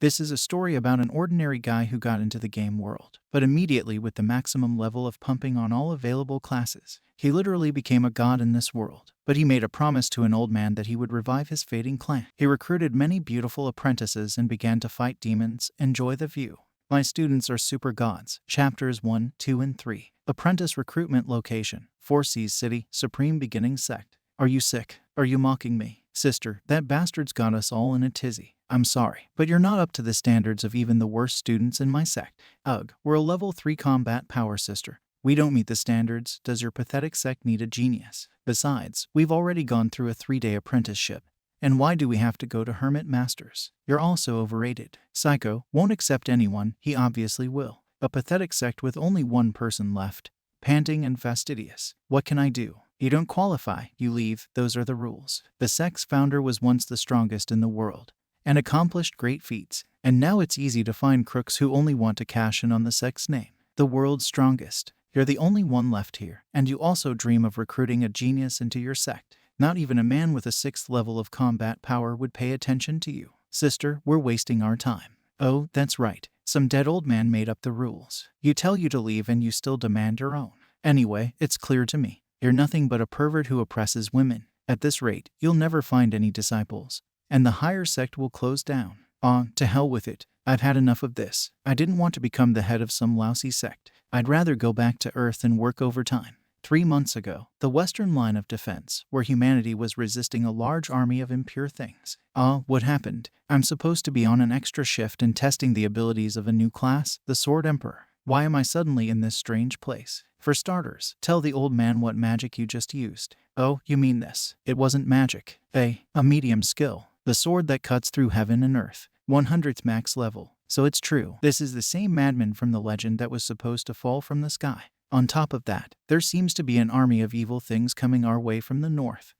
This is a story about an ordinary guy who got into the game world, but immediately with the maximum level of pumping on all available classes. He literally became a god in this world, but he made a promise to an old man that he would revive his fading clan. He recruited many beautiful apprentices and began to fight demons. Enjoy the view. My students are super gods. Chapters 1, 2, and 3. Apprentice recruitment location. 4 Seas City, Supreme Beginning Sect. Are you sick? Are you mocking me? Sister, that bastard's got us all in a tizzy. I'm sorry, but you're not up to the standards of even the worst students in my sect. Ugh, we're a level 3 combat power, sister. We don't meet the standards. Does your pathetic sect need a genius? Besides, we've already gone through a 3-day apprenticeship. And why do we have to go to Hermit Masters? You're also overrated. Psycho won't accept anyone. He obviously will. A pathetic sect with only one person left. Panting and fastidious. What can I do? You don't qualify. You leave. Those are the rules. The sect's founder was once the strongest in the world and accomplished great feats. And now it's easy to find crooks who only want to cash in on the sect's name. The world's strongest. You're the only one left here. And you also dream of recruiting a genius into your sect. Not even a man with a 6th level of combat power would pay attention to you. Sister, we're wasting our time. Oh, that's right. Some dead old man made up the rules. You tell you to leave and you still demand your own. Anyway, it's clear to me. You're nothing but a pervert who oppresses women. At this rate, you'll never find any disciples. And the higher sect will close down. To hell with it. I've had enough of this. I didn't want to become the head of some lousy sect. I'd rather go back to Earth and work overtime. 3 months ago, the western line of defense, where humanity was resisting a large army of impure things. What happened? I'm supposed to be on an extra shift and testing the abilities of a new class, the Sword Emperor. Why am I suddenly in this strange place? For starters, tell the old man what magic you just used. Oh, you mean this? It wasn't magic. A medium skill. The sword that cuts through heaven and earth. 100th max level. So it's true. This is the same madman from the legend that was supposed to fall from the sky. On top of that, there seems to be an army of evil things coming our way from the north.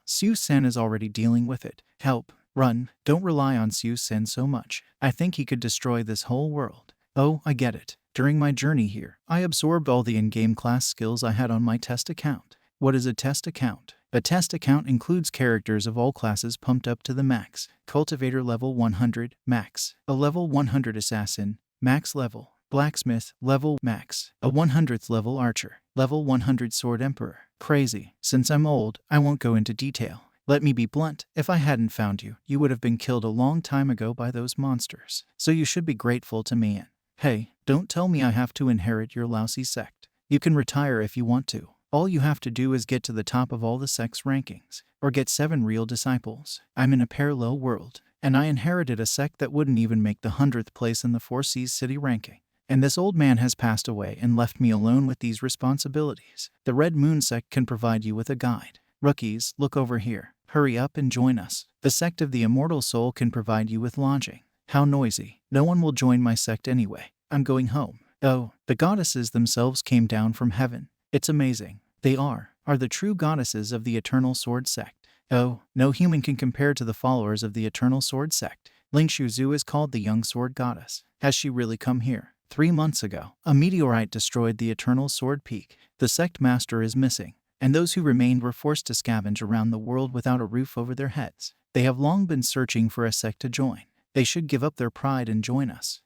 Siu-sen is already dealing with it. Help. Run. Don't rely on Siu-sen so much. I think he could destroy this whole world. Oh, I get it. During my journey here, I absorbed all the in-game class skills I had on my test account. What is a test account? A test account includes characters of all classes pumped up to the max. Cultivator level 100, max. A level 100 assassin, max level. Blacksmith, level max. A 100th level archer, level 100 sword emperor. Crazy. Since I'm old, I won't go into detail. Let me be blunt. If I hadn't found you, you would have been killed a long time ago by those monsters. So you should be grateful to me and, hey, don't tell me I have to inherit your lousy sect. You can retire if you want to. All you have to do is get to the top of all the sect's rankings, or get 7 real disciples. I'm in a parallel world, and I inherited a sect that wouldn't even make the 100th place in the 4 Seas City ranking. And this old man has passed away and left me alone with these responsibilities. The Red Moon sect can provide you with a guide. Rookies, look over here. Hurry up and join us. The sect of the Immortal Soul can provide you with lodging. How noisy. No one will join my sect anyway. I'm going home. Oh, the goddesses themselves came down from heaven. It's amazing. They are the true goddesses of the Eternal Sword sect. Oh, no human can compare to the followers of the Eternal Sword sect. Ling Shuzu is called the Young Sword Goddess. Has she really come here? 3 months ago, a meteorite destroyed the Eternal Sword Peak. The sect master is missing, and those who remained were forced to scavenge around the world without a roof over their heads. They have long been searching for a sect to join. They should give up their pride and join us.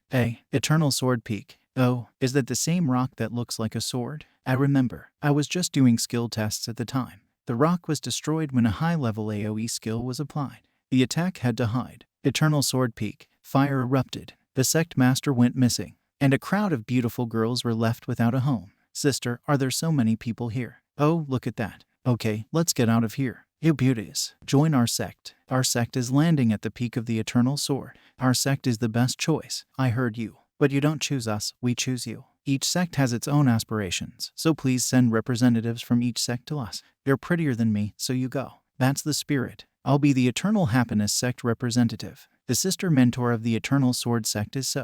Hey, Eternal Sword Peak. Oh, is that the same rock that looks like a sword? I remember. I was just doing skill tests at the time. The rock was destroyed when a high-level AoE skill was applied. The attack had to hide. Eternal Sword Peak. Fire erupted. The sect master went missing, and a crowd of beautiful girls were left without a home. Sister, are there so many people here? Oh, look at that. Okay, let's get out of here. You beauties, join our sect. Our sect is landing at the peak of the Eternal Sword. Our sect is the best choice. I heard you. But you don't choose us, we choose you. Each sect has its own aspirations, so please send representatives from each sect to us. You're prettier than me, so you go. That's the spirit. I'll be the Eternal Happiness sect representative. The sister mentor of the Eternal Sword sect is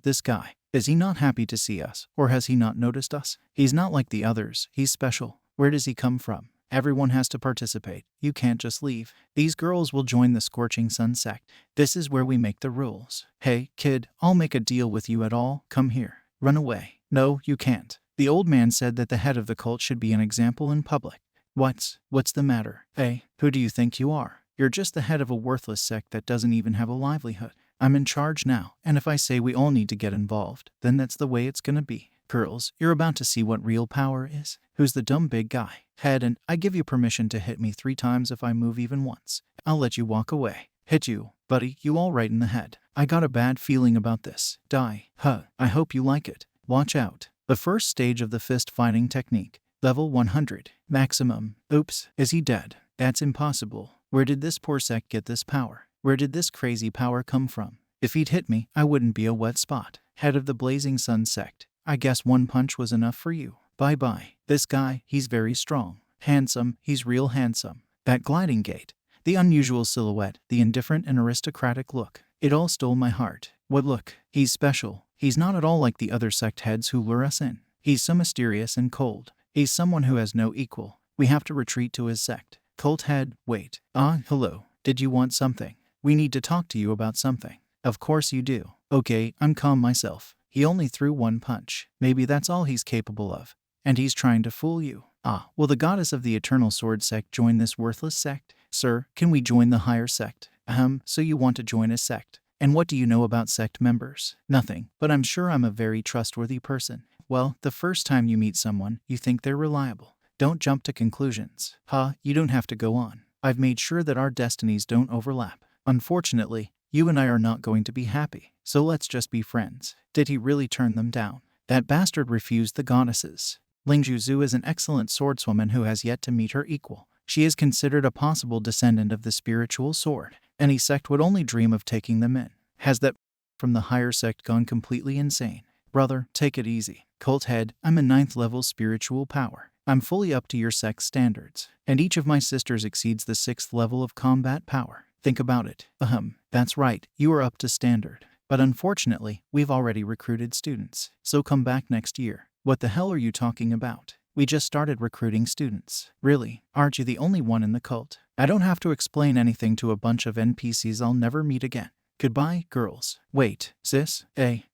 this guy. Is he not happy to see us, or has he not noticed us? He's not like the others, he's special. Where does he come from? Everyone has to participate. You can't just leave. These girls will join the Scorching Sun sect. This is where we make the rules. Hey, kid, I'll make a deal with you at all. Come here. Run away. No, you can't. The old man said that the head of the cult should be an example in public. What's the matter? Hey, who do you think you are? You're just the head of a worthless sect that doesn't even have a livelihood. I'm in charge now, and if I say we all need to get involved, then that's the way it's gonna be. Girls, you're about to see what real power is. Who's the dumb big guy? Head, and I give you permission to hit me 3 times if I move even once. I'll let you walk away. Hit you, buddy, you all right in the head. I got a bad feeling about this. Die. Huh. I hope you like it. Watch out. The first stage of the fist fighting technique. Level 100. Maximum. Oops, is he dead? That's impossible. Where did this poor sect get this power? Where did this crazy power come from? If he'd hit me, I wouldn't be a wet spot. Head of the Blazing Sun sect. I guess one punch was enough for you. Bye-bye. This guy, he's very strong. Handsome, he's real handsome. That gliding gait. The unusual silhouette, the indifferent and aristocratic look. It all stole my heart. What look? He's special. He's not at all like the other sect heads who lure us in. He's so mysterious and cold. He's someone who has no equal. We have to retreat to his sect. Cult head, wait. Hello. Did you want something? We need to talk to you about something. Of course you do. Okay, I'm calm myself. He only threw one punch. Maybe that's all he's capable of. And he's trying to fool you. Will the goddess of the Eternal Sword sect join this worthless sect? Sir, can we join the higher sect? So you want to join a sect. And what do you know about sect members? Nothing, but I'm sure I'm a very trustworthy person. Well, the first time you meet someone, you think they're reliable. Don't jump to conclusions. You don't have to go on. I've made sure that our destinies don't overlap. Unfortunately, you and I are not going to be happy, so let's just be friends. Did he really turn them down? That bastard refused the goddesses. Ling Zhu is an excellent swordswoman who has yet to meet her equal. She is considered a possible descendant of the spiritual sword. Any sect would only dream of taking them in. Has that from the higher sect gone completely insane? Brother, take it easy. Cult head, I'm a 9th level spiritual power. I'm fully up to your sect's standards, and each of my sisters exceeds the 6th level of combat power. Think about it. That's right, you are up to standard. But unfortunately, we've already recruited students, so come back next year. What the hell are you talking about? We just started recruiting students. Really? Aren't you the only one in the cult? I don't have to explain anything to a bunch of NPCs I'll never meet again. Goodbye, girls. Wait, sis?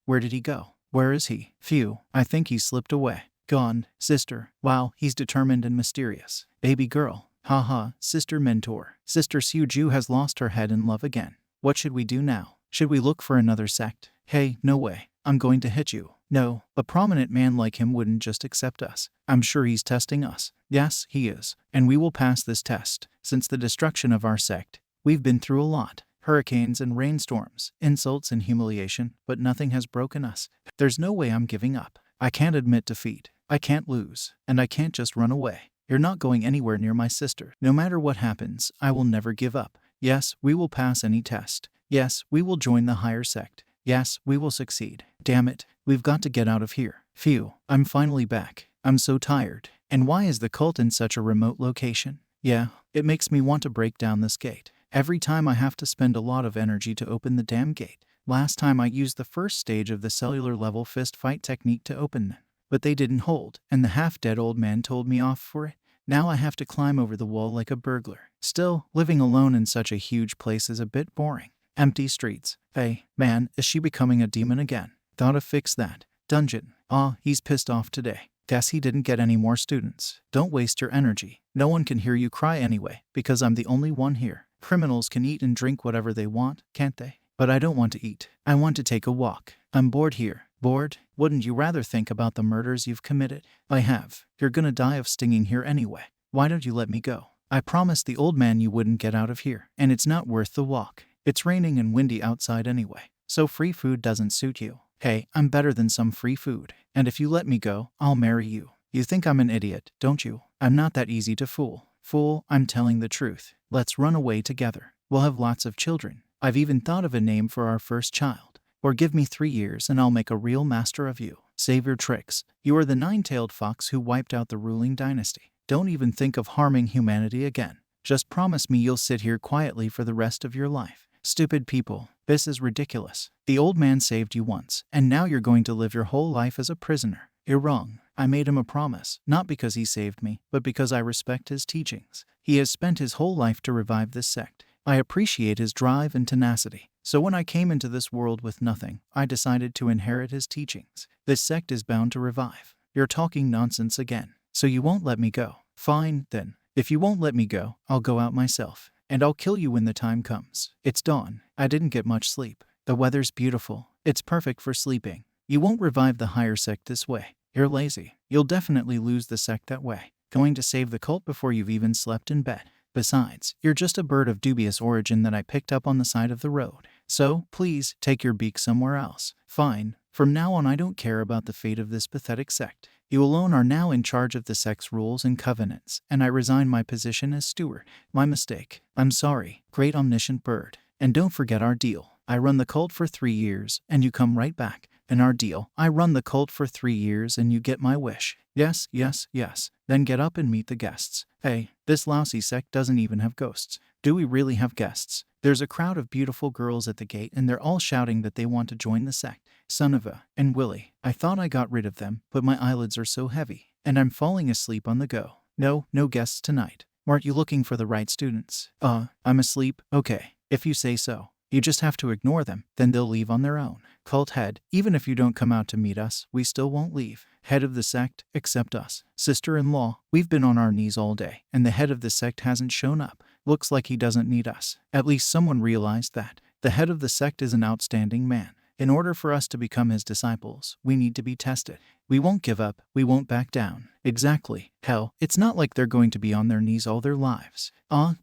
Where did he go? Where is he? Phew, I think he slipped away. Gone. Sister. Wow, he's determined and mysterious. Baby girl. Haha, sister mentor. Sister Suju has lost her head in love again. What should we do now? Should we look for another sect? Hey, no way. I'm going to hit you. No, a prominent man like him wouldn't just accept us. I'm sure he's testing us. Yes, he is. And we will pass this test. Since the destruction of our sect, we've been through a lot. Hurricanes and rainstorms, insults and humiliation, but nothing has broken us. There's no way I'm giving up. I can't admit defeat. I can't lose. And I can't just run away. You're not going anywhere near my sister. No matter what happens, I will never give up. Yes, we will pass any test. Yes, we will join the higher sect. Yes, we will succeed. Damn it, we've got to get out of here. Phew, I'm finally back. I'm so tired. And why is the cult in such a remote location? Yeah, it makes me want to break down this gate. Every time I have to spend a lot of energy to open the damn gate. Last time I used the first stage of the cellular level fist fight technique to open them. But they didn't hold, and the half-dead old man told me off for it. Now I have to climb over the wall like a burglar. Still, living alone in such a huge place is a bit boring. Empty streets. Hey, man, is she becoming a demon again? Thought to fix that. Dungeon. He's pissed off today. Guess he didn't get any more students. Don't waste your energy. No one can hear you cry anyway, because I'm the only one here. Criminals can eat and drink whatever they want, can't they? But I don't want to eat. I want to take a walk. I'm bored here. Bored? Wouldn't you rather think about the murders you've committed? I have. You're gonna die of stinging here anyway. Why don't you let me go? I promised the old man you wouldn't get out of here, and it's not worth the walk. It's raining and windy outside anyway, so free food doesn't suit you. Hey, I'm better than some free food, and if you let me go, I'll marry you. You think I'm an idiot, don't you? I'm not that easy to fool. Fool, I'm telling the truth. Let's run away together. We'll have lots of children. I've even thought of a name for our first child. Or give me 3 years and I'll make a real master of you. Save your tricks. You are the 9-tailed fox who wiped out the ruling dynasty. Don't even think of harming humanity again. Just promise me you'll sit here quietly for the rest of your life. Stupid people. This is ridiculous. The old man saved you once, and now you're going to live your whole life as a prisoner. You're wrong. I made him a promise, not because he saved me, but because I respect his teachings. He has spent his whole life to revive this sect. I appreciate his drive and tenacity. So when I came into this world with nothing, I decided to inherit his teachings. This sect is bound to revive. You're talking nonsense again. So you won't let me go. Fine, then. If you won't let me go, I'll go out myself. And I'll kill you when the time comes. It's dawn. I didn't get much sleep. The weather's beautiful. It's perfect for sleeping. You won't revive the higher sect this way. You're lazy. You'll definitely lose the sect that way. Going to save the cult before you've even slept in bed. Besides, you're just a bird of dubious origin that I picked up on the side of the road. So, please, take your beak somewhere else. Fine. From now on I don't care about the fate of this pathetic sect. You alone are now in charge of the sect's rules and covenants, and I resign my position as steward. My mistake. I'm sorry, great omniscient bird. And don't forget our deal. I run the cult for 3 years, and you come right back. And our deal. I run the cult for 3 years and you get my wish. Yes, yes, yes. Then get up and meet the guests. Hey, this lousy sect doesn't even have ghosts. Do we really have guests? There's a crowd of beautiful girls at the gate and they're all shouting that they want to join the sect. Son of a, and Willie. I thought I got rid of them, but my eyelids are so heavy. And I'm falling asleep on the go. No guests tonight. Weren't you looking for the right students? I'm asleep? Okay, if you say so. You just have to ignore them, then they'll leave on their own. Cult head, even if you don't come out to meet us, we still won't leave. Head of the sect, accept us. Sister-in-law, we've been on our knees all day, and the head of the sect hasn't shown up. Looks like he doesn't need us. At least someone realized that. The head of the sect is an outstanding man. In order for us to become his disciples, we need to be tested. We won't give up, we won't back down. Exactly. Hell, it's not like they're going to be on their knees all their lives.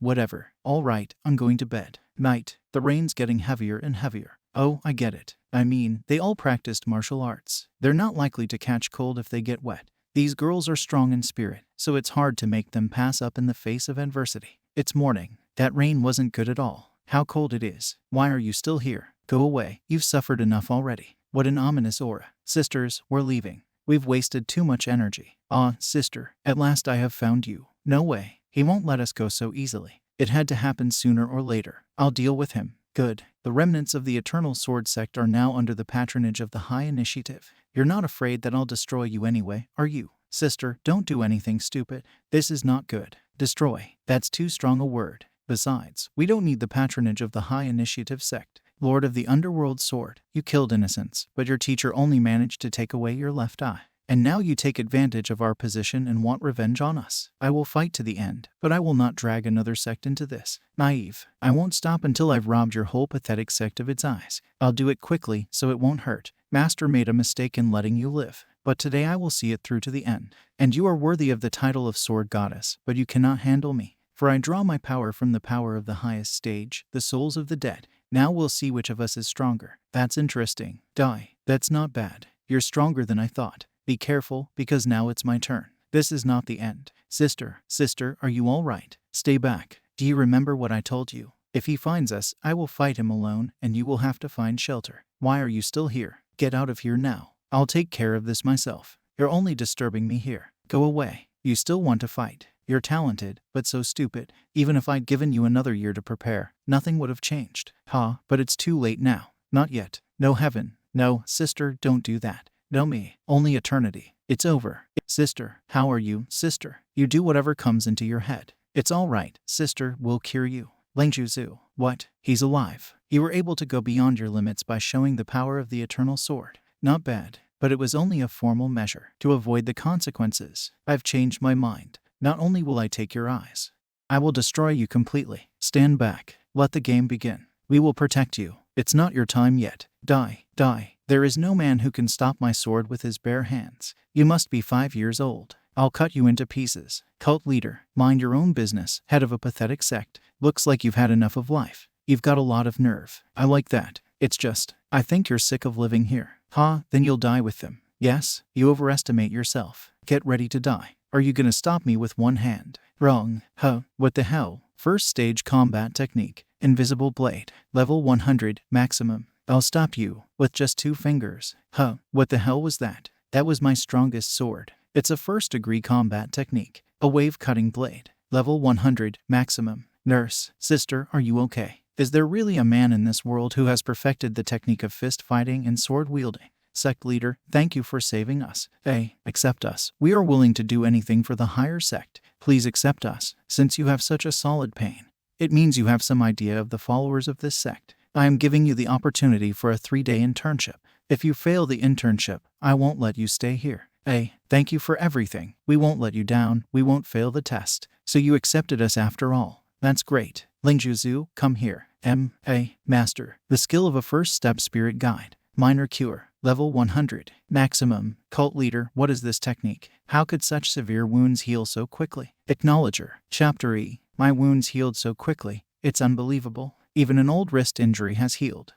Whatever. All right, I'm going to bed. Night. The rain's getting heavier and heavier. Oh, I get it. I mean, they all practiced martial arts. They're not likely to catch cold if they get wet. These girls are strong in spirit, so it's hard to make them pass up in the face of adversity. It's morning. That rain wasn't good at all. How cold it is. Why are you still here? Go away. You've suffered enough already. What an ominous aura. Sisters, we're leaving. We've wasted too much energy. Sister, at last I have found you. No way. He won't let us go so easily. It had to happen sooner or later. I'll deal with him. Good. The remnants of the Eternal Sword sect are now under the patronage of the High Initiative. You're not afraid that I'll destroy you anyway, are you? Sister, don't do anything stupid. This is not good. Destroy. That's too strong a word. Besides, we don't need the patronage of the High Initiative sect. Lord of the Underworld Sword, you killed innocents, but your teacher only managed to take away your left eye. And now you take advantage of our position and want revenge on us. I will fight to the end, but I will not drag another sect into this. Naive. I won't stop until I've robbed your whole pathetic sect of its eyes. I'll do it quickly, so it won't hurt. Master made a mistake in letting you live, but today I will see it through to the end. And you are worthy of the title of Sword Goddess, but you cannot handle me. For I draw my power from the power of the highest stage, the souls of the dead. Now we'll see which of us is stronger. That's interesting. Die. That's not bad. You're stronger than I thought. Be careful, because now it's my turn. This is not the end. Sister, are you all right? Stay back. Do you remember what I told you? If he finds us, I will fight him alone, and you will have to find shelter. Why are you still here? Get out of here now. I'll take care of this myself. You're only disturbing me here. Go away. You still want to fight. You're talented, but so stupid. Even if I'd given you another year to prepare, nothing would have changed. But it's too late now. Not yet. No heaven. No, sister, don't do that. No me. Only eternity. It's over. Sister, how are you, sister? You do whatever comes into your head. It's all right, sister, we'll cure you. Lingjuzu. What? He's alive. You were able to go beyond your limits by showing the power of the eternal sword. Not bad, but it was only a formal measure to avoid the consequences. I've changed my mind. Not only will I take your eyes, I will destroy you completely. Stand back. Let the game begin. We will protect you. It's not your time yet. Die. There is no man who can stop my sword with his bare hands. You must be 5 years old. I'll cut you into pieces. Cult leader, mind your own business. Head of a pathetic sect. Looks like you've had enough of life. You've got a lot of nerve. I like that. It's just, I think you're sick of living here. Then you'll die with them. Yes, you overestimate yourself. Get ready to die. Are you gonna stop me with one hand? Wrong. What the hell? First stage combat technique. Invisible blade. Level 100, maximum. I'll stop you with just 2 fingers. What the hell was that? That was my strongest sword. It's a first-degree combat technique. A wave-cutting blade. Level 100, maximum. Nurse, sister, are you okay? Is there really a man in this world who has perfected the technique of fist fighting and sword wielding? Sect leader, thank you for saving us. Hey, accept us. We are willing to do anything for the higher sect. Please accept us, since you have such a solid pain. It means you have some idea of the followers of this sect. I am giving you the opportunity for a 3-day internship. If you fail the internship, I won't let you stay here. Hey, thank you for everything. We won't let you down. We won't fail the test. So you accepted us after all. That's great. Lingjuzu, come here. M.A. Master. The skill of a first step spirit guide. Minor cure. Level 100. Maximum. Cult leader. What is this technique? How could such severe wounds heal so quickly? Acknowledger. Chapter E. My wounds healed so quickly. It's unbelievable. Even an old wrist injury has healed.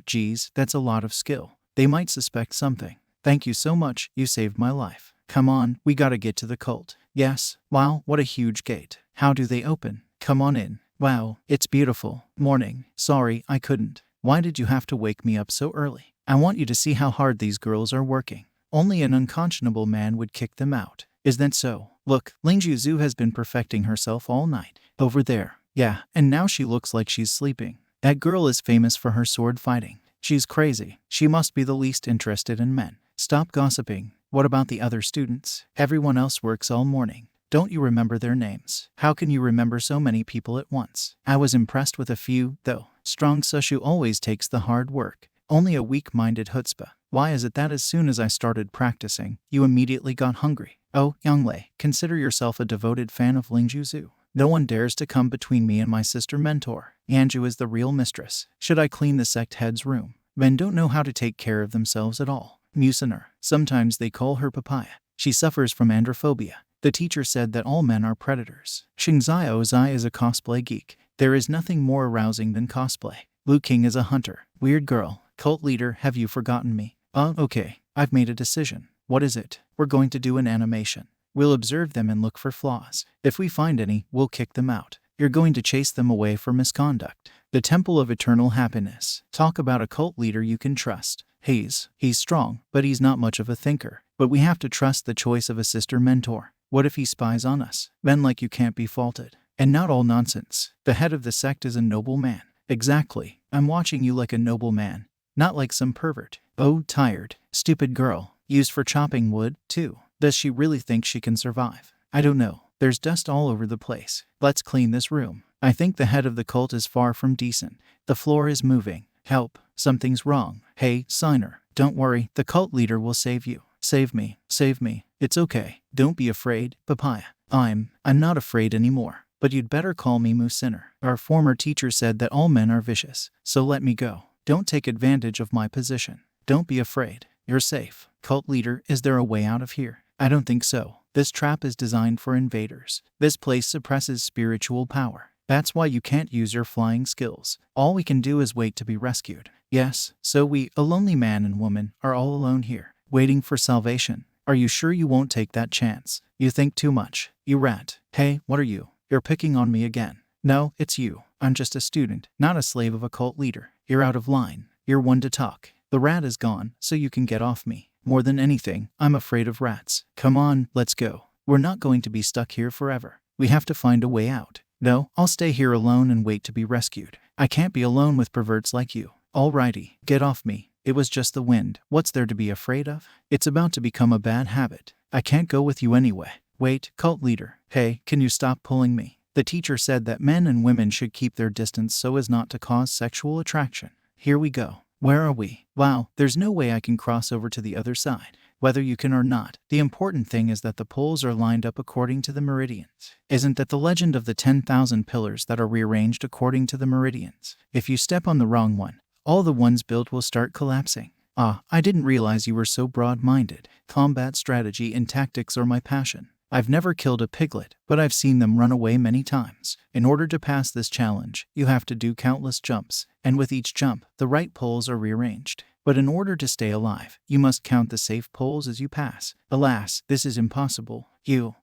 Geez, that's a lot of skill. They might suspect something. Thank you so much, you saved my life. Come on, we gotta get to the cult. Yes. Wow, what a huge gate. How do they open? Come on in. Wow, it's beautiful. Morning. Sorry, I couldn't. Why did you have to wake me up so early? I want you to see how hard these girls are working. Only an unconscionable man would kick them out. Is that so? Look, Lingju Zhu has been perfecting herself all night. Over there. Yeah, and now she looks like she's sleeping. That girl is famous for her sword fighting. She's crazy. She must be the least interested in men. Stop gossiping. What about the other students? Everyone else works all morning. Don't you remember their names? How can you remember so many people at once? I was impressed with a few, though. Strong Sushu always takes the hard work. Only a weak-minded chutzpah. Why is it that as soon as I started practicing, you immediately got hungry? Oh, Younglei, consider yourself a devoted fan of Lingju Zhu. No one dares to come between me and my sister mentor. Yanju is the real mistress. Should I clean the sect head's room? Men don't know how to take care of themselves at all. Musiner. Sometimes they call her papaya. She suffers from androphobia. The teacher said that all men are predators. Xingzai Ozai is a cosplay geek. There is nothing more arousing than cosplay. Lu King is a hunter. Weird girl. Cult leader, have you forgotten me? Okay. I've made a decision. What is it? We're going to do an animation. We'll observe them and look for flaws. If we find any, we'll kick them out. You're going to chase them away for misconduct. The Temple of Eternal Happiness. Talk about a cult leader you can trust. He's strong, but he's not much of a thinker. But we have to trust the choice of a sister mentor. What if he spies on us? Men like you can't be faulted. And not all nonsense. The head of the sect is a noble man. Exactly. I'm watching you like a noble man. Not like some pervert. Oh, tired. Stupid girl. Used for chopping wood, too. Does she really think she can survive? I don't know. There's dust all over the place. Let's clean this room. I think the head of the cult is far from decent. The floor is moving. Help. Something's wrong. Hey, Signer. Don't worry. The cult leader will save you. Save me. Save me. It's okay. Don't be afraid, Papaya. I'm not afraid anymore. But you'd better call me Musiner. Our former teacher said that all men are vicious. So let me go. Don't take advantage of my position. Don't be afraid. You're safe. Cult leader, is there a way out of here? I don't think so. This trap is designed for invaders. This place suppresses spiritual power. That's why you can't use your flying skills. All we can do is wait to be rescued. Yes, so we, a lonely man and woman, are all alone here, waiting for salvation. Are you sure you won't take that chance? You think too much. You rat. Hey, what are you? You're picking on me again. No, it's you. I'm just a student, not a slave of a cult leader. You're out of line. You're one to talk. The rat is gone, so you can get off me. More than anything, I'm afraid of rats. Come on, let's go. We're not going to be stuck here forever. We have to find a way out. No, I'll stay here alone and wait to be rescued. I can't be alone with perverts like you. Alrighty, get off me. It was just the wind. What's there to be afraid of? It's about to become a bad habit. I can't go with you anyway. Wait, cult leader. Hey, can you stop pulling me? The teacher said that men and women should keep their distance so as not to cause sexual attraction. Here we go. Where are we? Wow, there's no way I can cross over to the other side. Whether you can or not, the important thing is that the poles are lined up according to the meridians. Isn't that the legend of the 10,000 pillars that are rearranged according to the meridians? If you step on the wrong one, all the ones built will start collapsing. I didn't realize you were so broad-minded. Combat strategy and tactics are my passion. I've never killed a piglet, but I've seen them run away many times. In order to pass this challenge, you have to do countless jumps, and with each jump, the right poles are rearranged. But in order to stay alive, you must count the safe poles as you pass. Alas, this is impossible.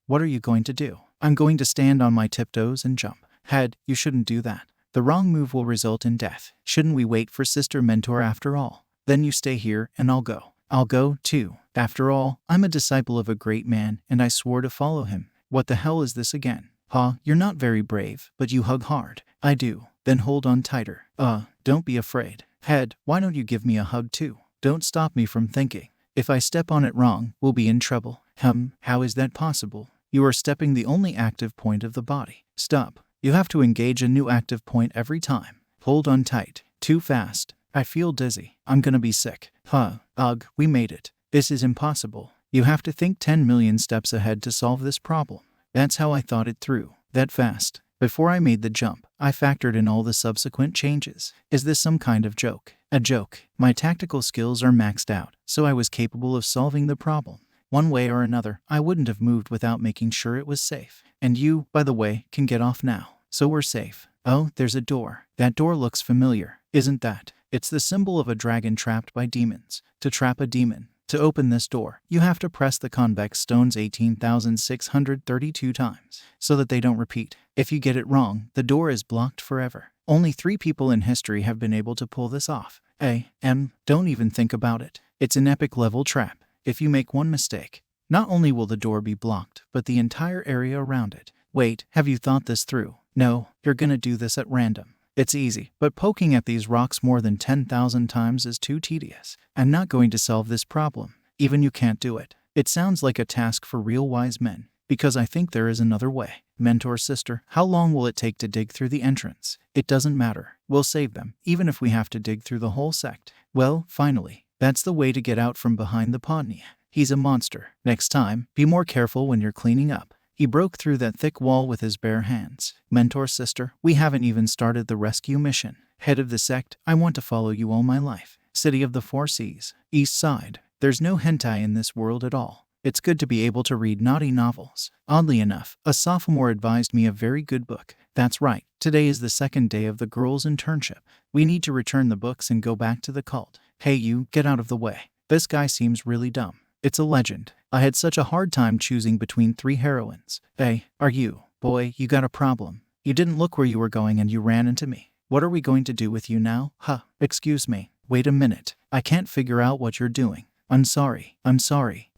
What are you going to do? I'm going to stand on my tiptoes and jump. Head, you shouldn't do that. The wrong move will result in death. Shouldn't we wait for Sister Mentor after all? Then you stay here, and I'll go. I'll go, too. After all, I'm a disciple of a great man, and I swore to follow him. What the hell is this again? You're not very brave, but you hug hard. I do. Then hold on tighter. Don't be afraid. Head, why don't you give me a hug too? Don't stop me from thinking. If I step on it wrong, we'll be in trouble. How is that possible? You are stepping the only active point of the body. Stop. You have to engage a new active point every time. Hold on tight. Too fast. I feel dizzy. I'm gonna be sick. Ugh, we made it. This is impossible. You have to think 10 million steps ahead to solve this problem. That's how I thought it through. That fast. Before I made the jump, I factored in all the subsequent changes. Is this some kind of joke? A joke. My tactical skills are maxed out, so I was capable of solving the problem. One way or another, I wouldn't have moved without making sure it was safe. And you, by the way, can get off now. So we're safe. Oh, there's a door. That door looks familiar, isn't that? It's the symbol of a dragon trapped by demons. To trap a demon, to open this door, you have to press the convex stones 18,632 times, so that they don't repeat. If you get it wrong, the door is blocked forever. Only 3 people in history have been able to pull this off. Don't even think about it. It's an epic level trap. If you make one mistake, not only will the door be blocked, but the entire area around it. Wait, have you thought this through? No, you're gonna do this at random. It's easy, but poking at these rocks more than 10,000 times is too tedious. I'm not going to solve this problem. Even you can't do it. It sounds like a task for real wise men, because I think there is another way. Mentor sister, how long will it take to dig through the entrance? It doesn't matter. We'll save them, even if we have to dig through the whole sect. Well, finally, that's the way to get out from behind the Potnia. He's a monster. Next time, be more careful when you're cleaning up. He broke through that thick wall with his bare hands. Mentor sister, we haven't even started the rescue mission. Head of the sect, I want to follow you all my life. City of the Four Seas, East Side. There's no hentai in this world at all. It's good to be able to read naughty novels. Oddly enough, a sophomore advised me a very good book. That's right, today is the 2nd day of the girls' internship. We need to return the books and go back to the cult. Hey you, get out of the way. This guy seems really dumb. It's a legend. I had such a hard time choosing between 3 heroines. Hey, are you? Boy, you got a problem. You didn't look where you were going and you ran into me. What are we going to do with you now? Huh, excuse me. Wait a minute. I can't figure out what you're doing. I'm sorry.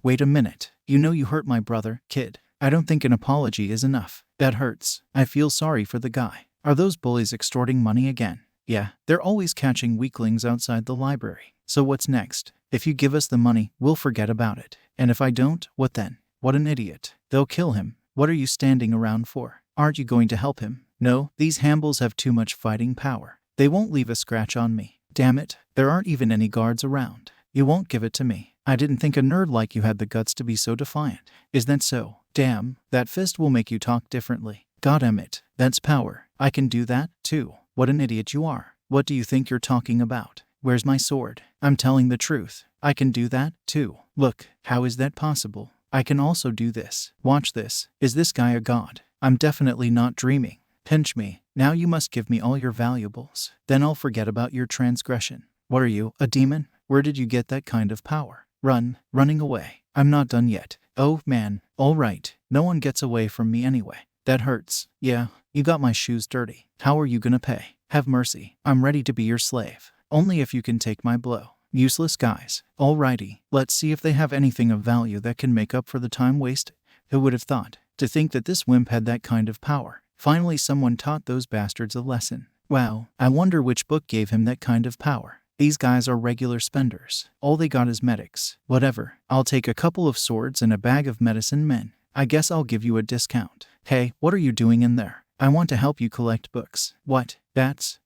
Wait a minute. You know you hurt my brother, kid. I don't think an apology is enough. That hurts. I feel sorry for the guy. Are those bullies extorting money again? Yeah, they're always catching weaklings outside the library. So what's next? If you give us the money, we'll forget about it. And if I don't, what then? What an idiot. They'll kill him. What are you standing around for? Aren't you going to help him? No, these Hambles have too much fighting power. They won't leave a scratch on me. Damn it, there aren't even any guards around. You won't give it to me. I didn't think a nerd like you had the guts to be so defiant. Is that so? Damn, that fist will make you talk differently. Goddammit, that's power. I can do that, too. What an idiot you are. What do you think you're talking about? Where's my sword? I'm telling the truth. I can do that, too. Look, how is that possible? I can also do this. Watch this. Is this guy a god? I'm definitely not dreaming. Pinch me. Now you must give me all your valuables. Then I'll forget about your transgression. What are you, a demon? Where did you get that kind of power? Running away. I'm not done yet. Oh, man. All right. No one gets away from me anyway. That hurts. Yeah, you got my shoes dirty. How are you gonna pay? Have mercy. I'm ready to be your slave. Only if you can take my blow. Useless guys. Alrighty. Let's see if they have anything of value that can make up for the time wasted. Who would have thought? To think that this wimp had that kind of power. Finally someone taught those bastards a lesson. Wow. I wonder which book gave him that kind of power. These guys are regular spenders. All they got is medics. Whatever. I'll take a couple of swords and a bag of medicine men. I guess I'll give you a discount. Hey, what are you doing in there? I want to help you collect books. What?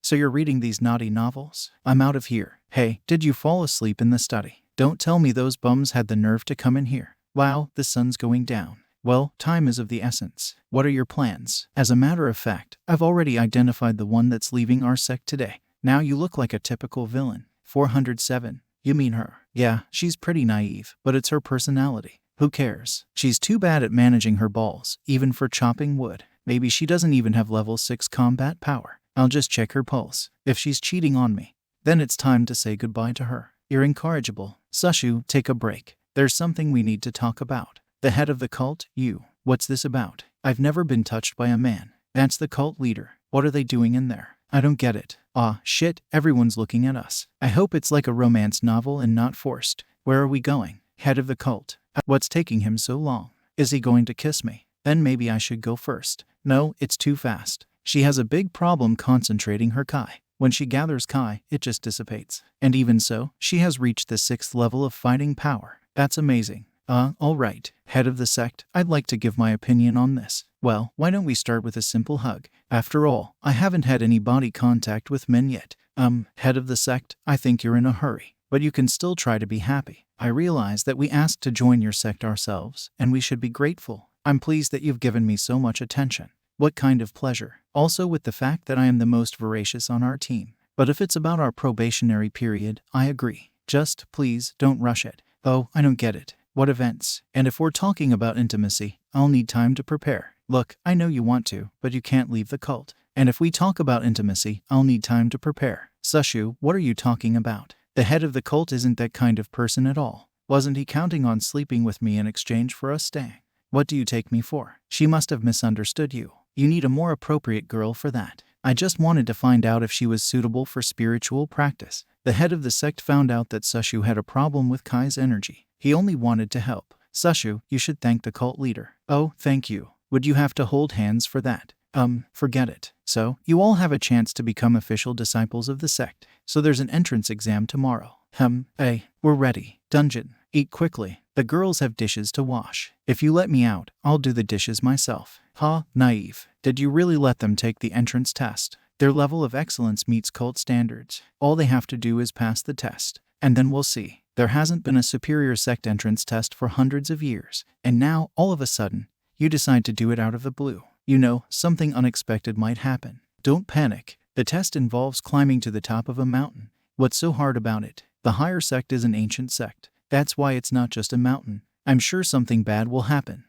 So you're reading these naughty novels? I'm out of here. Hey, did you fall asleep in the study? Don't tell me those bums had the nerve to come in here. Wow, the sun's going down. Well, time is of the essence. What are your plans? As a matter of fact, I've already identified the one that's leaving our sect today. Now you look like a typical villain. 407. You mean her? Yeah, she's pretty naive, but it's her personality. Who cares? She's too bad at managing her balls, even for chopping wood. Maybe she doesn't even have level 6 combat power. I'll just check her pulse. If she's cheating on me, then it's time to say goodbye to her. You're incorrigible. Sushu, take a break. There's something we need to talk about. The head of the cult, you. What's this about? I've never been touched by a man. That's the cult leader. What are they doing in there? I don't get it. Ah, shit, everyone's looking at us. I hope it's like a romance novel and not forced. Where are we going? Head of the cult. What's taking him so long? Is he going to kiss me? Then maybe I should go first. No, it's too fast. She has a big problem concentrating her Kai. When she gathers Kai, it just dissipates. And even so, she has reached the 6th level of fighting power. That's amazing. Alright, head of the sect, I'd like to give my opinion on this. Well, why don't we start with a simple hug? After all, I haven't had any body contact with men yet. Head of the sect, I think you're in a hurry. But you can still try to be happy. I realize that we asked to join your sect ourselves, and we should be grateful. I'm pleased that you've given me so much attention. What kind of pleasure? Also with the fact that I am the most voracious on our team. But if it's about our probationary period, I agree. Just, please, don't rush it. Oh, I don't get it. What events? And if we're talking about intimacy, I'll need time to prepare. Look, I know you want to, but you can't leave the cult. And if we talk about intimacy, I'll need time to prepare. Sushu, what are you talking about? The head of the cult isn't that kind of person at all. Wasn't he counting on sleeping with me in exchange for us staying? What do you take me for? She must have misunderstood you. You need a more appropriate girl for that. I just wanted to find out if she was suitable for spiritual practice. The head of the sect found out that Sushu had a problem with Kai's energy. He only wanted to help. Sushu, you should thank the cult leader. Oh, thank you. Would you have to hold hands for that? Forget it. So, you all have a chance to become official disciples of the sect. So there's an entrance exam tomorrow. We're ready. Dungeon. Eat quickly. The girls have dishes to wash. If you let me out, I'll do the dishes myself. Naive. Did you really let them take the entrance test? Their level of excellence meets cult standards. All they have to do is pass the test. And then we'll see. There hasn't been a superior sect entrance test for hundreds of years. And now, all of a sudden, you decide to do it out of the blue. You know, something unexpected might happen. Don't panic. The test involves climbing to the top of a mountain. What's so hard about it? The higher sect is an ancient sect. That's why it's not just a mountain. I'm sure something bad will happen.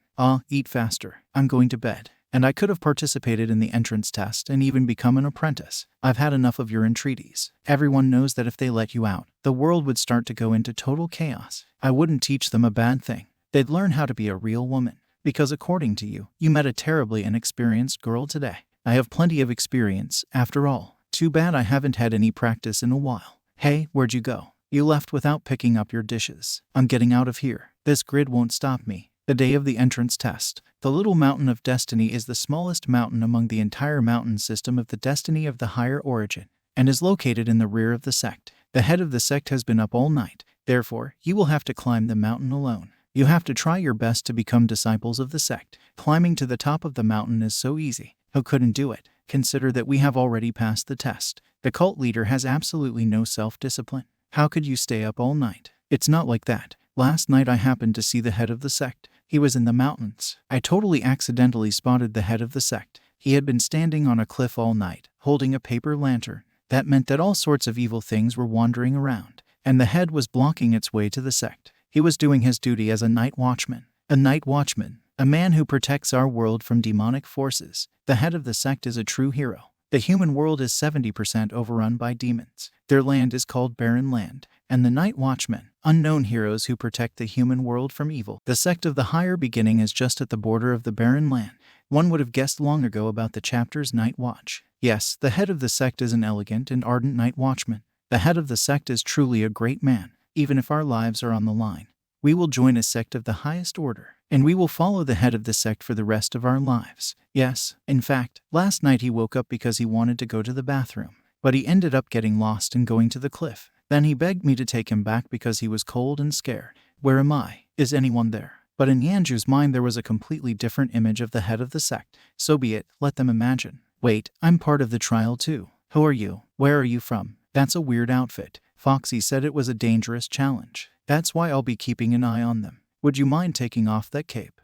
Eat faster. I'm going to bed. And I could have participated in the entrance test and even become an apprentice. I've had enough of your entreaties. Everyone knows that if they let you out, the world would start to go into total chaos. I wouldn't teach them a bad thing. They'd learn how to be a real woman. Because according to you, you met a terribly inexperienced girl today. I have plenty of experience, after all. Too bad I haven't had any practice in a while. Hey, where'd you go? You left without picking up your dishes. I'm getting out of here. This grid won't stop me. The day of the entrance test. The little mountain of destiny is the smallest mountain among the entire mountain system of the destiny of the higher origin, and is located in the rear of the sect. The head of the sect has been up all night. Therefore, you will have to climb the mountain alone. You have to try your best to become disciples of the sect. Climbing to the top of the mountain is so easy. Who couldn't do it? Consider that we have already passed the test. The cult leader has absolutely no self-discipline. How could you stay up all night? It's not like that. Last night I happened to see the head of the sect. He was in the mountains. I totally accidentally spotted the head of the sect. He had been standing on a cliff all night, holding a paper lantern. That meant that all sorts of evil things were wandering around, and the head was blocking its way to the sect. He was doing his duty as a night watchman. A night watchman. A man who protects our world from demonic forces. The head of the sect is a true hero. The human world is 70% overrun by demons. Their land is called Barren Land. And the Night Watchmen, unknown heroes who protect the human world from evil. The sect of the higher beginning is just at the border of the Barren Land. One would have guessed long ago about the chapter's Night Watch. Yes, the head of the sect is an elegant and ardent Night Watchman. The head of the sect is truly a great man, even if our lives are on the line. We will join a sect of the highest order, and we will follow the head of the sect for the rest of our lives. Yes, in fact, last night he woke up because he wanted to go to the bathroom, but he ended up getting lost and going to the cliff. Then he begged me to take him back because he was cold and scared. Where am I? Is anyone there? But in Yanju's mind there was a completely different image of the head of the sect. So be it, let them imagine. Wait, I'm part of the trial too. Who are you? Where are you from? That's a weird outfit. Foxy said it was a dangerous challenge. That's why I'll be keeping an eye on them. Would you mind taking off that cape?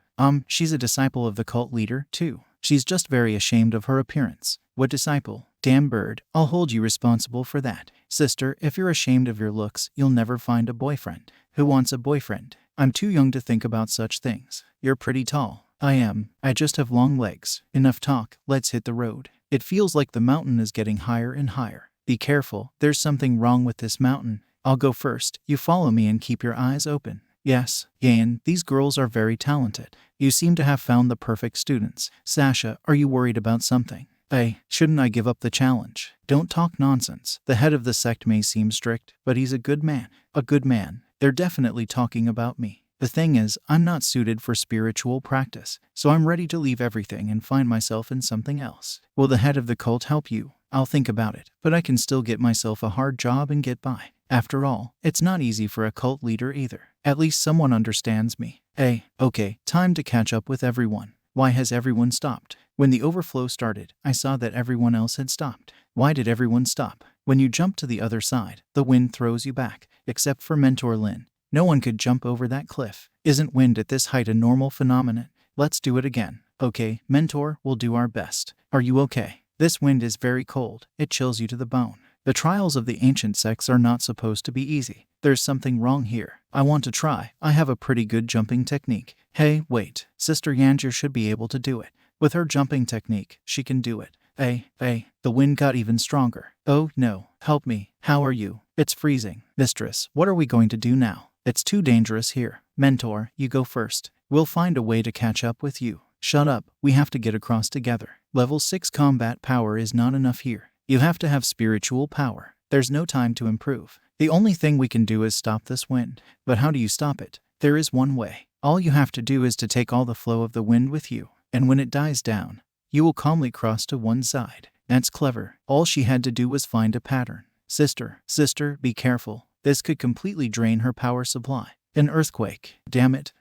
She's a disciple of the cult leader, too. She's just very ashamed of her appearance. What disciple? Damn bird, I'll hold you responsible for that. Sister, if you're ashamed of your looks, you'll never find a boyfriend. Who wants a boyfriend? I'm too young to think about such things. You're pretty tall. I am. I just have long legs. Enough talk, let's hit the road. It feels like the mountain is getting higher and higher. Be careful, there's something wrong with this mountain. I'll go first. You follow me and keep your eyes open. Yes, Yan, these girls are very talented. You seem to have found the perfect students. Sasha, are you worried about something? Hey, shouldn't I give up the challenge? Don't talk nonsense. The head of the sect may seem strict, but he's a good man. A good man. They're definitely talking about me. The thing is, I'm not suited for spiritual practice, so I'm ready to leave everything and find myself in something else. Will the head of the cult help you? I'll think about it, but I can still get myself a hard job and get by. After all, it's not easy for a cult leader either. At least someone understands me. Hey, okay, time to catch up with everyone. Why has everyone stopped? When the overflow started, I saw that everyone else had stopped. Why did everyone stop? When you jump to the other side, the wind throws you back, except for Mentor Lin. No one could jump over that cliff. Isn't wind at this height a normal phenomenon? Let's do it again. Okay, Mentor, we'll do our best. Are you okay? This wind is very cold. It chills you to the bone. The trials of the ancient sects are not supposed to be easy. There's something wrong here. I want to try. I have a pretty good jumping technique. Hey, wait. Sister Yanjur should be able to do it. With her jumping technique, she can do it. Hey, the wind got even stronger. Oh no, help me. How are you? It's freezing. Mistress, what are we going to do now? It's too dangerous here. Mentor, you go first. We'll find a way to catch up with you. Shut up. We have to get across together. Level 6 combat power is not enough here. You have to have spiritual power. There's no time to improve. The only thing we can do is stop this wind. But how do you stop it? There is one way. All you have to do is to take all the flow of the wind with you. And when it dies down, you will calmly cross to one side. That's clever. All she had to do was find a pattern. Sister, be careful. This could completely drain her power supply. An earthquake. Damn it.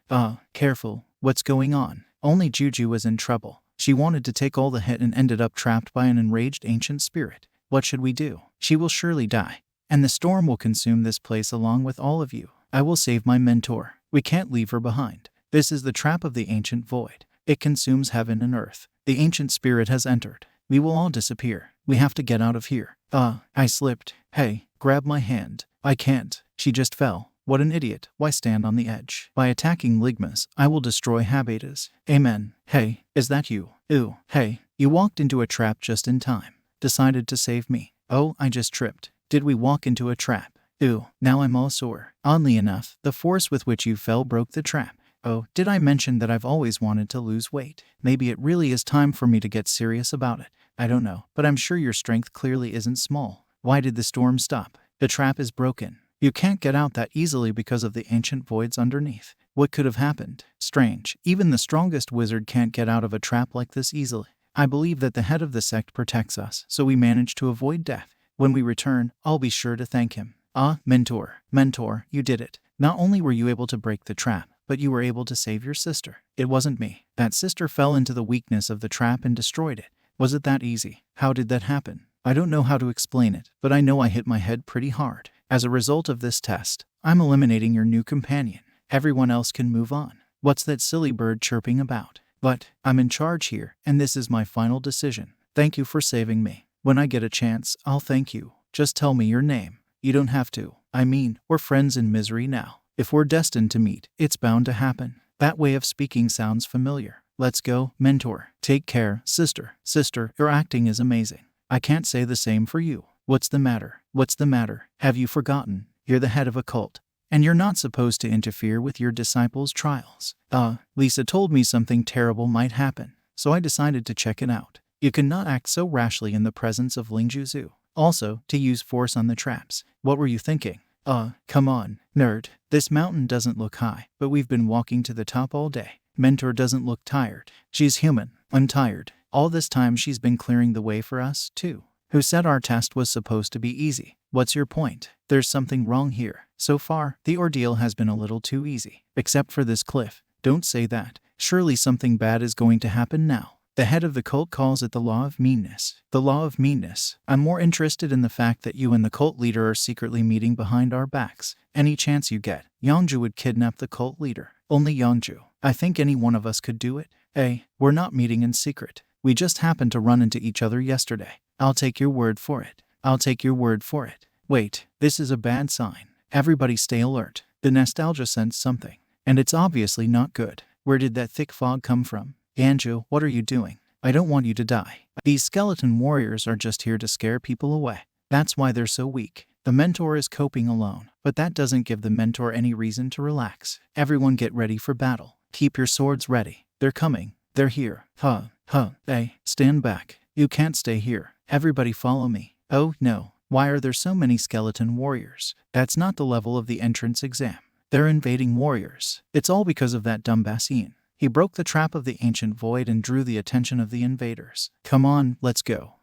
Careful. What's going on? Only Juju was in trouble. She wanted to take all the hit and ended up trapped by an enraged ancient spirit. What should we do? She will surely die. And the storm will consume this place along with all of you. I will save my mentor. We can't leave her behind. This is the trap of the ancient void. It consumes heaven and earth. The ancient spirit has entered. We will all disappear. We have to get out of here. I slipped. Hey, grab my hand. I can't. She just fell. What an idiot. Why stand on the edge? By attacking Ligmas, I will destroy Habitas. Amen. Hey, is that you? Ooh, hey, you walked into a trap just in time. Decided to save me. Oh, I just tripped. Did we walk into a trap? Ooh, now I'm all sore. Oddly enough, the force with which you fell broke the trap. Oh, did I mention that I've always wanted to lose weight? Maybe it really is time for me to get serious about it. I don't know, but I'm sure your strength clearly isn't small. Why did the storm stop? The trap is broken. You can't get out that easily because of the ancient voids underneath. What could have happened? Strange. Even the strongest wizard can't get out of a trap like this easily. I believe that the head of the sect protects us, so we managed to avoid death. When we return, I'll be sure to thank him. Mentor, you did it. Not only were you able to break the trap, but you were able to save your sister. It wasn't me. That sister fell into the weakness of the trap and destroyed it. Was it that easy? How did that happen? I don't know how to explain it, but I know I hit my head pretty hard. As a result of this test, I'm eliminating your new companion. Everyone else can move on. What's that silly bird chirping about? But I'm in charge here, and this is my final decision. Thank you for saving me. When I get a chance, I'll thank you. Just tell me your name. You don't have to. I mean, we're friends in misery now. If we're destined to meet, it's bound to happen. That way of speaking sounds familiar. Let's go, mentor. Take care, sister. Sister, your acting is amazing. I can't say the same for you. What's the matter? Have you forgotten? You're the head of a cult, and you're not supposed to interfere with your disciples' trials. Lisa told me something terrible might happen, so I decided to check it out. You cannot act so rashly in the presence of Lingjuzu. Also, to use force on the traps. What were you thinking? Come on, nerd. This mountain doesn't look high, but we've been walking to the top all day. Mentor doesn't look tired. She's human. I'm tired. All this time she's been clearing the way for us, too. Who said our test was supposed to be easy? What's your point? There's something wrong here. So far, the ordeal has been a little too easy. Except for this cliff. Don't say that. Surely something bad is going to happen now. The head of the cult calls it the law of meanness. The law of meanness. I'm more interested in the fact that you and the cult leader are secretly meeting behind our backs. Any chance you get, Yangju would kidnap the cult leader. Only Yangju. I think any one of us could do it. We're not meeting in secret. We just happened to run into each other yesterday. I'll take your word for it. Wait, this is a bad sign. Everybody stay alert. The nostalgia sensed something. And it's obviously not good. Where did that thick fog come from? Anju, what are you doing? I don't want you to die. These skeleton warriors are just here to scare people away. That's why they're so weak. The mentor is coping alone, but that doesn't give the mentor any reason to relax. Everyone get ready for battle. Keep your swords ready. They're coming. They're here. Stand back. You can't stay here. Everybody follow me. Oh no. Why are there so many skeleton warriors? That's not the level of the entrance exam. They're invading warriors. It's all because of that dumb Basine. He broke the trap of the ancient void and drew the attention of the invaders. Come on, let's go.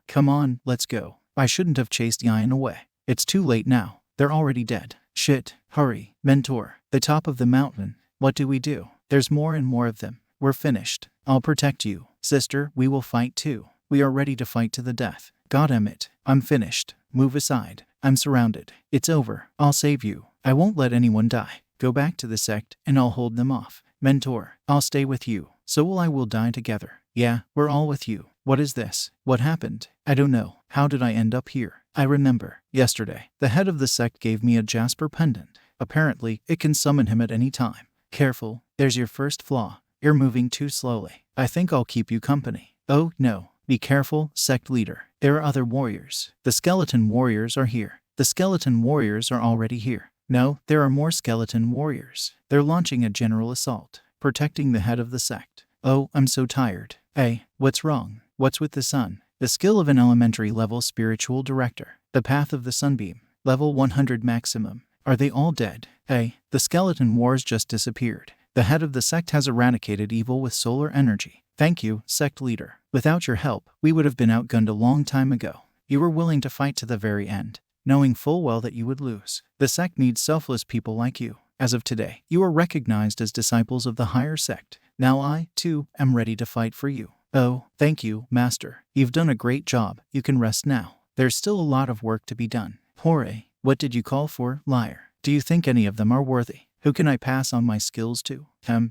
I shouldn't have chased Yain away. It's too late now. They're already dead. Shit. Hurry. Mentor. The top of the mountain. What do we do? There's more and more of them. We're finished. I'll protect you. Sister, we will fight too. We are ready to fight to the death. Goddamn it. I'm finished. Move aside. I'm surrounded. It's over. I'll save you. I won't let anyone die. Go back to the sect, and I'll hold them off. Mentor, I'll stay with you. So will I will die together. Yeah, we're all with you. What is this? What happened? I don't know. How did I end up here? I remember. Yesterday, the head of the sect gave me a jasper pendant. Apparently, it can summon him at any time. Careful. There's your first flaw. You're moving too slowly. I think I'll keep you company. Oh, no. Be careful, sect leader. There are other warriors. The skeleton warriors are here. The skeleton warriors are already here. No, there are more skeleton warriors. They're launching a general assault, protecting the head of the sect. Oh, I'm so tired. Hey, what's wrong? What's with the sun? The skill of an elementary level spiritual director. The path of the sunbeam. Level 100 maximum. Are they all dead? Hey, the skeleton wars just disappeared. The head of the sect has eradicated evil with solar energy. Thank you, sect leader. Without your help, we would have been outgunned a long time ago. You were willing to fight to the very end, knowing full well that you would lose. The sect needs selfless people like you. As of today, you are recognized as disciples of the higher sect. Now I, too, am ready to fight for you. Oh, thank you, Master. You've done a great job. You can rest now. There's still a lot of work to be done. Hooray. What did you call for, liar? Do you think any of them are worthy? Who can I pass on my skills to?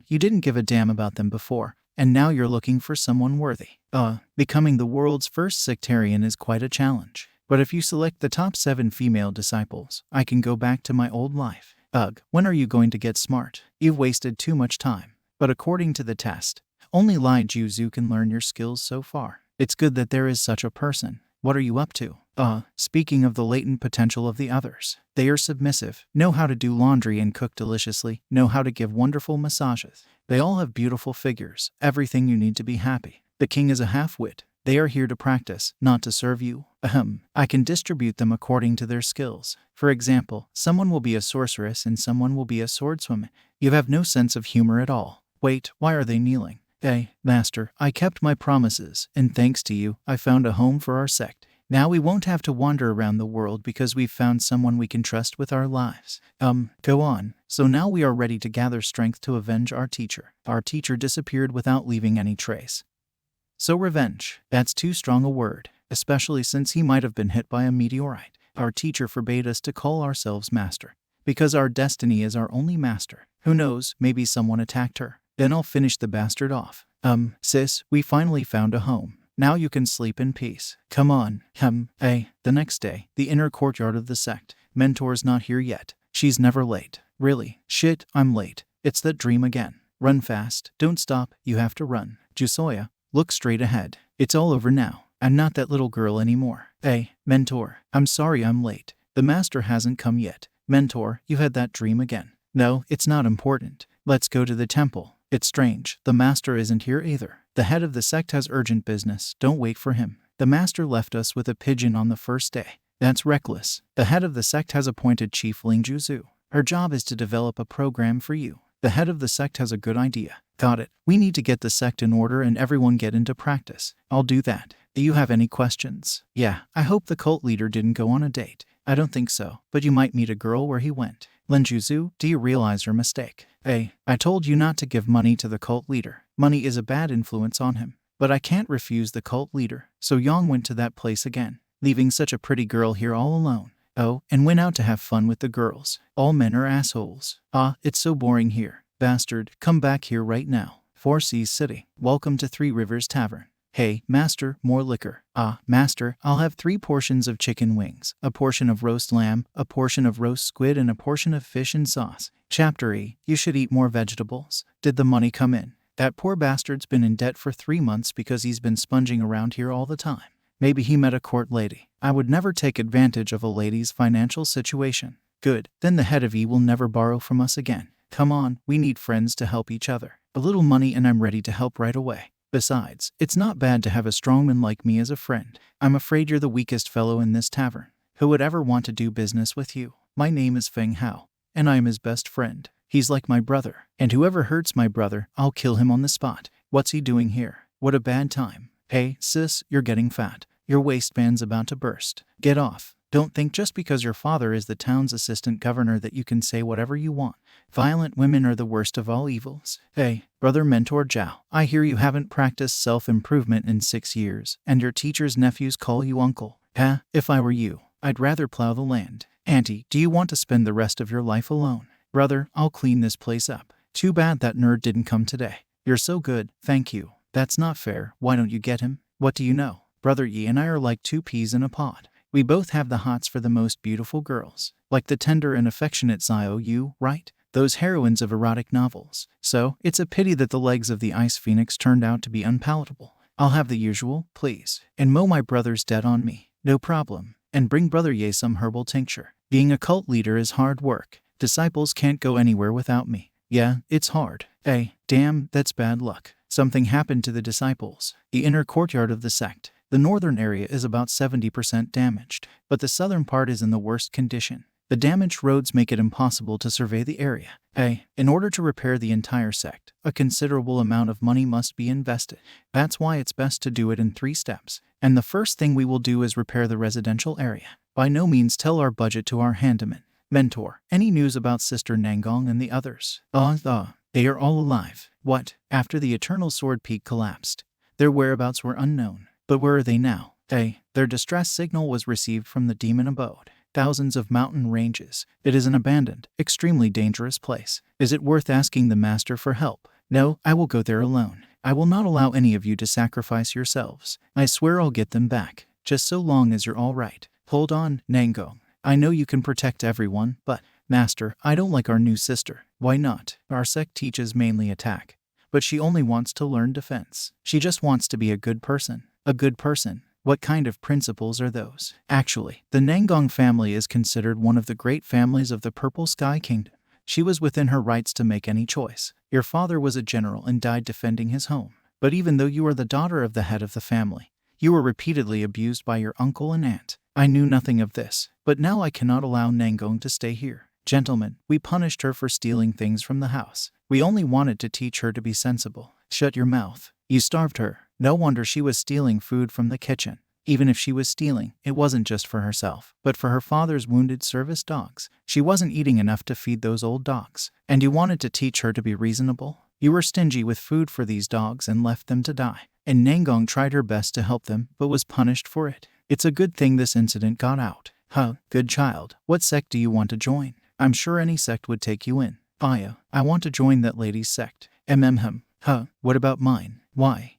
You didn't give a damn about them before, and now you're looking for someone worthy. Becoming the world's first sectarian is quite a challenge. But if you select the top 7 female disciples, I can go back to my old life. Ugh, when are you going to get smart? You've wasted too much time. But according to the test, only Lai Juzu can learn your skills so far. It's good that there is such a person. What are you up to? Speaking of the latent potential of the others, they are submissive, know how to do laundry and cook deliciously, know how to give wonderful massages. They all have beautiful figures, everything you need to be happy. The king is a half-wit. They are here to practice, not to serve you. I can distribute them according to their skills. For example, someone will be a sorceress and someone will be a swordswoman. You have no sense of humor at all. Wait, why are they kneeling? Hey, Master, I kept my promises, and thanks to you, I found a home for our sect. Now we won't have to wander around the world because we've found someone we can trust with our lives. Go on. So now we are ready to gather strength to avenge our teacher. Our teacher disappeared without leaving any trace. So revenge, that's too strong a word, especially since he might have been hit by a meteorite. Our teacher forbade us to call ourselves master, because our destiny is our only master. Who knows, maybe someone attacked her. Then I'll finish the bastard off. Sis, we finally found a home. Now you can sleep in peace. Come on. The next day, the inner courtyard of the sect. Mentor's not here yet. She's never late. Really? Shit, I'm late. It's that dream again. Run fast. Don't stop. You have to run. Jusoya, look straight ahead. It's all over now. I'm not that little girl anymore. Hey, Mentor, I'm sorry I'm late. The master hasn't come yet. Mentor, you had that dream again. No, it's not important. Let's go to the temple. It's strange. The master isn't here either. The head of the sect has urgent business. Don't wait for him. The master left us with a pigeon on the first day. That's reckless. The head of the sect has appointed Chief Ling Juzu. Her job is to develop a program for you. The head of the sect has a good idea. Got it. We need to get the sect in order and everyone get into practice. I'll do that. Do you have any questions? Yeah, I hope the cult leader didn't go on a date. I don't think so, but you might meet a girl where he went. Lin Juzu, do you realize your mistake? Hey, I told you not to give money to the cult leader. Money is a bad influence on him. But I can't refuse the cult leader. So Yang went to that place again, leaving such a pretty girl here all alone. Oh, and went out to have fun with the girls. All men are assholes. It's so boring here. Bastard, come back here right now. 4 Seas City. Welcome to 3 Rivers Tavern. Hey, Master, more liquor. Master, I'll have 3 portions of chicken wings, a portion of roast lamb, a portion of roast squid, and a portion of fish and sauce. Chapter E, you should eat more vegetables. Did the money come in? That poor bastard's been in debt for 3 months because he's been sponging around here all the time. Maybe he met a court lady. I would never take advantage of a lady's financial situation. Good, then the head of E will never borrow from us again. Come on, we need friends to help each other. A little money and I'm ready to help right away. Besides, it's not bad to have a strongman like me as a friend. I'm afraid you're the weakest fellow in this tavern. Who would ever want to do business with you? My name is Feng Hao, and I am his best friend. He's like my brother, and whoever hurts my brother, I'll kill him on the spot. What's he doing here? What a bad time. Hey, sis, you're getting fat. Your waistband's about to burst. Get off. Don't think just because your father is the town's assistant governor that you can say whatever you want. Violent women are the worst of all evils. Hey, brother mentor Zhao, I hear you haven't practiced self-improvement in 6 years, and your teacher's nephews call you uncle. If I were you, I'd rather plow the land. Auntie, do you want to spend the rest of your life alone? Brother, I'll clean this place up. Too bad that nerd didn't come today. You're so good, thank you. That's not fair, why don't you get him? What do you know? Brother Yi and I are like two peas in a pod. We both have the hots for the most beautiful girls. Like the tender and affectionate Xiao, right? Those heroines of erotic novels. So, it's a pity that the legs of the ice phoenix turned out to be unpalatable. I'll have the usual, please. And mow my brother's debt on me. No problem. And bring Brother Ye some herbal tincture. Being a cult leader is hard work. Disciples can't go anywhere without me. Yeah, it's hard. Damn, that's bad luck. Something happened to the disciples. The inner courtyard of the sect. The northern area is about 70% damaged, but the southern part is in the worst condition. The damaged roads make it impossible to survey the area. In order to repair the entire sect, a considerable amount of money must be invested. That's why it's best to do it in 3 steps. And the first thing we will do is repair the residential area. By no means tell our budget to our handyman. Mentor, any news about Sister Nangong and the others? They are all alive. What? After the Eternal Sword Peak collapsed, their whereabouts were unknown. But where are they now? Their distress signal was received from the demon abode. Thousands of mountain ranges. It is an abandoned, extremely dangerous place. Is it worth asking the master for help? No, I will go there alone. I will not allow any of you to sacrifice yourselves. I swear I'll get them back, just so long as you're all right. Hold on, Nangong. I know you can protect everyone, but, Master, I don't like our new sister. Why not? Our sect teaches mainly attack, but she only wants to learn defense. She just wants to be a good person. A good person? What kind of principles are those? Actually, the Nangong family is considered one of the great families of the Purple Sky Kingdom. She was within her rights to make any choice. Your father was a general and died defending his home. But even though you are the daughter of the head of the family, you were repeatedly abused by your uncle and aunt. I knew nothing of this, but now I cannot allow Nangong to stay here. Gentlemen, we punished her for stealing things from the house. We only wanted to teach her to be sensible. Shut your mouth. You starved her. No wonder she was stealing food from the kitchen. Even if she was stealing, it wasn't just for herself, but for her father's wounded service dogs. She wasn't eating enough to feed those old dogs. And you wanted to teach her to be reasonable? You were stingy with food for these dogs and left them to die. And Nangong tried her best to help them, but was punished for it. It's a good thing this incident got out. Good child. What sect do you want to join? I'm sure any sect would take you in. I want to join that lady's sect. What about mine? Why?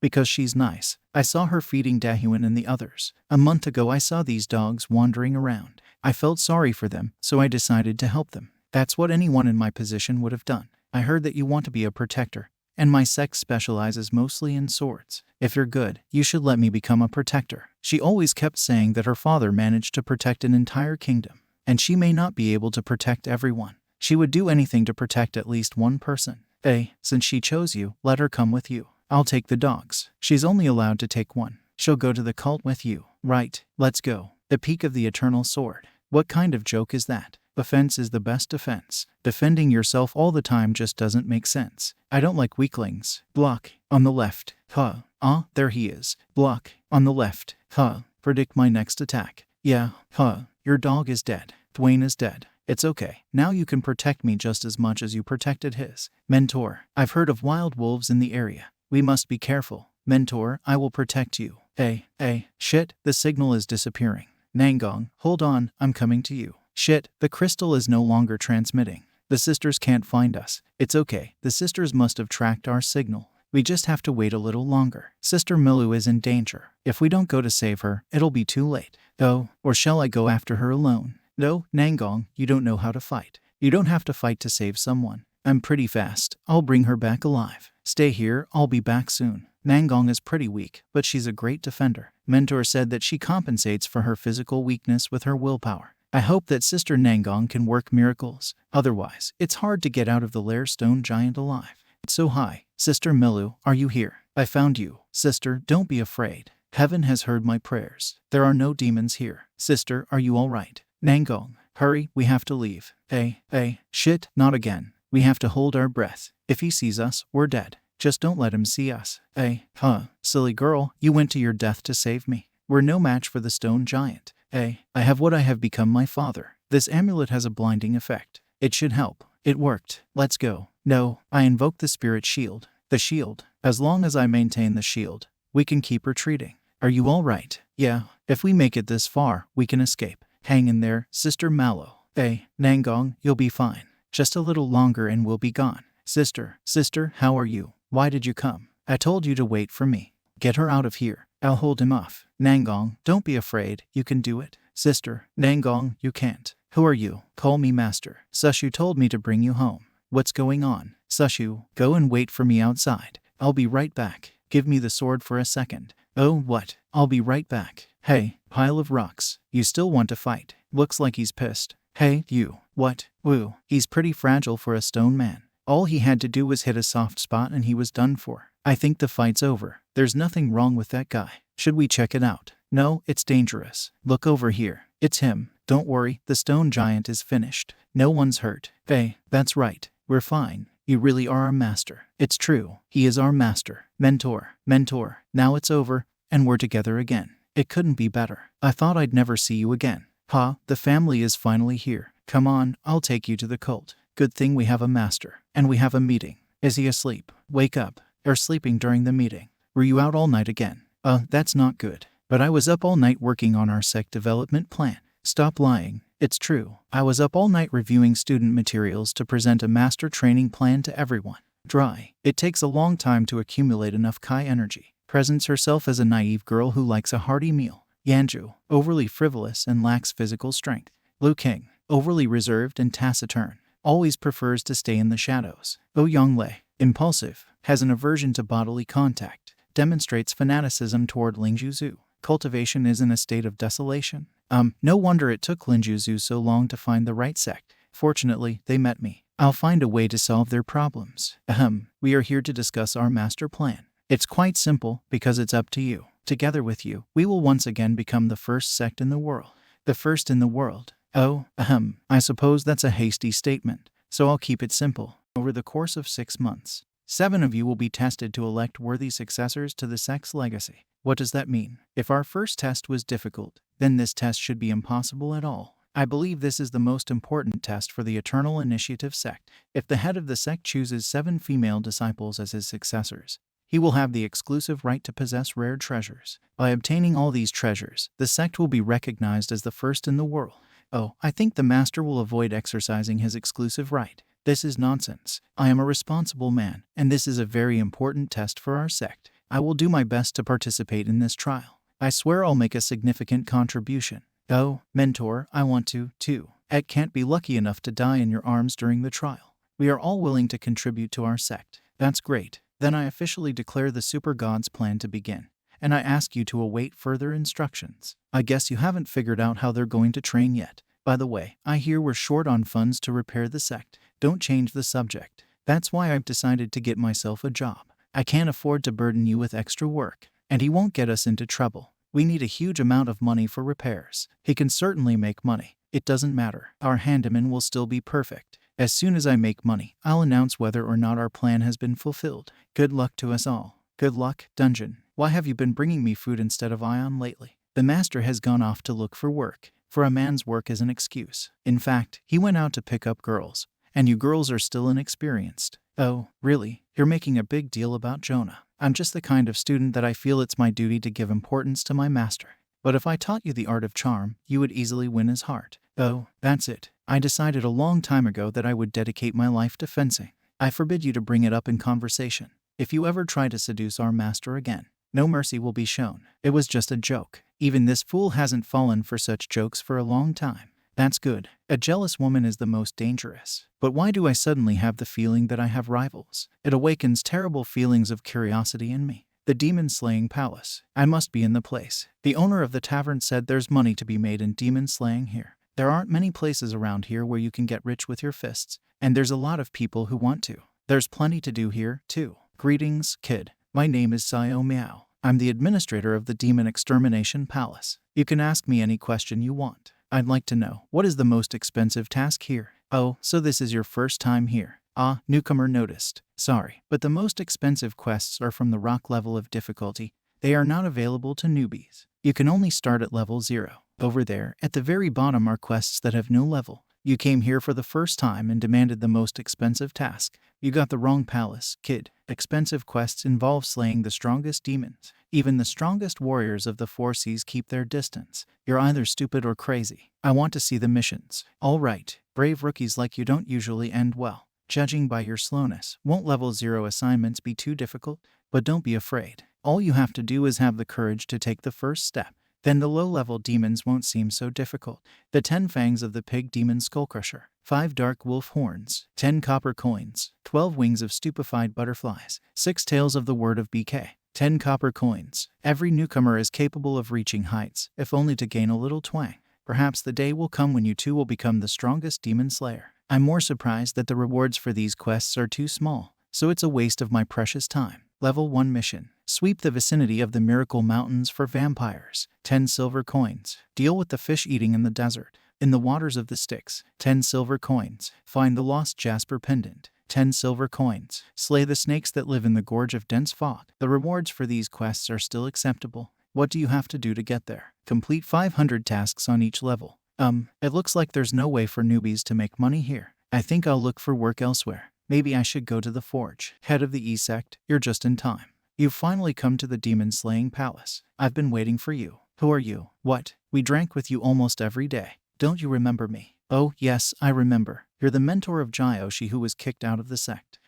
Because she's nice. I saw her feeding Dahuan and the others. A month ago I saw these dogs wandering around. I felt sorry for them, so I decided to help them. That's what anyone in my position would have done. I heard that you want to be a protector, and my sect specializes mostly in swords. If you're good, you should let me become a protector. She always kept saying that her father managed to protect an entire kingdom, and she may not be able to protect everyone. She would do anything to protect at least one person. Since she chose you, let her come with you. I'll take the dogs. She's only allowed to take one. She'll go to the cult with you. Right, let's go. The peak of the Eternal Sword. What kind of joke is that? Offense is the best defense. Defending yourself all the time just doesn't make sense. I don't like weaklings. Block. On the left. There he is. Block. On the left. Predict my next attack. Yeah. Your dog is dead. Dwayne is dead. It's okay. Now you can protect me just as much as you protected his. Mentor, I've heard of wild wolves in the area. We must be careful. Mentor, I will protect you. Shit, the signal is disappearing. Nangong, hold on, I'm coming to you. Shit, the crystal is no longer transmitting. The sisters can't find us. It's okay, the sisters must have tracked our signal. We just have to wait a little longer. Sister Milu is in danger. If we don't go to save her, it'll be too late. Or shall I go after her alone? No, Nangong, you don't know how to fight. You don't have to fight to save someone. I'm pretty fast. I'll bring her back alive. Stay here, I'll be back soon. Nangong is pretty weak, but she's a great defender. Mentor said that she compensates for her physical weakness with her willpower. I hope that Sister Nangong can work miracles. Otherwise, it's hard to get out of the lair stone giant alive. It's so high. Sister Milu, are you here? I found you. Sister, don't be afraid. Heaven has heard my prayers. There are no demons here. Sister, are you all right? Nangong, hurry, we have to leave. Shit, not again. We have to hold our breath. If he sees us, we're dead. Just don't let him see us. Silly girl, you went to your death to save me. We're no match for the stone giant. I have what I have become my father. This amulet has a blinding effect. It should help. It worked. Let's go. No, I invoke the spirit shield. The shield. As long as I maintain the shield, we can keep retreating. Are you all right? Yeah, if we make it this far, we can escape. Hang in there, Sister Mallow. Nangong, you'll be fine. Just a little longer and we'll be gone. Sister, how are you? Why did you come? I told you to wait for me. Get her out of here. I'll hold him off. Nangong, don't be afraid. You can do it. Sister, Nangong, you can't. Who are you? Call me master. Sushu told me to bring you home. What's going on? Sushu, go and wait for me outside. I'll be right back. Give me the sword for a second. Oh, what? I'll be right back. Hey, pile of rocks. You still want to fight? Looks like he's pissed. Hey, you. What? Woo. He's pretty fragile for a stone man. All he had to do was hit a soft spot and he was done for. I think the fight's over. There's nothing wrong with that guy. Should we check it out? No, it's dangerous. Look over here. It's him. Don't worry, the stone giant is finished. No one's hurt. Hey, that's right. We're fine. You really are our master. It's true. He is our master. Mentor. Now it's over, and we're together again. It couldn't be better. I thought I'd never see you again. Ha, the family is finally here. Come on, I'll take you to the cult. Good thing we have a master. And we have a meeting. Is he asleep? Wake up. Or sleeping during the meeting. Were you out all night again? That's not good. But I was up all night working on our sect development plan. Stop lying. It's true. I was up all night reviewing student materials to present a master training plan to everyone. Dry. It takes a long time to accumulate enough Kai energy. Presents herself as a naive girl who likes a hearty meal. Yanju, overly frivolous and lacks physical strength. Lu King, overly reserved and taciturn. Always prefers to stay in the shadows. Oh Yonglei, impulsive, has an aversion to bodily contact. Demonstrates fanaticism toward Lingjuzu. Cultivation is in a state of desolation. No wonder it took Lingjuzu so long to find the right sect. Fortunately, they met me. I'll find a way to solve their problems. We are here to discuss our master plan. It's quite simple, because it's up to you. Together with you, we will once again become the first sect in the world. The first in the world. Oh, I suppose that's a hasty statement, so I'll keep it simple. Over the course of 6 months, 7 of you will be tested to elect worthy successors to the sect's legacy. What does that mean? If our first test was difficult, then this test should be impossible at all. I believe this is the most important test for the Eternal Initiative sect. If the head of the sect chooses 7 female disciples as his successors, he will have the exclusive right to possess rare treasures. By obtaining all these treasures, the sect will be recognized as the first in the world. Oh, I think the master will avoid exercising his exclusive right. This is nonsense. I am a responsible man, and this is a very important test for our sect. I will do my best to participate in this trial. I swear I'll make a significant contribution. Oh, mentor, I want to, too. Ek can't be lucky enough to die in your arms during the trial. We are all willing to contribute to our sect. That's great. Then I officially declare the Super God's plan to begin, and I ask you to await further instructions. I guess you haven't figured out how they're going to train yet. By the way, I hear we're short on funds to repair the sect. Don't change the subject. That's why I've decided to get myself a job. I can't afford to burden you with extra work, and he won't get us into trouble. We need a huge amount of money for repairs. He can certainly make money. It doesn't matter. Our handyman will still be perfect. As soon as I make money, I'll announce whether or not our plan has been fulfilled. Good luck to us all. Good luck, Dungeon. Why have you been bringing me food instead of Ion lately? The master has gone off to look for work. For a man's work is an excuse. In fact, he went out to pick up girls. And you girls are still inexperienced. Oh, really? You're making a big deal about Jonah. I'm just the kind of student that I feel it's my duty to give importance to my master. But if I taught you the art of charm, you would easily win his heart. Oh, that's it. I decided a long time ago that I would dedicate my life to fencing. I forbid you to bring it up in conversation. If you ever try to seduce our master again, no mercy will be shown. It was just a joke. Even this fool hasn't fallen for such jokes for a long time. That's good. A jealous woman is the most dangerous. But why do I suddenly have the feeling that I have rivals? It awakens terrible feelings of curiosity in me. The demon-slaying palace. I must be in the place. The owner of the tavern said there's money to be made in demon-slaying here. There aren't many places around here where you can get rich with your fists, and there's a lot of people who want to. There's plenty to do here, too. Greetings, kid. My name is Sayo Miao. I'm the administrator of the Demon Extermination Palace. You can ask me any question you want. I'd like to know, what is the most expensive task here? Oh, so this is your first time here. Ah, newcomer noticed. Sorry, but the most expensive quests are from the rock level of difficulty. They are not available to newbies. You can only start at level 0. Over there, at the very bottom are quests that have no level. You came here for the first time and demanded the most expensive task. You got the wrong palace, kid. Expensive quests involve slaying the strongest demons. Even the strongest warriors of the Four Seas keep their distance. You're either stupid or crazy. I want to see the missions. All right, brave rookies like you don't usually end well. Judging by your slowness, won't level 0 assignments be too difficult? But don't be afraid. All you have to do is have the courage to take the first step. Then the low-level demons won't seem so difficult. The 10 fangs of the pig demon skullcrusher, 5 dark wolf horns, 10 copper coins, 12 wings of stupefied butterflies, 6 tails of the word of BK, 10 copper coins. Every newcomer is capable of reaching heights, if only to gain a little twang. Perhaps the day will come when you too will become the strongest demon slayer. I'm more surprised that the rewards for these quests are too small, so it's a waste of my precious time. Level 1 mission. Sweep the vicinity of the Miracle Mountains for vampires. 10 silver coins. Deal with the fish eating in the desert. In the waters of the Styx. 10 silver coins. Find the lost Jasper pendant. 10 silver coins. Slay the snakes that live in the gorge of dense fog. The rewards for these quests are still acceptable. What do you have to do to get there? Complete 500 tasks on each level. It looks like there's no way for newbies to make money here. I think I'll look for work elsewhere. Maybe I should go to the forge. Head of the sect, you're just in time. You've finally come to the demon-slaying palace. I've been waiting for you. Who are you? What? We drank with you almost every day. Don't you remember me? Oh, yes, I remember. You're the mentor of Jyoshi who was kicked out of the sect.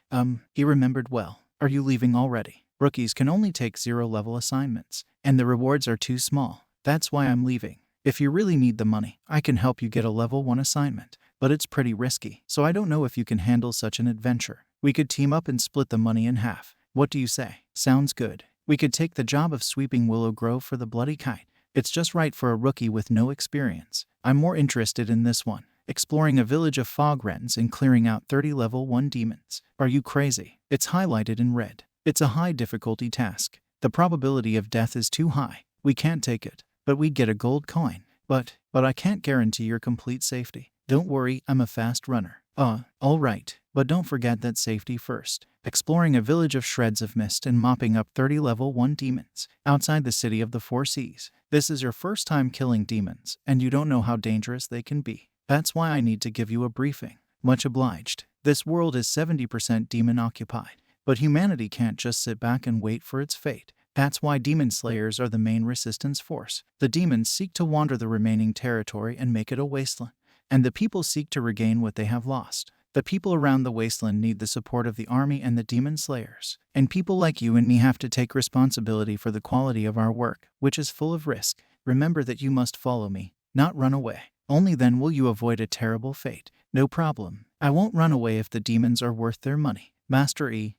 He remembered well. Are you leaving already? Rookies can only take 0-level assignments, and the rewards are too small. That's why I'm leaving. If you really need the money, I can help you get a level 1 assignment. But it's pretty risky, so I don't know if you can handle such an adventure. We could team up and split the money in half. What do you say? Sounds good. We could take the job of sweeping Willow Grove for the bloody kite. It's just right for a rookie with no experience. I'm more interested in this one. Exploring a village of fog wrens and clearing out 30 level 1 demons. Are you crazy? It's highlighted in red. It's a high difficulty task. The probability of death is too high. We can't take it. But we'd get a gold coin. But I can't guarantee your complete safety. Don't worry, I'm a fast runner. All right. But don't forget that safety first. Exploring a village of shreds of mist and mopping up 30 level 1 demons outside the city of the 4 seas. This is your first time killing demons, and you don't know how dangerous they can be. That's why I need to give you a briefing. Much obliged. This world is 70% demon occupied, but humanity can't just sit back and wait for its fate. That's why demon slayers are the main resistance force. The demons seek to wander the remaining territory and make it a wasteland, and the people seek to regain what they have lost. The people around the wasteland need the support of the army and the demon slayers. And people like you and me have to take responsibility for the quality of our work, which is full of risk. Remember that you must follow me, not run away. Only then will you avoid a terrible fate. No problem. I won't run away if the demons are worth their money. Master E,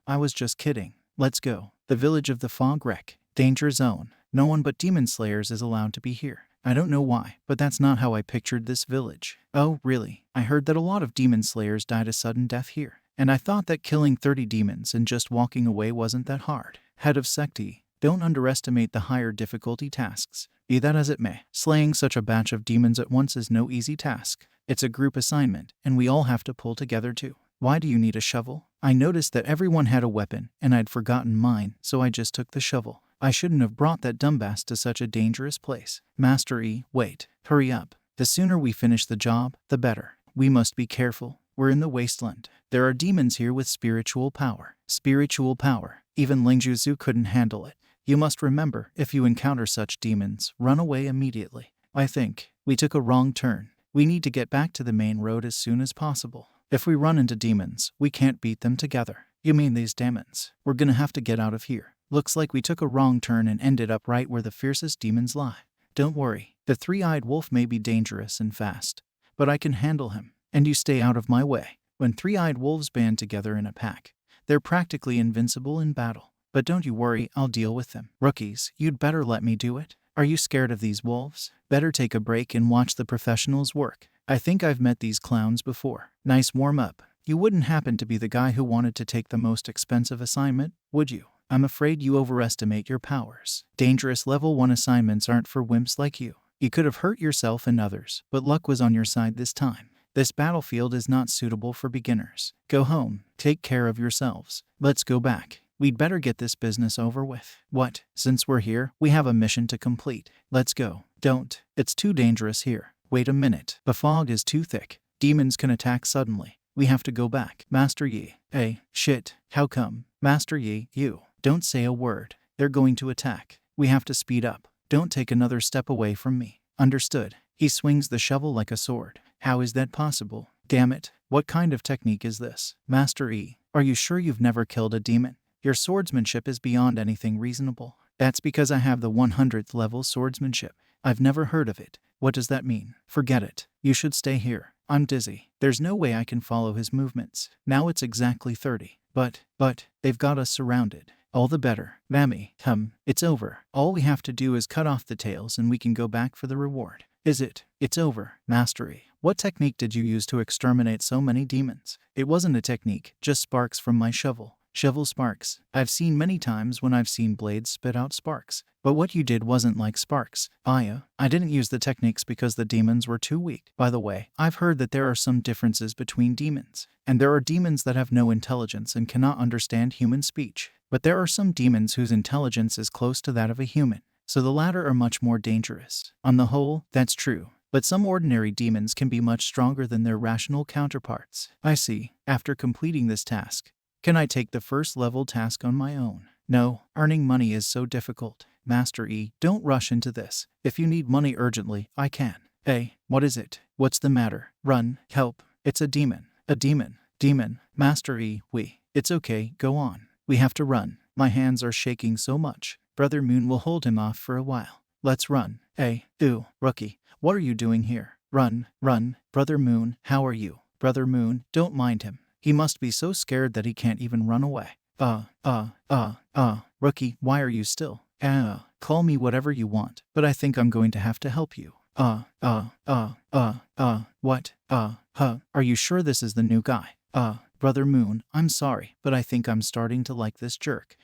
I was just kidding. Let's go. The village of the fog wreck. Danger zone. No one but demon slayers is allowed to be here. I don't know why, but that's not how I pictured this village. Oh, really? I heard that a lot of demon slayers died a sudden death here, and I thought that killing 30 demons and just walking away wasn't that hard. Head of Sect E, don't underestimate the higher difficulty tasks. Be that as it may, slaying such a batch of demons at once is no easy task. It's a group assignment, and we all have to pull together too. Why do you need a shovel? I noticed that everyone had a weapon, and I'd forgotten mine, so I just took the shovel. I shouldn't have brought that dumbass to such a dangerous place. Master E, wait. Hurry up. The sooner we finish the job, the better. We must be careful. We're in the wasteland. There are demons here with spiritual power. Spiritual power. Even Lingjuzu couldn't handle it. You must remember, if you encounter such demons, run away immediately. I think we took a wrong turn. We need to get back to the main road as soon as possible. If we run into demons, we can't beat them together. You mean these demons? We're gonna have to get out of here. Looks like we took a wrong turn and ended up right where the fiercest demons lie. Don't worry, the 3-eyed wolf may be dangerous and fast, but I can handle him, and you stay out of my way. When 3-eyed wolves band together in a pack, they're practically invincible in battle. But don't you worry, I'll deal with them. Rookies, you'd better let me do it. Are you scared of these wolves? Better take a break and watch the professionals work. I think I've met these clowns before. Nice warm-up. You wouldn't happen to be the guy who wanted to take the most expensive assignment, would you? I'm afraid you overestimate your powers. Dangerous level 1 assignments aren't for wimps like you. You could have hurt yourself and others, but luck was on your side this time. This battlefield is not suitable for beginners. Go home. Take care of yourselves. Let's go back. We'd better get this business over with. What? Since we're here, we have a mission to complete. Let's go. Don't. It's too dangerous here. Wait a minute. The fog is too thick. Demons can attack suddenly. We have to go back. Master Yi. Hey, shit. How come? Master Yi, you. Don't say a word. They're going to attack. We have to speed up. Don't take another step away from me. Understood. He swings the shovel like a sword. How is that possible? Damn it. What kind of technique is this? Master E, are you sure you've never killed a demon? Your swordsmanship is beyond anything reasonable. That's because I have the 100th level swordsmanship. I've never heard of it. What does that mean? Forget it. You should stay here. I'm dizzy. There's no way I can follow his movements. Now it's exactly 30. But, they've got us surrounded. All the better. Mammy, it's over. All we have to do is cut off the tails and we can go back for the reward. Is it? It's over. Mastery. What technique did you use to exterminate so many demons? It wasn't a technique, just sparks from my shovel. Shovel sparks. I've seen many times when I've seen blades spit out sparks. But what you did wasn't like sparks. I didn't use the techniques because the demons were too weak. By the way, I've heard that there are some differences between demons. And there are demons that have no intelligence and cannot understand human speech. But there are some demons whose intelligence is close to that of a human. So the latter are much more dangerous. On the whole, that's true. But some ordinary demons can be much stronger than their rational counterparts. I see. After completing this task, can I take the first level task on my own? No, earning money is so difficult. Master E, don't rush into this. If you need money urgently, I can. Hey, what is it? What's the matter? Run, help. It's a demon. A demon. Demon. Master E, it's okay, go on. We have to run. My hands are shaking so much. Brother Moon will hold him off for a while. Let's run. Hey, rookie, what are you doing here? Run. Brother Moon, how are you? Brother Moon, don't mind him. He must be so scared that he can't even run away. Rookie, why are you still? Call me whatever you want, but I think I'm going to have to help you. What? Are you sure this is the new guy? Brother Moon, I'm sorry, but I think I'm starting to like this jerk.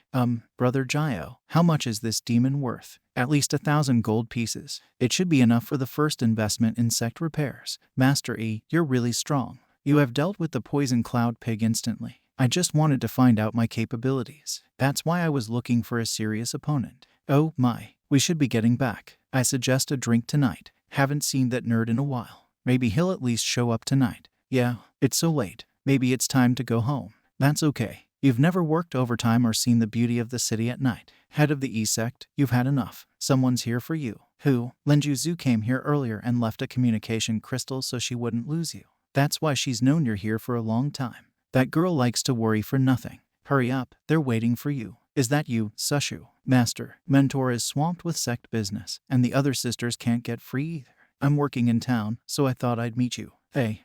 Brother Gio, how much is this demon worth? At least 1,000 gold pieces. It should be enough for the first investment in sect repairs. Master E, you're really strong. You have dealt with the poison cloud pig instantly. I just wanted to find out my capabilities. That's why I was looking for a serious opponent. Oh my, we should be getting back. I suggest a drink tonight. Haven't seen that nerd in a while. Maybe he'll at least show up tonight. Yeah, it's so late. Maybe it's time to go home. That's okay. You've never worked overtime or seen the beauty of the city at night. Head of the E-sect, you've had enough. Someone's here for you. Who? Lenjuzu came here earlier and left a communication crystal so she wouldn't lose you. That's why she's known you're here for a long time. That girl likes to worry for nothing. Hurry up, they're waiting for you. Is that you, Sushu? Master, Mentor is swamped with sect business, and the other sisters can't get free either. I'm working in town, so I thought I'd meet you. Hey,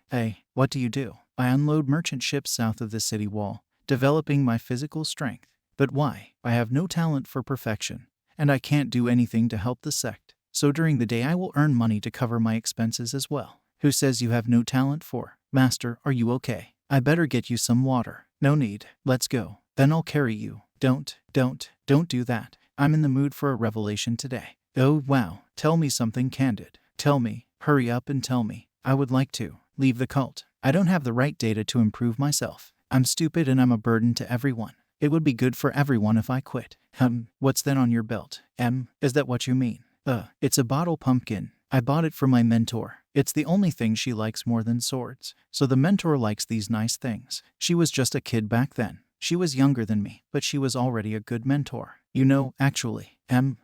what do you do? I unload merchant ships south of the city wall, developing my physical strength. But why? I have no talent for perfection, and I can't do anything to help the sect. So during the day I will earn money to cover my expenses as well. Who says you have no talent for? Master, are you okay? I better get you some water. No need. Let's go. Then I'll carry you. Don't do that. I'm in the mood for a revelation today. Oh wow. Tell me something candid. Tell me. Hurry up and tell me. I would like to leave the cult. I don't have the right data to improve myself. I'm stupid and I'm a burden to everyone. It would be good for everyone if I quit. What's that on your belt? Is that what you mean? It's a bottle pumpkin. I bought it for my mentor. It's the only thing she likes more than swords. So the mentor likes these nice things. She was just a kid back then. She was younger than me, but she was already a good mentor. You know, actually,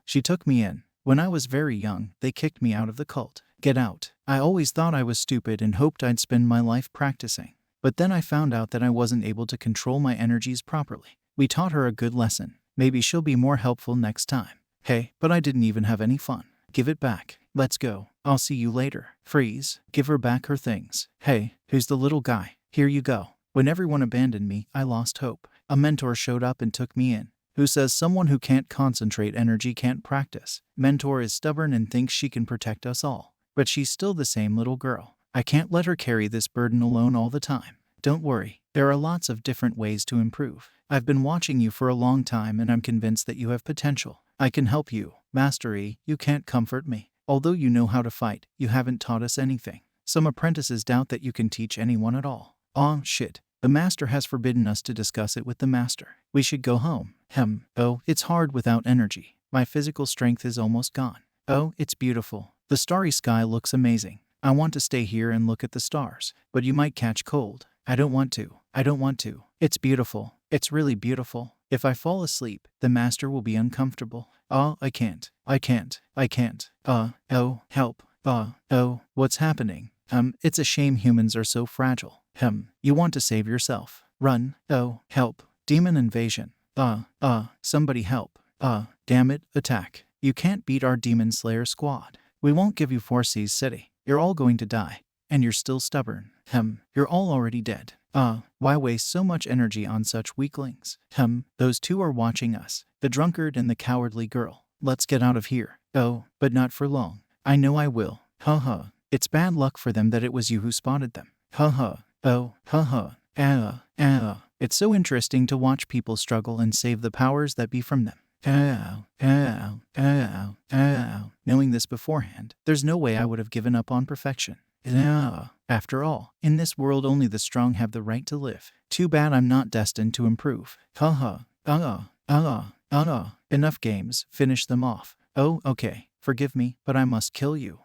she took me in. When I was very young, they kicked me out of the cult. Get out. I always thought I was stupid and hoped I'd spend my life practicing. But then I found out that I wasn't able to control my energies properly. We taught her a good lesson. Maybe she'll be more helpful next time. Hey, but I didn't even have any fun. Give it back. Let's go. I'll see you later. Freeze. Give her back her things. Hey, who's the little guy? Here you go. When everyone abandoned me, I lost hope. A mentor showed up and took me in. Who says someone who can't concentrate energy can't practice? Mentor is stubborn and thinks she can protect us all. But she's still the same little girl. I can't let her carry this burden alone all the time. Don't worry. There are lots of different ways to improve. I've been watching you for a long time and I'm convinced that you have potential. I can help you. Master E, you can't comfort me. Although you know how to fight, you haven't taught us anything. Some apprentices doubt that you can teach anyone at all. Aw, shit. The master has forbidden us to discuss it with the master. We should go home. Oh, it's hard without energy. My physical strength is almost gone. Oh, it's beautiful. The starry sky looks amazing. I want to stay here and look at the stars, but you might catch cold. I don't want to. It's beautiful. It's really beautiful. If I fall asleep, the master will be uncomfortable. Oh, I can't. Oh, help. Oh, what's happening? It's a shame humans are so fragile. You want to save yourself. Run. Oh, help. Demon invasion. Somebody help. Damn it, attack. You can't beat our Demon Slayer squad. We won't give you 4C's city. You're all going to die. And you're still stubborn. You're all already dead. Why waste so much energy on such weaklings? Those two are watching us. The drunkard and the cowardly girl. Let's get out of here. Oh, but not for long. I know I will. It's bad luck for them that it was you who spotted them. Oh, It's so interesting to watch people struggle and save the powers that be from them. Knowing this beforehand, there's no way I would have given up on perfection. After all, in this world only the strong have the right to live. Too bad I'm not destined to improve. Enough games, finish them off. Oh, okay, forgive me, but I must kill you.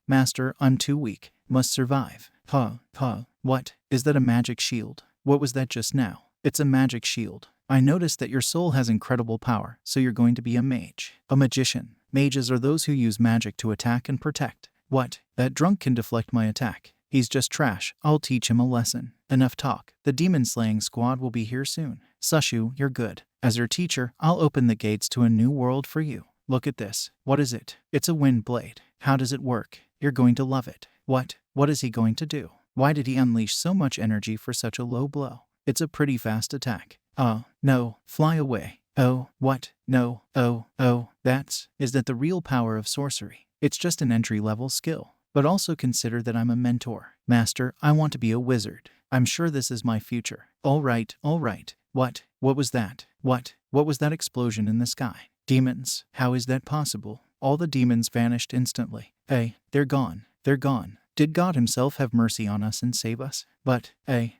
Master, I'm too weak. Must survive. What? Is that a magic shield? What was that just now? It's a magic shield. I noticed that your soul has incredible power, so you're going to be a mage. A magician. Mages are those who use magic to attack and protect. What? That drunk can deflect my attack. He's just trash. I'll teach him a lesson. Enough talk. The demon-slaying squad will be here soon. Sushu, you're good. As your teacher, I'll open the gates to a new world for you. Look at this. What is it? It's a wind blade. How does it work? You're going to love it. What? What is he going to do? Why did he unleash so much energy for such a low blow? It's a pretty fast attack. No. Fly away. Oh, what? No. Is that the real power of sorcery? It's just an entry-level skill. But also consider that I'm a mentor. Master, I want to be a wizard. I'm sure this is my future. All right. What? What was that? What was that explosion in the sky? Demons. How is that possible? All the demons vanished instantly. Hey, they're gone. Did God himself have mercy on us and save us? But,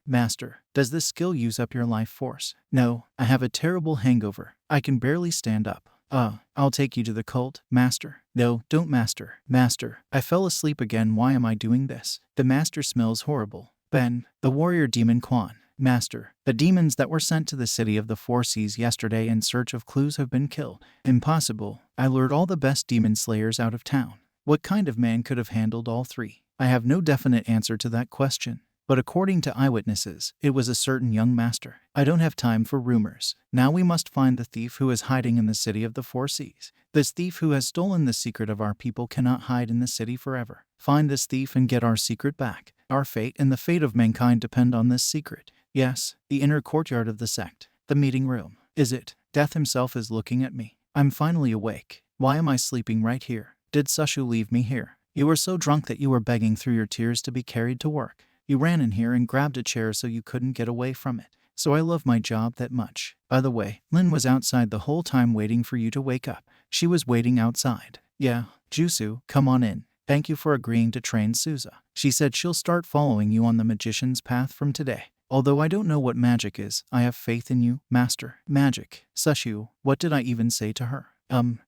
Master, does this skill use up your life force? No, I have a terrible hangover. I can barely stand up. I'll take you to the cult, Master. No, don't, Master. Master, I fell asleep again. Why am I doing this? The Master smells horrible. Ben, the warrior demon Quan. Master, the demons that were sent to the city of the Four Seas yesterday in search of clues have been killed. Impossible. I lured all the best demon slayers out of town. What kind of man could have handled all three? I have no definite answer to that question. But according to eyewitnesses, it was a certain young master. I don't have time for rumors. Now we must find the thief who is hiding in the city of the Four Seas. This thief who has stolen the secret of our people cannot hide in the city forever. Find this thief and get our secret back. Our fate and the fate of mankind depend on this secret. Yes, the inner courtyard of the sect. The meeting room. Is it? Death himself is looking at me. I'm finally awake. Why am I sleeping right here? Did Sushu leave me here? You were so drunk that you were begging through your tears to be carried to work. You ran in here and grabbed a chair so you couldn't get away from it. So I love my job that much. By the way, Lin was outside the whole time waiting for you to wake up. She was waiting outside. Yeah, Jusu, come on in. Thank you for agreeing to train Suza. She said she'll start following you on the magician's path from today. Although I don't know what magic is, I have faith in you, Master. Magic. Sushu, what did I even say to her?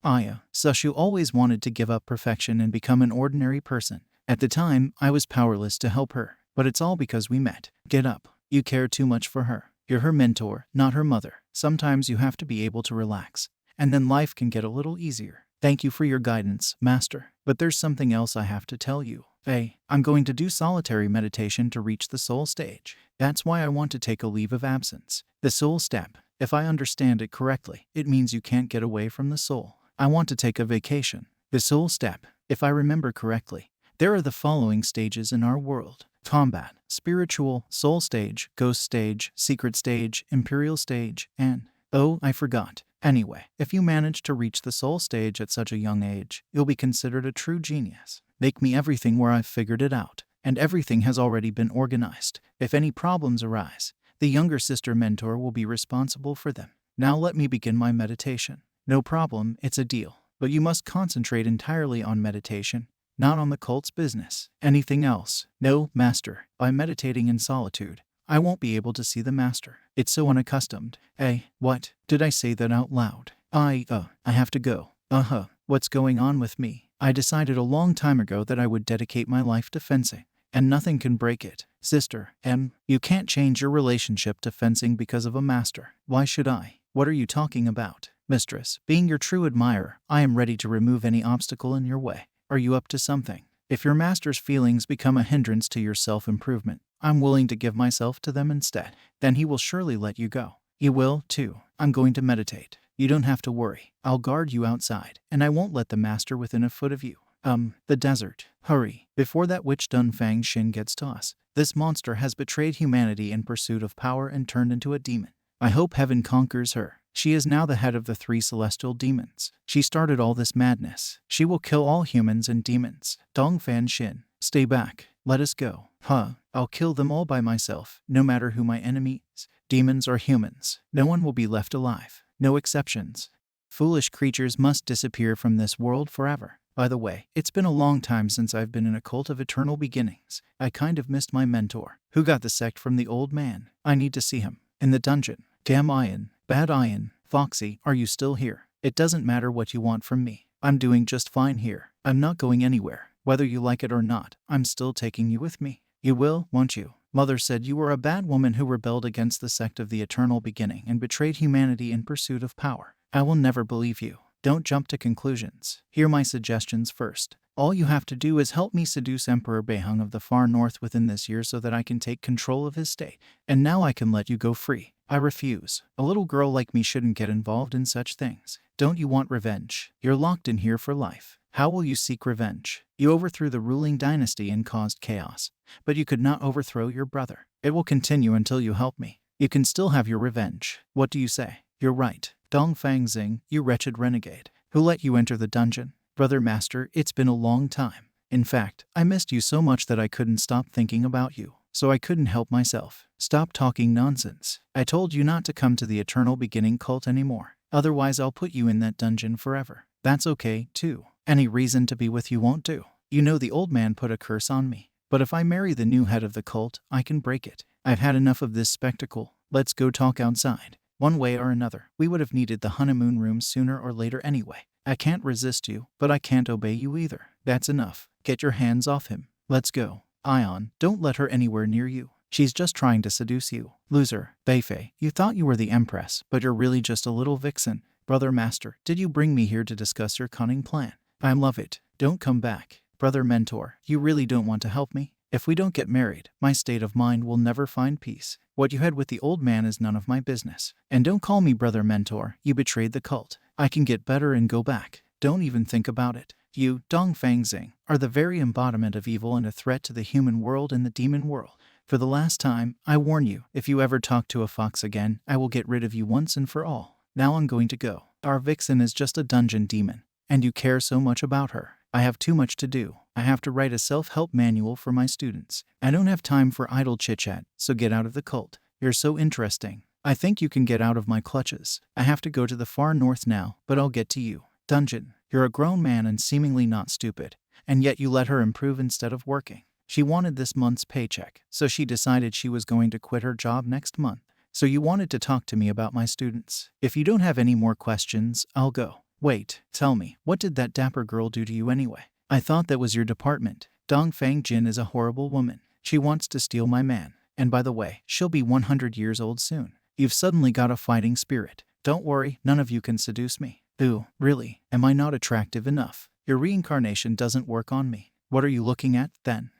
Aya. Sushu always wanted to give up perfection and become an ordinary person. At the time, I was powerless to help her. But it's all because we met. Get up. You care too much for her. You're her mentor, not her mother. Sometimes you have to be able to relax. And then life can get a little easier. Thank you for your guidance, Master. But there's something else I have to tell you. I'm going to do solitary meditation to reach the soul stage. That's why I want to take a leave of absence. The soul step. If I understand it correctly, it means you can't get away from the soul. I want to take a vacation. The soul step. If I remember correctly, there are the following stages in our world. Combat, spiritual, soul stage, ghost stage, secret stage, imperial stage, and... oh, I forgot. Anyway, if you manage to reach the soul stage at such a young age, you'll be considered a true genius. Make me everything where I've figured it out, and everything has already been organized. If any problems arise, the younger sister mentor will be responsible for them. Now let me begin my meditation. No problem, it's a deal. But you must concentrate entirely on meditation, not on the cult's business. Anything else? No, Master. By meditating in solitude, I won't be able to see the Master. It's so unaccustomed. What? Did I say that out loud? I have to go. What's going on with me? I decided a long time ago that I would dedicate my life to fencing, and nothing can break it. Sister, you can't change your relationship to fencing because of a master. Why should I? What are you talking about? Mistress, being your true admirer, I am ready to remove any obstacle in your way. Are you up to something? If your master's feelings become a hindrance to your self-improvement, I'm willing to give myself to them instead. Then he will surely let you go. You will, too. I'm going to meditate. You don't have to worry. I'll guard you outside, and I won't let the master within a foot of you. The desert. Hurry, before that witch Dunfang Shin gets to us. This monster has betrayed humanity in pursuit of power and turned into a demon. I hope heaven conquers her. She is now the head of the 3 celestial demons. She started all this madness. She will kill all humans and demons. Dongfang Shin, stay back. Let us go. I'll kill them all by myself, no matter who my enemy is. Demons or humans. No one will be left alive. No exceptions. Foolish creatures must disappear from this world forever. By the way, it's been a long time since I've been in a cult of eternal beginnings. I kind of missed my mentor, who got the sect from the old man. I need to see him. In the dungeon. Damn Ian, bad Ian, Foxy, are you still here? It doesn't matter what you want from me. I'm doing just fine here. I'm not going anywhere. Whether you like it or not, I'm still taking you with me. You will, won't you? Mother said you were a bad woman who rebelled against the sect of the eternal beginning and betrayed humanity in pursuit of power. I will never believe you. Don't jump to conclusions. Hear my suggestions first. All you have to do is help me seduce Emperor Beihung of the far north within this year so that I can take control of his state. And now I can let you go free. I refuse. A little girl like me shouldn't get involved in such things. Don't you want revenge? You're locked in here for life. How will you seek revenge? You overthrew the ruling dynasty and caused chaos, but you could not overthrow your brother. It will continue until you help me. You can still have your revenge. What do you say? You're right. Dongfang Xing, you wretched renegade. Who let you enter the dungeon? Brother Master, it's been a long time. In fact, I missed you so much that I couldn't stop thinking about you. So I couldn't help myself. Stop talking nonsense. I told you not to come to the Eternal Beginning cult anymore. Otherwise I'll put you in that dungeon forever. That's okay, too. Any reason to be with you won't do. You know the old man put a curse on me. But if I marry the new head of the cult, I can break it. I've had enough of this spectacle. Let's go talk outside. One way or another, we would have needed the honeymoon room sooner or later anyway. I can't resist you, but I can't obey you either. That's enough. Get your hands off him. Let's go. Ion, don't let her anywhere near you. She's just trying to seduce you. Loser, Beifei, you thought you were the empress, but you're really just a little vixen. Brother Master, did you bring me here to discuss your cunning plan? I love it. Don't come back. Brother Mentor, you really don't want to help me? If we don't get married, my state of mind will never find peace. What you had with the old man is none of my business. And don't call me Brother Mentor, you betrayed the cult. I can get better and go back. Don't even think about it. You, Dongfang Xing, are the very embodiment of evil and a threat to the human world and the demon world. For the last time, I warn you, if you ever talk to a fox again, I will get rid of you once and for all. Now I'm going to go. Our vixen is just a dungeon demon, and you care so much about her. I have too much to do. I have to write a self-help manual for my students. I don't have time for idle chit-chat, so get out of the cult. You're so interesting. I think you can get out of my clutches. I have to go to the far north now, but I'll get to you. Dungeon. You're a grown man and seemingly not stupid, and yet you let her improve instead of working. She wanted this month's paycheck, so she decided she was going to quit her job next month. So you wanted to talk to me about my students. If you don't have any more questions, I'll go. Wait, tell me, what did that dapper girl do to you anyway? I thought that was your department. Dongfang Jin is a horrible woman. She wants to steal my man. And by the way, she'll be 100 years old soon. You've suddenly got a fighting spirit. Don't worry, none of you can seduce me. Ooh, really? Am I not attractive enough? Your reincarnation doesn't work on me. What are you looking at, then?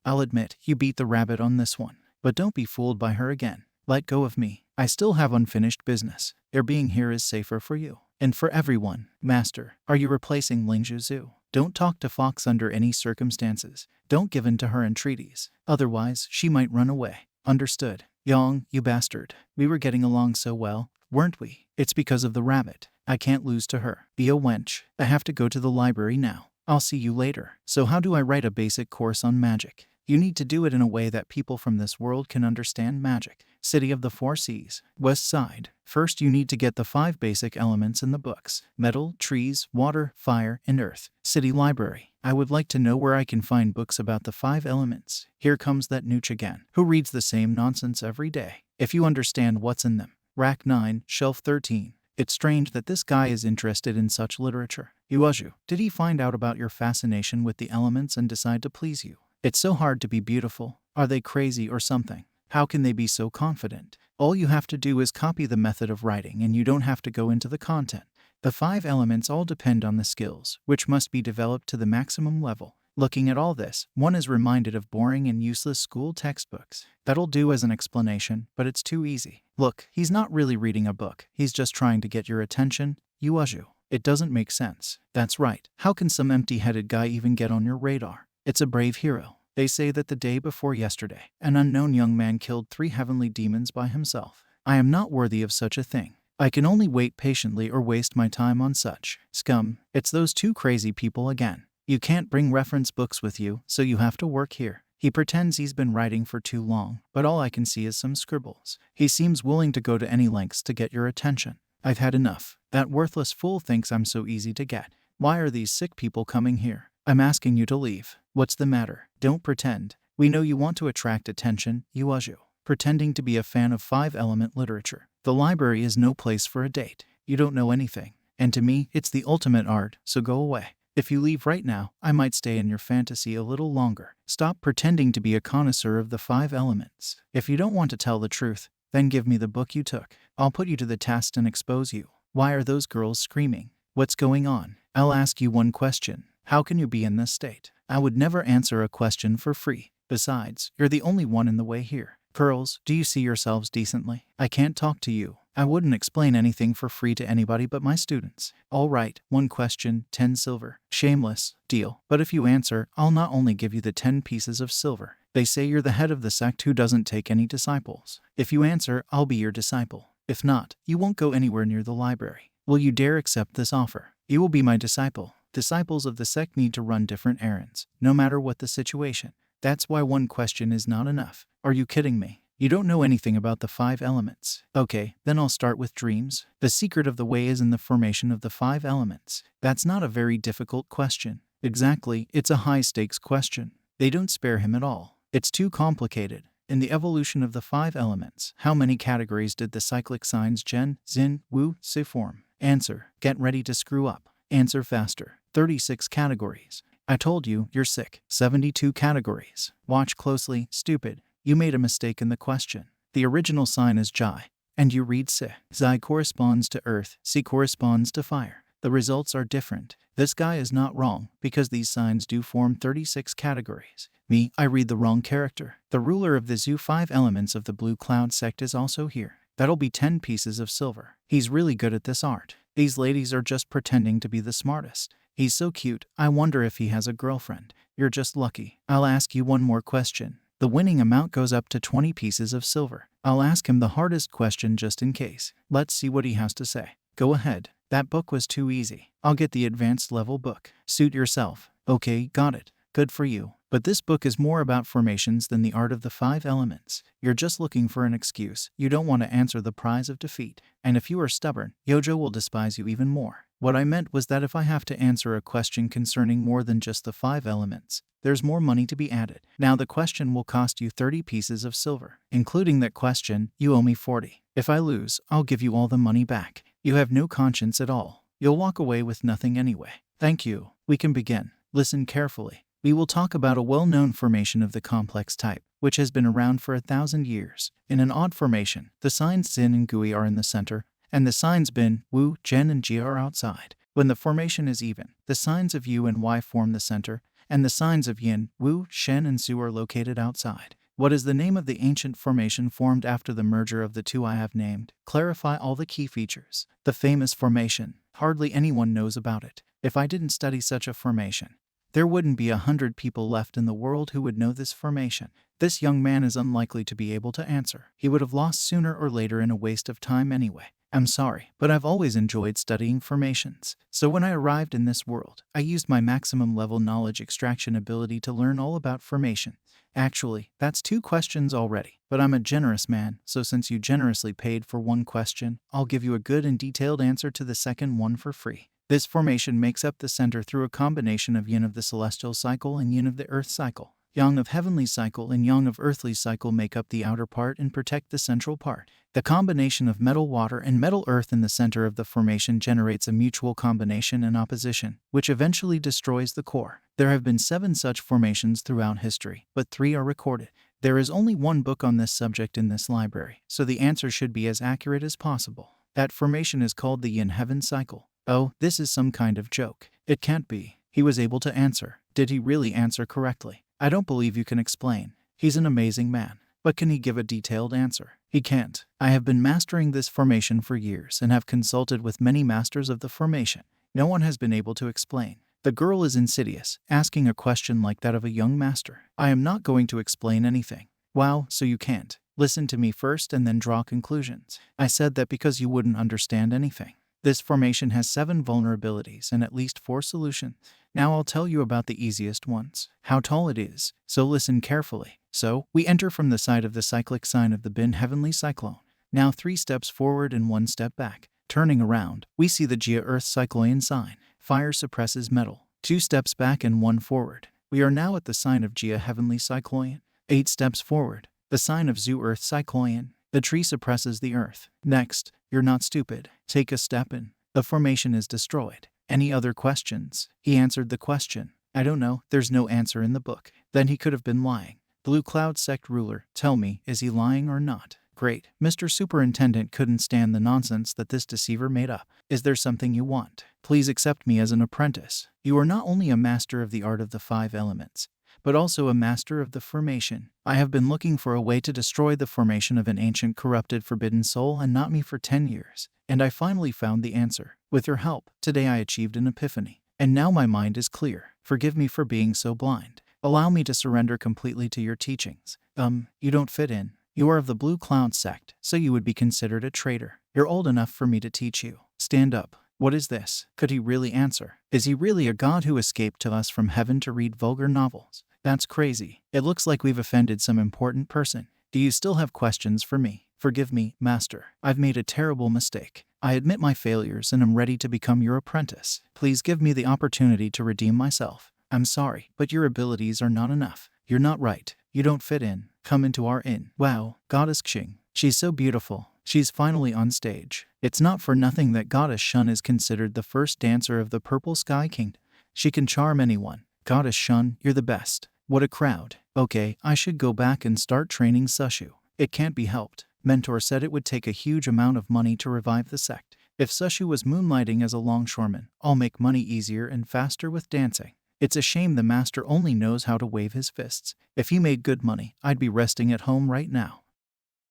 I'll admit, you beat the rabbit on this one. But don't be fooled by her again. Let go of me. I still have unfinished business. Your being here is safer for you. And for everyone. Master, are you replacing Ling Zhu? Don't talk to Fox under any circumstances. Don't give in to her entreaties. Otherwise, she might run away. Understood? Yang, you bastard. We were getting along so well, weren't we? It's because of the rabbit. I can't lose to her. Be a wench. I have to go to the library now. I'll see you later. So how do I write a basic course on magic? You need to do it in a way that people from this world can understand magic. City of the Four Seas, West Side. First you need to get the 5 basic elements in the books. Metal, trees, water, fire, and earth. City library. I would like to know where I can find books about the 5 elements. Here comes that nooch again, who reads the same nonsense every day. If you understand what's in them. Rack 9, Shelf 13. It's strange that this guy is interested in such literature. Yuaju, did he find out about your fascination with the elements and decide to please you? It's so hard to be beautiful. Are they crazy or something? How can they be so confident? All you have to do is copy the method of writing and you don't have to go into the content. The 5 elements all depend on the skills, which must be developed to the maximum level. Looking at all this, one is reminded of boring and useless school textbooks. That'll do as an explanation, but it's too easy. Look, he's not really reading a book. He's just trying to get your attention. Yuaju. It doesn't make sense. That's right. How can some empty-headed guy even get on your radar? It's a brave hero. They say that the day before yesterday, an unknown young man killed 3 heavenly demons by himself. I am not worthy of such a thing. I can only wait patiently or waste my time on such scum. It's those 2 crazy people again. You can't bring reference books with you, so you have to work here. He pretends he's been writing for too long, but all I can see is some scribbles. He seems willing to go to any lengths to get your attention. I've had enough. That worthless fool thinks I'm so easy to get. Why are these sick people coming here? I'm asking you to leave. What's the matter? Don't pretend. We know you want to attract attention, Yuaju. Pretending to be a fan of 5-element literature. The library is no place for a date. You don't know anything. And to me, it's the ultimate art, so go away. If you leave right now, I might stay in your fantasy a little longer. Stop pretending to be a connoisseur of the 5 elements. If you don't want to tell the truth, then give me the book you took. I'll put you to the test and expose you. Why are those girls screaming? What's going on? I'll ask you one question. How can you be in this state? I would never answer a question for free. Besides, you're the only one in the way here. Girls, do you see yourselves decently? I can't talk to you. I wouldn't explain anything for free to anybody but my students. All right, 1 question, 10 silver. Shameless. Deal. But if you answer, I'll not only give you the 10 pieces of silver. They say you're the head of the sect who doesn't take any disciples. If you answer, I'll be your disciple. If not, you won't go anywhere near the library. Will you dare accept this offer? You will be my disciple. Disciples of the sect need to run different errands, no matter what the situation. That's why 1 question is not enough. Are you kidding me? You don't know anything about the 5 elements. Okay, then I'll start with dreams. The secret of the way is in the formation of the 5 elements. That's not a very difficult question. Exactly, it's a high-stakes question. They don't spare him at all. It's too complicated. In the evolution of the 5 elements, how many categories did the cyclic signs Zhen, Xin, Wu, Si form? Answer. Get ready to screw up. Answer faster. 36 categories. I told you, you're sick. 72 categories. Watch closely, stupid. You made a mistake in the question. The original sign is Jai, and you read Si. Zai corresponds to earth, Si corresponds to fire. The results are different. This guy is not wrong, because these signs do form 36 categories. Me, I read the wrong character. The ruler of the Zoo 5 elements of the Blue Cloud sect is also here. That'll be 10 pieces of silver. He's really good at this art. These ladies are just pretending to be the smartest. He's so cute, I wonder if he has a girlfriend. You're just lucky. I'll ask you one more question. The winning amount goes up to 20 pieces of silver. I'll ask him the hardest question just in case. Let's see what he has to say. Go ahead. That book was too easy. I'll get the advanced level book. Suit yourself. Okay, got it. Good for you. But this book is more about formations than the art of the 5 elements. You're just looking for an excuse. You don't want to answer the prize of defeat. And if you are stubborn, Yojo will despise you even more. What I meant was that if I have to answer a question concerning more than just the 5 elements, there's more money to be added. Now the question will cost you 30 pieces of silver. Including that question, you owe me 40. If I lose, I'll give you all the money back. You have no conscience at all. You'll walk away with nothing anyway. Thank you. We can begin. Listen carefully. We will talk about a well-known formation of the complex type, which has been around for 1,000 years. In an odd formation, the signs Xin and Gui are in the center, and the signs Bin, Wu, Zhen, and Jie are outside. When the formation is even, the signs of Yu and Y form the center, and the signs of Yin, Wu, Shen, and Su are located outside. What is the name of the ancient formation formed after the merger of the 2 I have named? Clarify all the key features. The famous formation. Hardly anyone knows about it. If I didn't study such a formation, there wouldn't be 100 people left in the world who would know this formation. This young man is unlikely to be able to answer. He would have lost sooner or later in a waste of time anyway. I'm sorry, but I've always enjoyed studying formations. So when I arrived in this world, I used my maximum level knowledge extraction ability to learn all about formation. Actually, that's 2 questions already. But I'm a generous man, so since you generously paid for 1 question, I'll give you a good and detailed answer to the second one for free. This formation makes up the center through a combination of yin of the celestial cycle and yin of the earth cycle. Yang of heavenly cycle and yang of earthly cycle make up the outer part and protect the central part. The combination of metal water and metal earth in the center of the formation generates a mutual combination and opposition, which eventually destroys the core. There have been 7 such formations throughout history, but 3 are recorded. There is only 1 book on this subject in this library, so the answer should be as accurate as possible. That formation is called the yin heaven cycle. Oh, this is some kind of joke. It can't be. He was able to answer. Did he really answer correctly? I don't believe you can explain. He's an amazing man. But can he give a detailed answer? He can't. I have been mastering this formation for years and have consulted with many masters of the formation. No one has been able to explain. The girl is insidious, asking a question like that of a young master. I am not going to explain anything. Wow, so you can't. Listen to me first and then draw conclusions. I said that because you wouldn't understand anything. This formation has 7 vulnerabilities and at least 4 solutions. Now I'll tell you about the easiest ones. How tall it is, so listen carefully. So, we enter from the side of the cyclic sign of the bin heavenly cyclone. Now 3 steps forward and 1 step back. Turning around, we see the Gia earth cyclonean sign. Fire suppresses metal. 2 steps back and 1 forward. We are now at the sign of Gia heavenly cyclonean. 8 steps forward. The sign of Zu earth cyclonean. The tree suppresses the earth. Next, you're not stupid. Take a step in. The formation is destroyed. Any other questions? He answered the question. I don't know. There's no answer in the book. Then he could have been lying. Blue Cloud sect ruler, tell me, is he lying or not? Great. Mr. Superintendent couldn't stand the nonsense that this deceiver made up. Is there something you want? Please accept me as an apprentice. You are not only a master of the art of the 5 elements, but also a master of the formation. I have been looking for a way to destroy the formation of an ancient corrupted forbidden soul and not me for 10 years. And I finally found the answer. With your help, today I achieved an epiphany. And now my mind is clear. Forgive me for being so blind. Allow me to surrender completely to your teachings. You don't fit in. You are of the Blue Cloud sect, so you would be considered a traitor. You're old enough for me to teach you. Stand up. What is this? Could he really answer? Is he really a god who escaped to us from heaven to read vulgar novels? That's crazy. It looks like we've offended some important person. Do you still have questions for me? Forgive me, master. I've made a terrible mistake. I admit my failures and am ready to become your apprentice. Please give me the opportunity to redeem myself. I'm sorry, but your abilities are not enough. You're not right. You don't fit in. Come into our inn. Wow, Goddess Xing. She's so beautiful. She's finally on stage. It's not for nothing that Goddess Shun is considered the first dancer of the Purple Sky Kingdom. She can charm anyone. Goddess Shun, you're the best. What a crowd. Okay, I should go back and start training Sushu. It can't be helped. Mentor said it would take a huge amount of money to revive the sect. If Sushu was moonlighting as a longshoreman, I'll make money easier and faster with dancing. It's a shame the master only knows how to wave his fists. If he made good money, I'd be resting at home right now.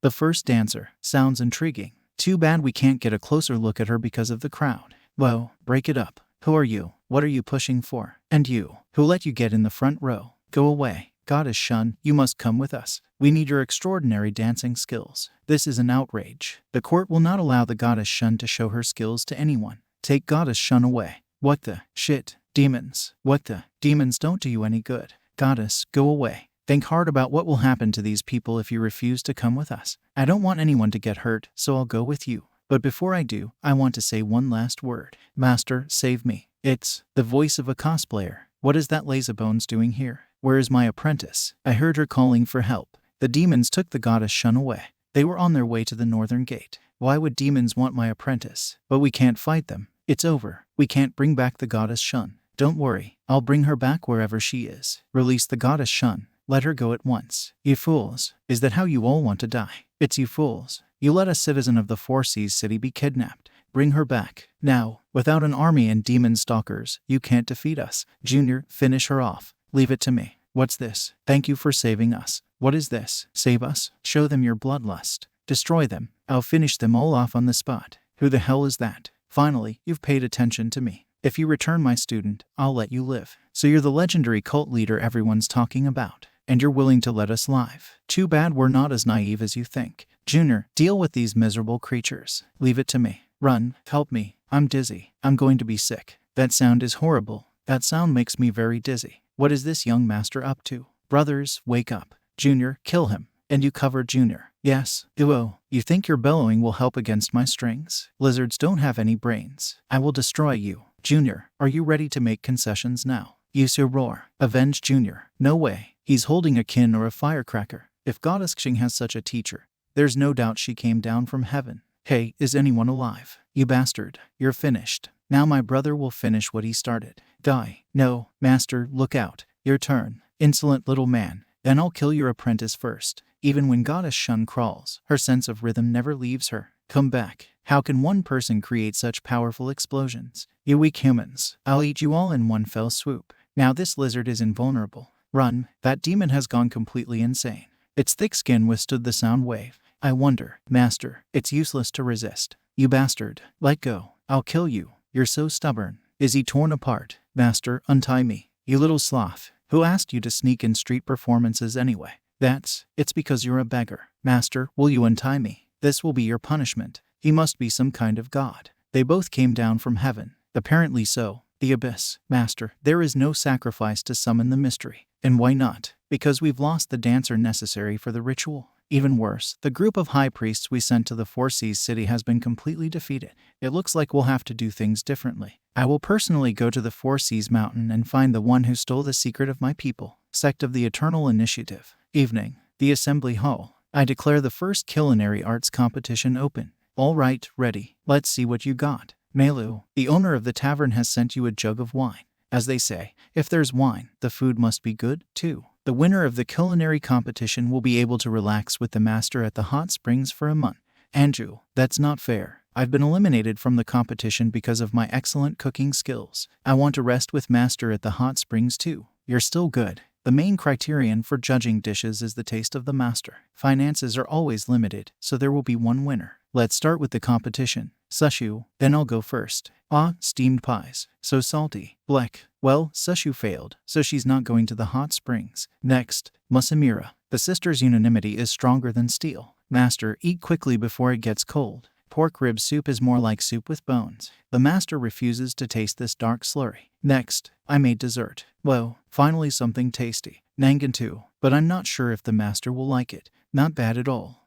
The first dancer. Sounds intriguing. Too bad we can't get a closer look at her because of the crowd. Whoa, break it up. Who are you? What are you pushing for? And you, who let you get in the front row? Go away. Goddess Shun, you must come with us. We need your extraordinary dancing skills. This is an outrage. The court will not allow the Goddess Shun to show her skills to anyone. Take Goddess Shun away. What the shit? Demons. What the? Demons don't do you any good. Goddess, go away. Think hard about what will happen to these people if you refuse to come with us. I don't want anyone to get hurt, so I'll go with you. But before I do, I want to say one last word. Master, save me. It's the voice of a cosplayer. What is that lazybones doing here? Where is my apprentice? I heard her calling for help. The demons took the Goddess Shun away. They were on their way to the northern gate. Why would demons want my apprentice? But we can't fight them. It's over. We can't bring back the Goddess Shun. Don't worry. I'll bring her back wherever she is. Release the Goddess Shun. Let her go at once. You fools. Is that how you all want to die? It's you fools. You let a citizen of the Four Seas City be kidnapped. Bring her back. Now, without an army and demon stalkers, you can't defeat us. Junior, finish her off. Leave it to me. What's this? Thank you for saving us. What is this? Save us? Show them your bloodlust. Destroy them. I'll finish them all off on the spot. Who the hell is that? Finally, you've paid attention to me. If you return my student, I'll let you live. So you're the legendary cult leader everyone's talking about. And you're willing to let us live. Too bad we're not as naive as you think. Junior, deal with these miserable creatures. Leave it to me. Run. Help me. I'm dizzy. I'm going to be sick. That sound is horrible. That sound makes me very dizzy. What is this young master up to? Brothers, wake up. Junior, kill him. And you cover Junior. Yes. Uo, you think your bellowing will help against my strings? Lizards don't have any brains. I will destroy you. Junior, are you ready to make concessions now? Use your roar. Avenge Junior. No way. He's holding a kin or a firecracker. If Goddess Xing has such a teacher, there's no doubt she came down from heaven. Hey, is anyone alive? You bastard. You're finished. Now my brother will finish what he started. Die. No, master, look out. Your turn. Insolent little man. Then I'll kill your apprentice first. Even when Goddess Shun crawls, her sense of rhythm never leaves her. Come back. How can one person create such powerful explosions? You weak humans. I'll eat you all in one fell swoop. Now this lizard is invulnerable. Run, that demon has gone completely insane. Its thick skin withstood the sound wave. I wonder, Master, it's useless to resist. You bastard, let go. I'll kill you. You're so stubborn. Is he torn apart? Master, untie me. You little sloth. Who asked you to sneak in street performances anyway? It's because you're a beggar. Master, will you untie me? This will be your punishment. He must be some kind of god. They both came down from heaven. Apparently so. The abyss. Master, there is no sacrifice to summon the mystery. And why not? Because we've lost the dancer necessary for the ritual. Even worse, the group of high priests we sent to the Four Seas city has been completely defeated. It looks like we'll have to do things differently. I will personally go to the Four Seas mountain and find the one who stole the secret of my people. Sect of the Eternal Initiative. Evening. The Assembly Hall. I declare the first culinary arts competition open. All right, ready. Let's see what you got. Melu, the owner of the tavern has sent you a jug of wine. As they say, if there's wine, the food must be good, too. The winner of the culinary competition will be able to relax with the master at the hot springs for a month. Andrew, that's not fair. I've been eliminated from the competition because of my excellent cooking skills. I want to rest with master at the hot springs too. You're still good. The main criterion for judging dishes is the taste of the master. Finances are always limited, so there will be one winner. Let's start with the competition. Sushu, then I'll go first. Ah, steamed pies. So salty. Blech. Well, Sushu failed, so she's not going to the hot springs. Next, Musamira. The sister's unanimity is stronger than steel. Master, eat quickly before it gets cold. Pork rib soup is more like soup with bones. The master refuses to taste this dark slurry. Next, I made dessert. Whoa, finally something tasty. Nangan too, but I'm not sure if the master will like it. Not bad at all.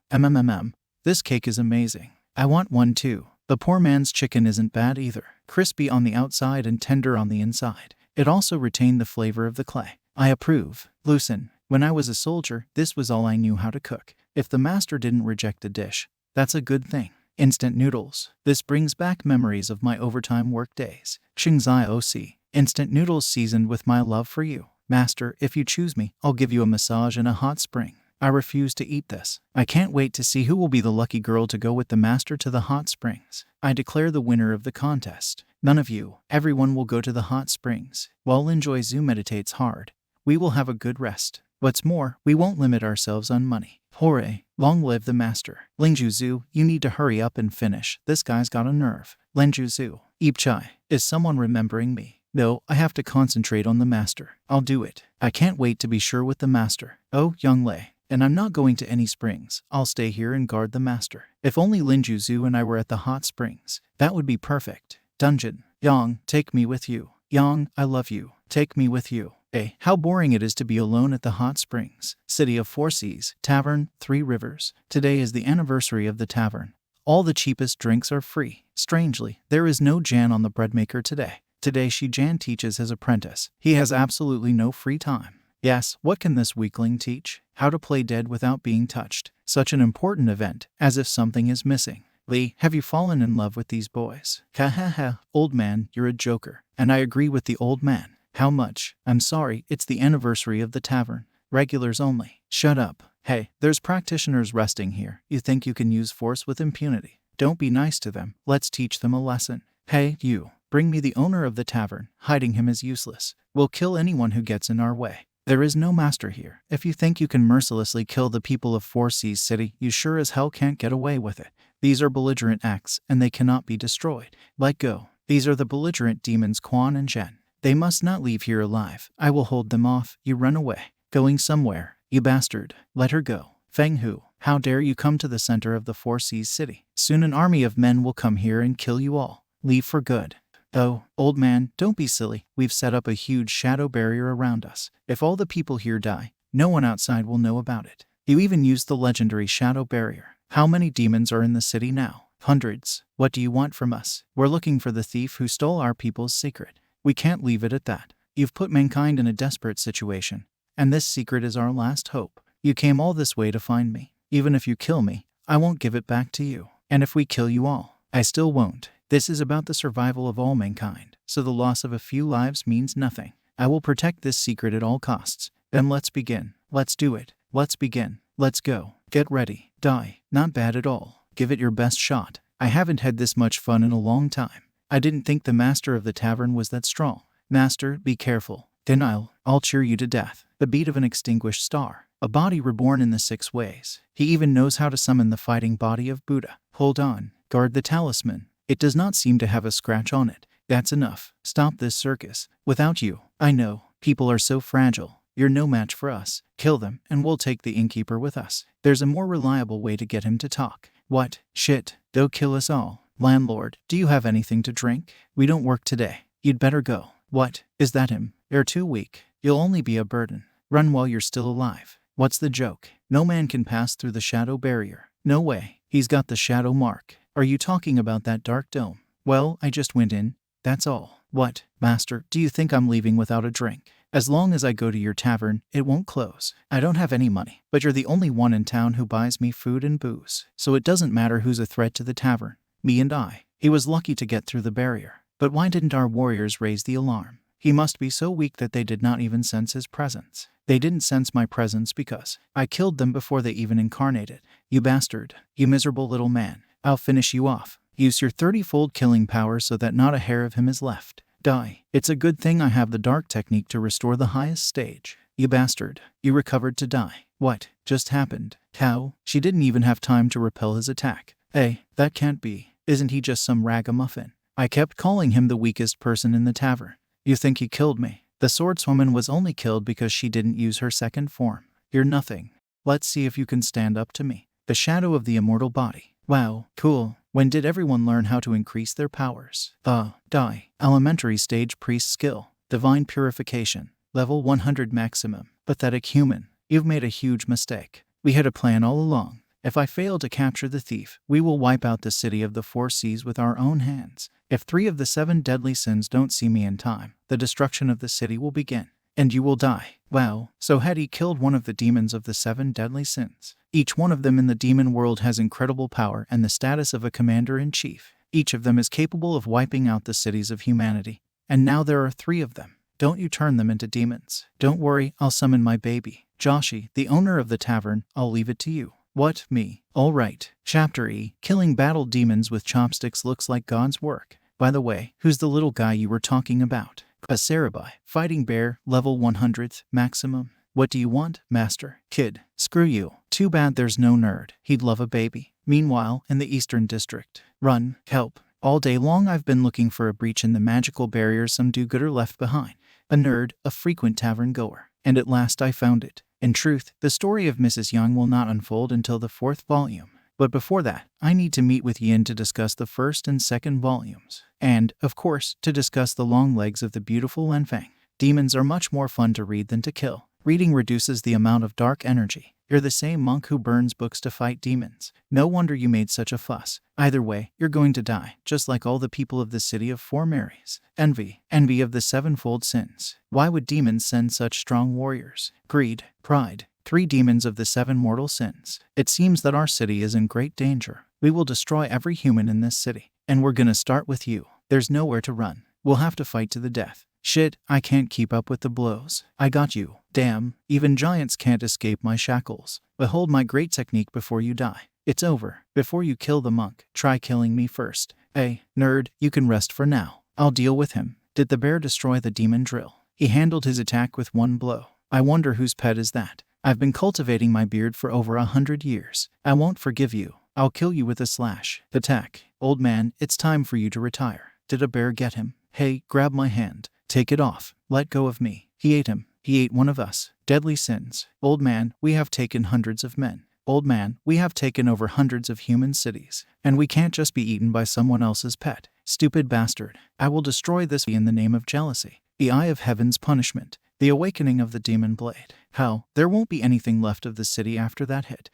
This cake is amazing. I want one too. The poor man's chicken isn't bad either. Crispy on the outside and tender on the inside. It also retained the flavor of the clay. I approve. Lucen, when I was a soldier, this was all I knew how to cook. If the master didn't reject the dish, that's a good thing. Instant noodles. This brings back memories of my overtime work days. Qingzai OC. Instant noodles seasoned with my love for you. Master, if you choose me, I'll give you a massage in a hot spring. I refuse to eat this. I can't wait to see who will be the lucky girl to go with the master to the hot springs. I declare the winner of the contest. None of you. Everyone will go to the hot springs. While Linjoy Zhu meditates hard, we will have a good rest. What's more, we won't limit ourselves on money. Hooray! Long live the master. Lingju Zhu, you need to hurry up and finish. This guy's got a nerve. Lingju Zhu. Ipchai. Is someone remembering me? No, I have to concentrate on the master. I'll do it. I can't wait to be sure with the master. Oh, Young Lei. And I'm not going to any springs. I'll stay here and guard the master. If only Lingju Zhu and I were at the hot springs. That would be perfect. Dungeon. Yang, take me with you. Yang, I love you. Take me with you. How boring it is to be alone at the hot springs. City of Four Seas. Tavern, Three Rivers. Today is the anniversary of the tavern. All the cheapest drinks are free. Strangely, there is no Jan on the breadmaker today. Today Jan teaches his apprentice. He has absolutely no free time. Yes, what can this weakling teach? How to play dead without being touched. Such an important event, as if something is missing. Lee, have you fallen in love with these boys? Ha ha ha, old man, you're a joker. And I agree with the old man. How much? I'm sorry, it's the anniversary of the tavern. Regulars only. Shut up. Hey, there's practitioners resting here. You think you can use force with impunity? Don't be nice to them. Let's teach them a lesson. Hey, you. Bring me the owner of the tavern. Hiding him is useless. We'll kill anyone who gets in our way. There is no master here. If you think you can mercilessly kill the people of Four Seas City, you sure as hell can't get away with it. These are belligerent acts, and they cannot be destroyed. Let go. These are the belligerent demons Quan and Zhen. They must not leave here alive. I will hold them off. You run away. Going somewhere. You bastard. Let her go. Feng Hu, how dare you come to the center of the Four Seas City? Soon an army of men will come here and kill you all. Leave for good. Oh, old man, don't be silly. We've set up a huge shadow barrier around us. If all the people here die, no one outside will know about it. You even used the legendary shadow barrier. How many demons are in the city now? Hundreds. What do you want from us? We're looking for the thief who stole our people's secret. We can't leave it at that. You've put mankind in a desperate situation, and this secret is our last hope. You came all this way to find me. Even if you kill me, I won't give it back to you. And if we kill you all, I still won't. This is about the survival of all mankind, so the loss of a few lives means nothing. I will protect this secret at all costs. Then let's begin. Let's do it. Let's begin. Let's go. Get ready. Die. Not bad at all. Give it your best shot. I haven't had this much fun in a long time. I didn't think the master of the tavern was that strong. Master, be careful. Then I'll cheer you to death. The beat of an extinguished star. A body reborn in the 6 ways. He even knows how to summon the fighting body of Buddha. Hold on. Guard the talisman. It does not seem to have a scratch on it. That's enough. Stop this circus. Without you, I know. People are so fragile. You're no match for us. Kill them, and we'll take the innkeeper with us. There's a more reliable way to get him to talk. What? Shit. They'll kill us all. Landlord, do you have anything to drink? We don't work today. You'd better go. What? Is that him? You're too weak. You'll only be a burden. Run while you're still alive. What's the joke? No man can pass through the shadow barrier. No way. He's got the shadow mark. Are you talking about that dark dome? Well, I just went in. That's all. What? Master, do you think I'm leaving without a drink? As long as I go to your tavern, it won't close. I don't have any money, but you're the only one in town who buys me food and booze. So it doesn't matter who's a threat to the tavern. Me and I. He was lucky to get through the barrier. But why didn't our warriors raise the alarm? He must be so weak that they did not even sense his presence. They didn't sense my presence because I killed them before they even incarnated. You bastard. You miserable little man. I'll finish you off. Use your 30-fold killing power so that not a hair of him is left. Die. It's a good thing I have the dark technique to restore the highest stage. You bastard. You recovered to die. What just happened? How? She didn't even have time to repel his attack. Hey, that can't be. Isn't he just some ragamuffin? I kept calling him the weakest person in the tavern. You think he killed me? The swordswoman was only killed because she didn't use her second form. You're nothing. Let's see if you can stand up to me. The shadow of the immortal body. Wow, cool. When did everyone learn how to increase their powers? Die. Elementary stage priest skill. Divine purification. Level 100 maximum. Pathetic human. You've made a huge mistake. We had a plan all along. If I fail to capture the thief, we will wipe out the city of the 4 seas with our own hands. If 3 of the 7 deadly sins don't see me in time, the destruction of the city will begin. And you will die. Wow, so had he killed one of the demons of the 7 deadly sins? Each one of them in the demon world has incredible power and the status of a commander-in-chief. Each of them is capable of wiping out the cities of humanity. And now there are 3 of them. Don't you turn them into demons. Don't worry, I'll summon my baby. Joshi, the owner of the tavern, I'll leave it to you. What, me? All right. Chapter E. Killing battle demons with chopsticks looks like God's work. By the way, who's the little guy you were talking about? A Sarabai. Fighting bear, level 100th, maximum. What do you want, master? Kid. Screw you. Too bad there's no nerd. He'd love a baby. Meanwhile, in the Eastern District. Run. Help. All day long I've been looking for a breach in the magical barrier some do-gooder left behind. A nerd, a frequent tavern goer. And at last I found it. In truth, the story of Mrs. Young will not unfold until the 4th volume. But before that, I need to meet with Yin to discuss the 1st and 2nd volumes. And, of course, to discuss the long legs of the beautiful Wenfang. Demons are much more fun to read than to kill. Reading reduces the amount of dark energy. You're the same monk who burns books to fight demons. No wonder you made such a fuss. Either way, you're going to die, just like all the people of the city of 4 Marys. Envy of the 7-fold sins. Why would demons send such strong warriors? Greed, pride. 3 demons of the 7 mortal sins. It seems that our city is in great danger. We will destroy every human in this city. And we're gonna start with you. There's nowhere to run. We'll have to fight to the death. Shit, I can't keep up with the blows. I got you. Damn, even giants can't escape my shackles. Behold my great technique before you die. It's over. Before you kill the monk, try killing me first. Hey, nerd, you can rest for now. I'll deal with him. Did the bear destroy the demon drill? He handled his attack with 1 blow. I wonder whose pet is that. I've been cultivating my beard for over 100 years. I won't forgive you. I'll kill you with a slash. Attack. Old man, it's time for you to retire. Did a bear get him? Hey, grab my hand. Take it off. Let go of me. He ate him. He ate one of us. Deadly sins. Old man, we have taken hundreds of men. Old man, we have taken over hundreds of human cities. And we can't just be eaten by someone else's pet. Stupid bastard. I will destroy this in the name of jealousy. The eye of heaven's punishment. The awakening of the demon blade. How? There won't be anything left of the city after that hit.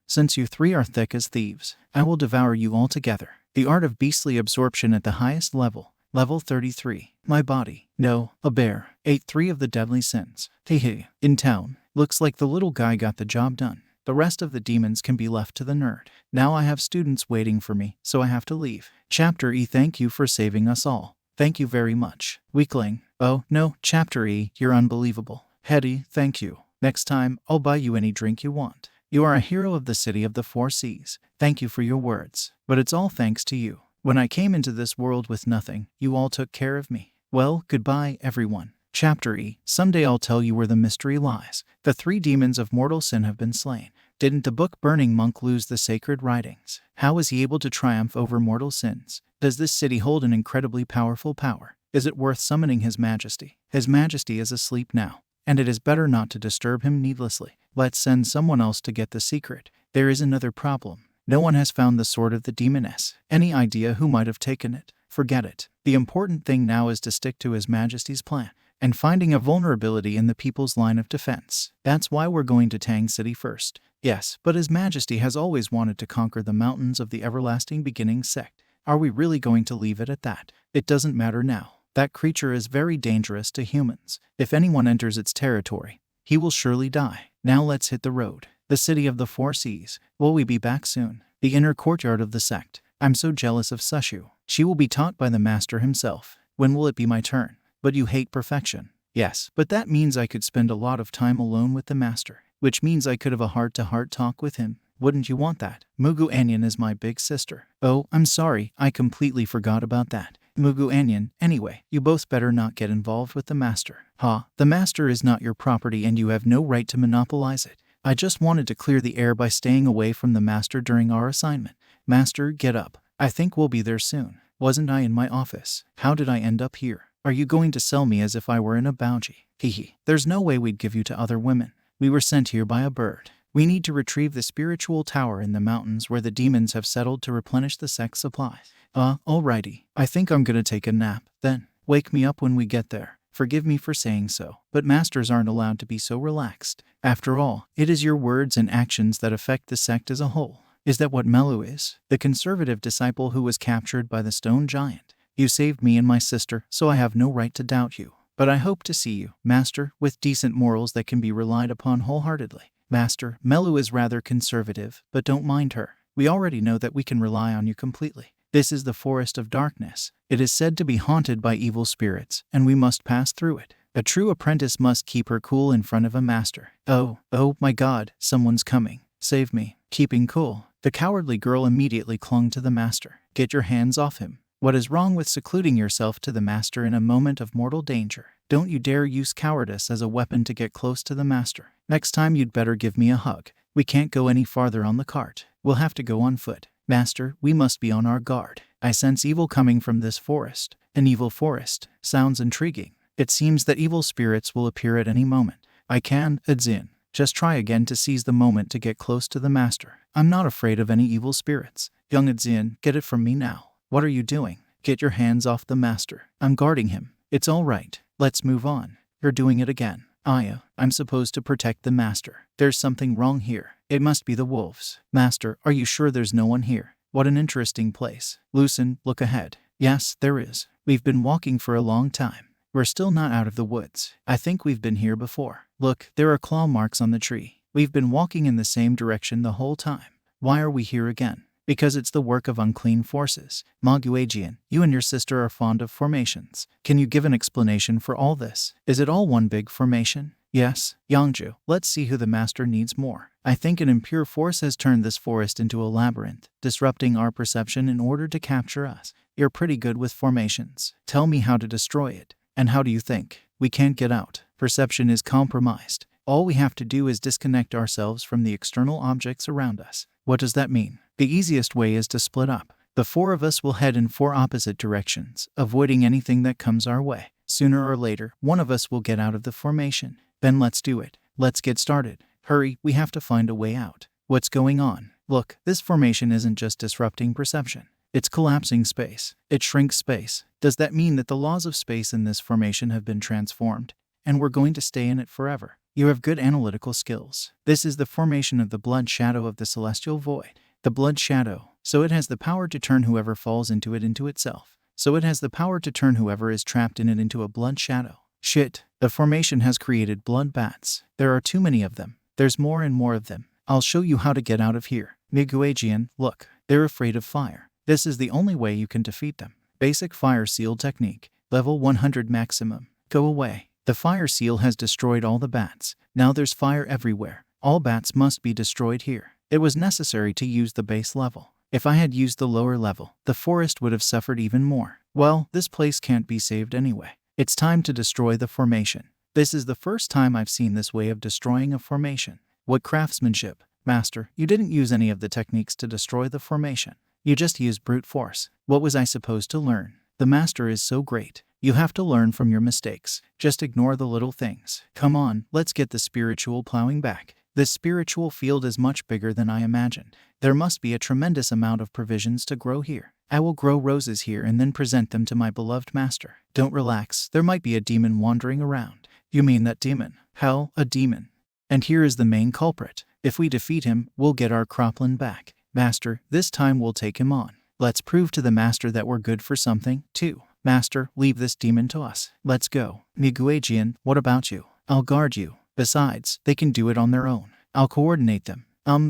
Since you 3 are thick as thieves, I will devour you all together. The art of beastly absorption at the highest level. Level 33. My body. No, a bear. Ate 3 of the deadly sins. Hehe. In town. Looks like the little guy got the job done. The rest of the demons can be left to the nerd. Now I have students waiting for me, so I have to leave. Chapter E. Thank you for saving us all. Thank you very much. Weakling. Oh, no, Chapter E, you're unbelievable. Hetty, thank you. Next time, I'll buy you any drink you want. You are a hero of the city of the 4 seas. Thank you for your words. But it's all thanks to you. When I came into this world with nothing, you all took care of me. Well, goodbye, everyone. Chapter E. Someday I'll tell you where the mystery lies. The 3 demons of mortal sin have been slain. Didn't the book-burning monk lose the sacred writings? How is he able to triumph over mortal sins? Does this city hold an incredibly powerful power? Is it worth summoning His Majesty? His Majesty is asleep now, and it is better not to disturb him needlessly. Let's send someone else to get the secret. There is another problem. No one has found the sword of the demoness. Any idea who might have taken it? Forget it. The important thing now is to stick to His Majesty's plan and finding a vulnerability in the people's line of defense. That's why we're going to Tang City first. Yes, but His Majesty has always wanted to conquer the mountains of the Everlasting Beginning sect. Are we really going to leave it at that? It doesn't matter now. That creature is very dangerous to humans. If anyone enters its territory, he will surely die. Now let's hit the road. The city of the 4 seas. Will we be back soon? The inner courtyard of the sect. I'm so jealous of Sushu. She will be taught by the master himself. When will it be my turn? But you hate perfection. Yes, but that means I could spend a lot of time alone with the master, which means I could have a heart-to-heart talk with him. Wouldn't you want that? Mugu Anyan is my big sister. Oh, I'm sorry, I completely forgot about that. Mugu Anyan, anyway, you both better not get involved with the master. The master is not your property and you have no right to monopolize it. I just wanted to clear the air by staying away from the master during our assignment. Master, get up. I think we'll be there soon. Wasn't I in my office? How did I end up here? Are you going to sell me as if I were in a bounty? Hehe. There's no way we'd give you to other women. We were sent here by a bird. We need to retrieve the spiritual tower in the mountains where the demons have settled to replenish the sect's supplies. Alrighty. I think I'm gonna take a nap. Then, wake me up when we get there. Forgive me for saying so, but masters aren't allowed to be so relaxed. After all, it is your words and actions that affect the sect as a whole. Is that what Melu is? The conservative disciple who was captured by the stone giant. You saved me and my sister, so I have no right to doubt you. But I hope to see you, Master, with decent morals that can be relied upon wholeheartedly. Master, Melu is rather conservative, but don't mind her. We already know that we can rely on you completely. This is the Forest of Darkness. It is said to be haunted by evil spirits, and we must pass through it. A true apprentice must keep her cool in front of a master. Oh my God, someone's coming. Save me. Keeping cool. The cowardly girl immediately clung to the master. Get your hands off him. What is wrong with secluding yourself to the master in a moment of mortal danger? Don't you dare use cowardice as a weapon to get close to the master. Next time you'd better give me a hug. We can't go any farther on the cart. We'll have to go on foot. Master, we must be on our guard. I sense evil coming from this forest. An evil forest. Sounds intriguing. It seems that evil spirits will appear at any moment. I can, Adzin. Just try again to seize the moment to get close to the master. I'm not afraid of any evil spirits. Young Adzin, get it from me now. What are you doing? Get your hands off the master. I'm guarding him. It's all right. Let's move on. You're doing it again. Aya, I'm supposed to protect the master. There's something wrong here. It must be the wolves. Master, are you sure there's no one here? What an interesting place. Lucen, look ahead. Yes, there is. We've been walking for a long time. We're still not out of the woods. I think we've been here before. Look, there are claw marks on the tree. We've been walking in the same direction the whole time. Why are we here again? Because it's the work of unclean forces. Maguajian, you and your sister are fond of formations. Can you give an explanation for all this? Is it all one big formation? Yes, Yangju, let's see who the master needs more. I think an impure force has turned this forest into a labyrinth, disrupting our perception in order to capture us. You're pretty good with formations. Tell me how to destroy it. And how do you think? We can't get out. Perception is compromised. All we have to do is disconnect ourselves from the external objects around us. What does that mean? The easiest way is to split up. The 4 of us will head in 4 opposite directions, avoiding anything that comes our way. Sooner or later, one of us will get out of the formation. Then let's do it. Let's get started. Hurry, we have to find a way out. What's going on? Look, this formation isn't just disrupting perception. It's collapsing space. It shrinks space. Does that mean that the laws of space in this formation have been transformed, and we're going to stay in it forever? You have good analytical skills. This is the formation of the blood shadow of the celestial void. The blood shadow. So it has the power to turn whoever falls into it into itself. So it has the power to turn whoever is trapped in it into a blood shadow. Shit. The formation has created blood bats. There are too many of them. There's more and more of them. I'll show you how to get out of here. Miguajian, look. They're afraid of fire. This is the only way you can defeat them. Basic fire seal technique. Level 100 maximum. Go away. The fire seal has destroyed all the bats. Now there's fire everywhere. All bats must be destroyed here. It was necessary to use the base level. If I had used the lower level, the forest would have suffered even more. Well, this place can't be saved anyway. It's time to destroy the formation. This is the first time I've seen this way of destroying a formation. What craftsmanship. Master, you didn't use any of the techniques to destroy the formation. You just used brute force. What was I supposed to learn? The master is so great. You have to learn from your mistakes. Just ignore the little things. Come on, let's get the spiritual plowing back. This spiritual field is much bigger than I imagined. There must be a tremendous amount of provisions to grow here. I will grow roses here and then present them to my beloved master. Don't relax, there might be a demon wandering around. You mean that demon? Hell, a demon. And here is the main culprit. If we defeat him, we'll get our cropland back. Master, this time we'll take him on. Let's prove to the master that we're good for something, too. Master, leave this demon to us. Let's go. Miguajian, what about you? I'll guard you. Besides, they can do it on their own. I'll coordinate them.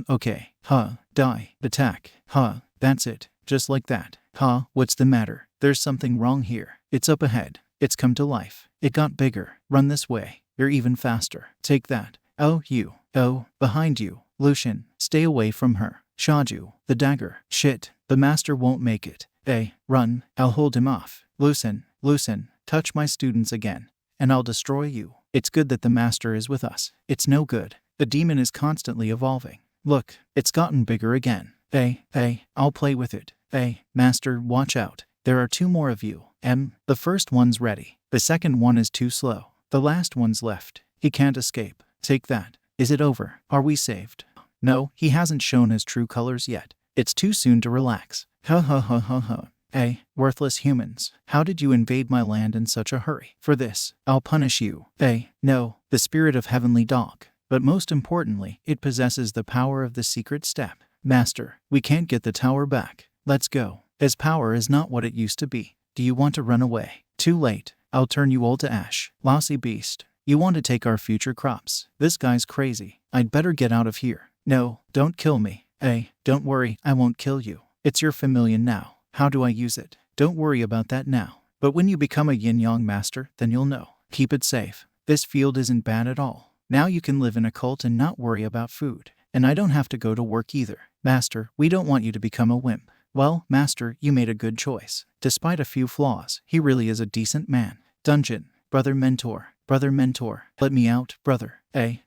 Okay. Die. Attack. That's it. Just like that. What's the matter? There's something wrong here. It's up ahead. It's come to life. It got bigger. Run this way. You're even faster. Take that. You. Behind you. Lucian, stay away from her. Shaju, the dagger. Shit. The master won't make it. Run. I'll hold him off. Lucen, touch my students again, and I'll destroy you. It's good that the master is with us. It's no good. The demon is constantly evolving. Look, it's gotten bigger again. I'll play with it. Master, watch out. There are 2 more of you. The first one's ready. The second one is too slow. The last one's left. He can't escape. Take that. Is it over? Are we saved? No, he hasn't shown his true colors yet. It's too soon to relax. Worthless humans. How did you invade my land in such a hurry? For this, I'll punish you. No, the spirit of heavenly dog. But most importantly, it possesses the power of the secret step. Master, we can't get the tower back. Let's go. His power is not what it used to be. Do you want to run away? Too late. I'll turn you all to ash. Lousy beast. You want to take our future crops. This guy's crazy. I'd better get out of here. No, don't kill me. Don't worry, I won't kill you. It's your familiar now. How do I use it? Don't worry about that now. But when you become a yin-yang master, then you'll know. Keep it safe. This field isn't bad at all. Now you can live in a cult and not worry about food. And I don't have to go to work either. Master, we don't want you to become a wimp. Well, Master, you made a good choice. Despite a few flaws, he really is a decent man. Dungeon. Brother mentor, let me out, brother.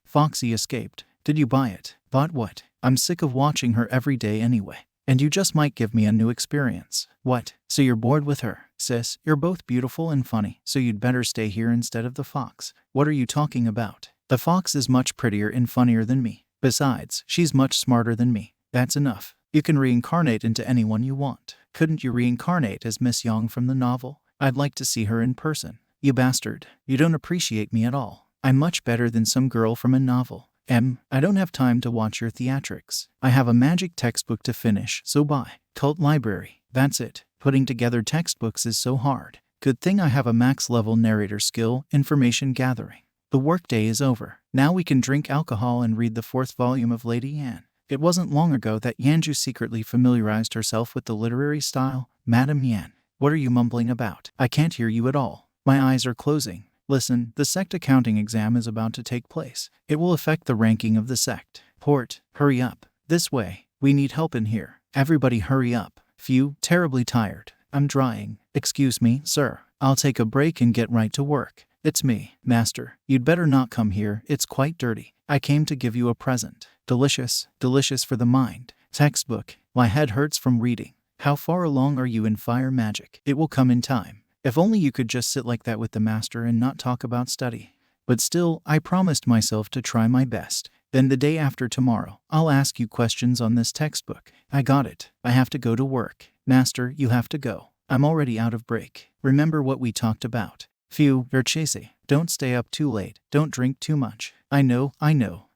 Foxy escaped. Did you buy it? Bought what? I'm sick of watching her every day anyway. And you just might give me a new experience. What? So you're bored with her? Sis, you're both beautiful and funny, so you'd better stay here instead of the fox. What are you talking about? The fox is much prettier and funnier than me. Besides, she's much smarter than me. That's enough. You can reincarnate into anyone you want. Couldn't you reincarnate as Miss Young from the novel? I'd like to see her in person. You bastard. You don't appreciate me at all. I'm much better than some girl from a novel. I don't have time to watch your theatrics. I have a magic textbook to finish, so bye. Cult library. That's it. Putting together textbooks is so hard. Good thing I have a max-level narrator skill, information gathering. The workday is over. Now we can drink alcohol and read the 4th volume of Lady Yan. It wasn't long ago that Yanju secretly familiarized herself with the literary style. Madam Yan, what are you mumbling about? I can't hear you at all. My eyes are closing. Listen, the sect accounting exam is about to take place. It will affect the ranking of the sect. Port, hurry up. This way. We need help in here. Everybody hurry up. Phew, terribly tired. I'm drying. Excuse me, sir. I'll take a break and get right to work. It's me, Master. You'd better not come here. It's quite dirty. I came to give you a present. Delicious, delicious for the mind. Textbook. My head hurts from reading. How far along are you in fire magic? It will come in time. If only you could just sit like that with the master and not talk about study. But still, I promised myself to try my best. Then the day after tomorrow, I'll ask you questions on this textbook. I got it. I have to go to work. Master, you have to go. I'm already out of break. Remember what we talked about. Phew, Verchese. Don't stay up too late. Don't drink too much. I know.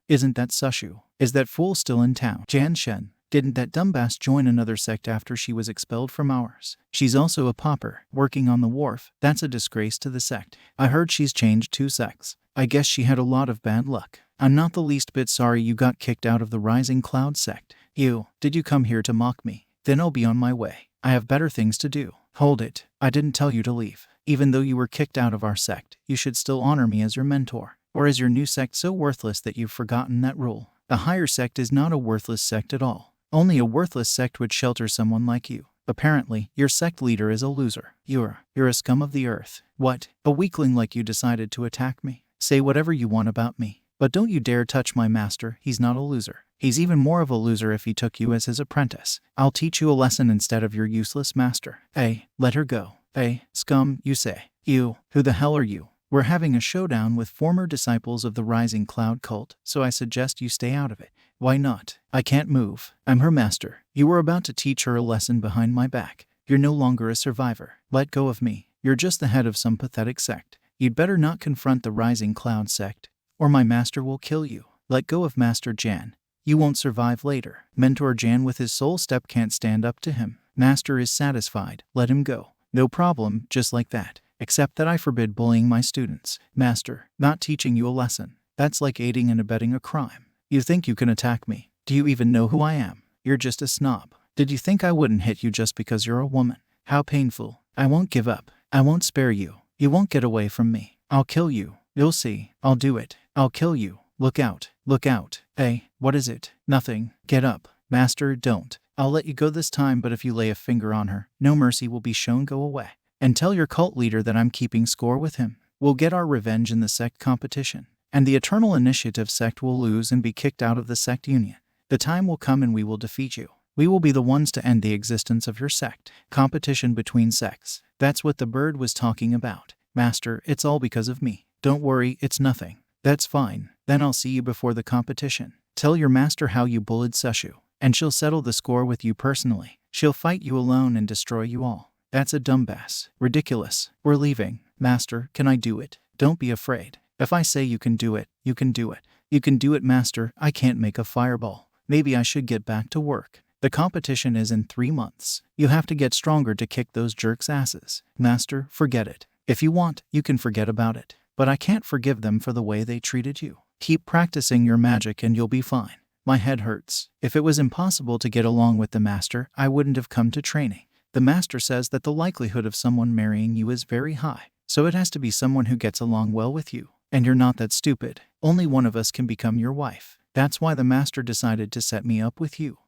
Isn't that Sushu? Is that fool still in town? Jan Shen. Didn't that dumbass join another sect after she was expelled from ours? She's also a pauper, working on the wharf. That's a disgrace to the sect. I heard she's changed 2 sects. I guess she had a lot of bad luck. I'm not the least bit sorry you got kicked out of the Rising Cloud sect. Did you come here to mock me? Then I'll be on my way. I have better things to do. Hold it. I didn't tell you to leave. Even though you were kicked out of our sect, you should still honor me as your mentor. Or is your new sect so worthless that you've forgotten that rule? A higher sect is not a worthless sect at all. Only a worthless sect would shelter someone like you. Apparently, your sect leader is a loser. You're a scum of the earth. What? A weakling like you decided to attack me? Say whatever you want about me, but don't you dare touch my master. He's not a loser. He's even more of a loser if he took you as his apprentice. I'll teach you a lesson instead of your useless master. Hey, let her go. Hey, scum, you say. You, who the hell are you? We're having a showdown with former disciples of the Rising Cloud cult, so I suggest you stay out of it. Why not? I can't move. I'm her master. You were about to teach her a lesson behind my back. You're no longer a survivor. Let go of me. You're just the head of some pathetic sect. You'd better not confront the Rising Cloud sect, or my master will kill you. Let go of Master Jan. You won't survive later. Mentor Jan with his soul step can't stand up to him. Master is satisfied. Let him go. No problem, just like that. Except that I forbid bullying my students. Master, not teaching you a lesson. That's like aiding and abetting a crime. You think you can attack me? Do you even know who I am? You're just a snob. Did you think I wouldn't hit you just because you're a woman? How painful. I won't give up. I won't spare you. You won't get away from me. I'll kill you. You'll see. I'll do it. I'll kill you. Look out. Look out. Hey, what is it? Nothing. Get up. Master, don't. I'll let you go this time, but if you lay a finger on her, no mercy will be shown. Go away. And tell your cult leader that I'm keeping score with him. We'll get our revenge in the sect competition. And the Eternal Initiative sect will lose and be kicked out of the sect union. The time will come and we will defeat you. We will be the ones to end the existence of your sect. Competition between sects. That's what the bird was talking about. Master, it's all because of me. Don't worry, it's nothing. That's fine. Then I'll see you before the competition. Tell your master how you bullied Sushu, and she'll settle the score with you personally. She'll fight you alone and destroy you all. That's a dumbass. Ridiculous. We're leaving. Master, can I do it? Don't be afraid. If I say you can do it, you can do it. You can do it, Master. I can't make a fireball. Maybe I should get back to work. The competition is in 3 months. You have to get stronger to kick those jerks' asses. Master, forget it. If you want, you can forget about it. But I can't forgive them for the way they treated you. Keep practicing your magic and you'll be fine. My head hurts. If it was impossible to get along with the master, I wouldn't have come to training. The master says that the likelihood of someone marrying you is very high, so it has to be someone who gets along well with you. And you're not that stupid. Only one of us can become your wife. That's why the master decided to set me up with you.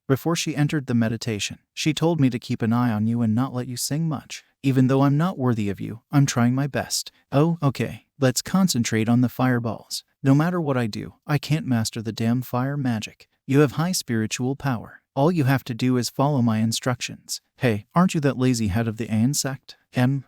Before she entered the meditation, she told me to keep an eye on you and not let you sing much. Even though I'm not worthy of you, I'm trying my best. Oh, okay. Let's concentrate on the fireballs. No matter what I do, I can't master the damn fire magic. You have high spiritual power. All you have to do is follow my instructions. Hey, aren't you that lazy head of the Aeon sect?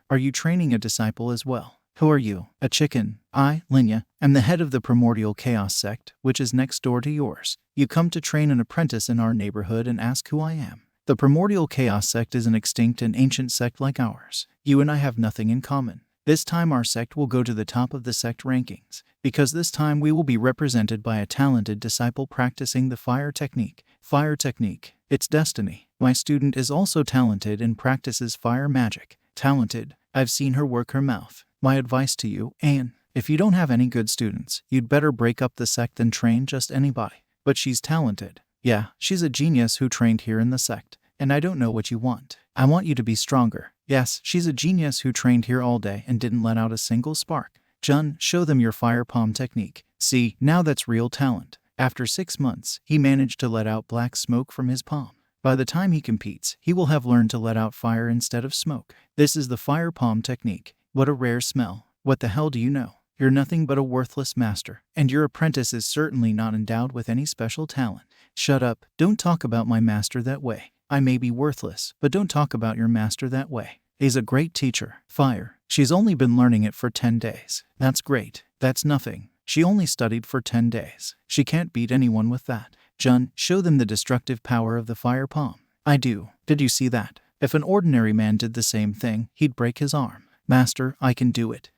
Are you training a disciple as well? Who are you? A chicken? I, Linya, am the head of the Primordial Chaos sect, which is next door to yours. You come to train an apprentice in our neighborhood and ask who I am. The Primordial Chaos sect is an extinct and ancient sect like ours. You and I have nothing in common. This time our sect will go to the top of the sect rankings, because this time we will be represented by a talented disciple practicing the fire technique. Fire technique. It's destiny. My student is also talented and practices fire magic. Talented. I've seen her work her mouth. My advice to you, Aeon, if you don't have any good students, you'd better break up the sect and train just anybody. But she's talented. Yeah, she's a genius who trained here in the sect. And I don't know what you want. I want you to be stronger. Yes, she's a genius who trained here all day and didn't let out a single spark. Jun, show them your fire palm technique. See, now that's real talent. After 6 months, he managed to let out black smoke from his palm. By the time he competes, he will have learned to let out fire instead of smoke. This is the fire palm technique. What a rare smell. What the hell do you know? You're nothing but a worthless master, and your apprentice is certainly not endowed with any special talent. Shut up. Don't talk about my master that way. I may be worthless, but don't talk about your master that way. He's a great teacher. Fire. She's only been learning it for 10 days. That's great. That's nothing. She only studied for 10 days. She can't beat anyone with that. Jun, show them the destructive power of the fire palm. I do. Did you see that? If an ordinary man did the same thing, he'd break his arm. Master, I can do it.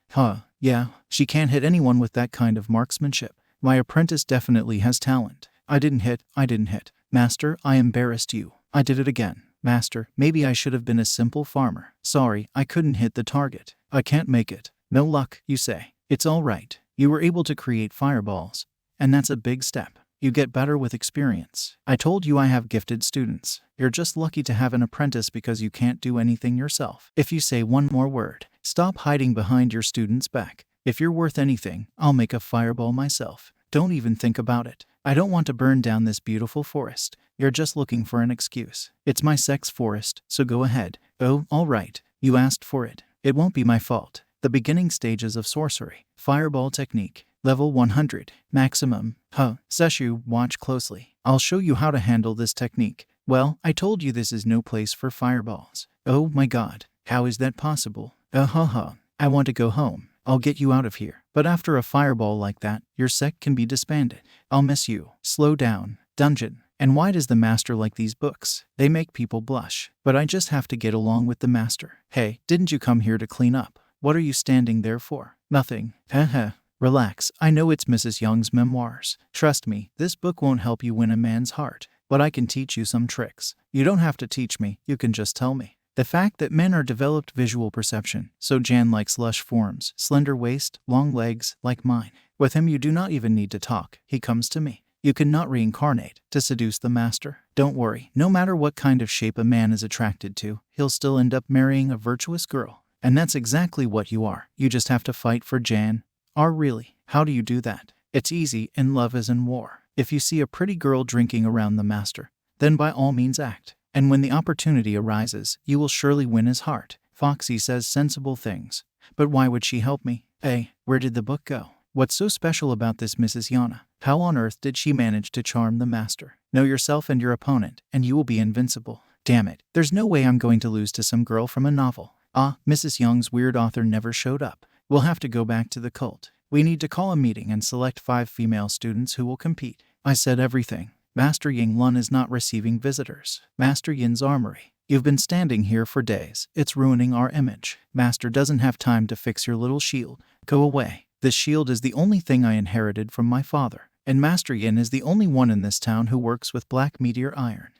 Yeah, she can't hit anyone with that kind of marksmanship. My apprentice definitely has talent. I didn't hit. Master, I embarrassed you. I did it again. Master, maybe I should have been a simple farmer. Sorry, I couldn't hit the target. I can't make it. No luck, you say. It's all right. You were able to create fireballs. And that's a big step. You get better with experience. I told you I have gifted students. You're just lucky to have an apprentice because you can't do anything yourself. If you say one more word, stop hiding behind your student's back. If you're worth anything, I'll make a fireball myself. Don't even think about it. I don't want to burn down this beautiful forest. You're just looking for an excuse. It's my sect's forest, so go ahead. Oh, all right. You asked for it. It won't be my fault. The beginning stages of sorcery. Fireball technique. Level 100. Maximum. Seshu, watch closely. I'll show you how to handle this technique. Well, I told you this is no place for fireballs. Oh my god. How is that possible? I want to go home. I'll get you out of here. But after a fireball like that, your sect can be disbanded. I'll miss you. Slow down. Dungeon. And why does the master like these books? They make people blush. But I just have to get along with the master. Hey, didn't you come here to clean up? What are you standing there for? Nothing. Relax. I know it's Mrs. Young's memoirs. Trust me, this book won't help you win a man's heart. But I can teach you some tricks. You don't have to teach me. You can just tell me. The fact that men are developed visual perception, so Jan likes lush forms, slender waist, long legs, like mine. With him you do not even need to talk, he comes to me. You cannot reincarnate to seduce the master. Don't worry, no matter what kind of shape a man is attracted to, he'll still end up marrying a virtuous girl. And that's exactly what you are. You just have to fight for Jan. Really? How do you do that? It's easy, in love as in war. If you see a pretty girl drinking around the master, then by all means act. And when the opportunity arises, you will surely win his heart. Foxy says sensible things. But why would she help me? Where did the book go? What's so special about this Mrs. Yana? How on earth did she manage to charm the master? Know yourself and your opponent, and you will be invincible. Damn it, there's no way I'm going to lose to some girl from a novel. Mrs. Young's weird author never showed up. We'll have to go back to the cult. We need to call a meeting and select 5 female students who will compete. I said everything. Master Ying Lun is not receiving visitors. Master Yin's armory. You've been standing here for days. It's ruining our image. Master doesn't have time to fix your little shield. Go away. This shield is the only thing I inherited from my father. And Master Yin is the only one in this town who works with black meteor iron.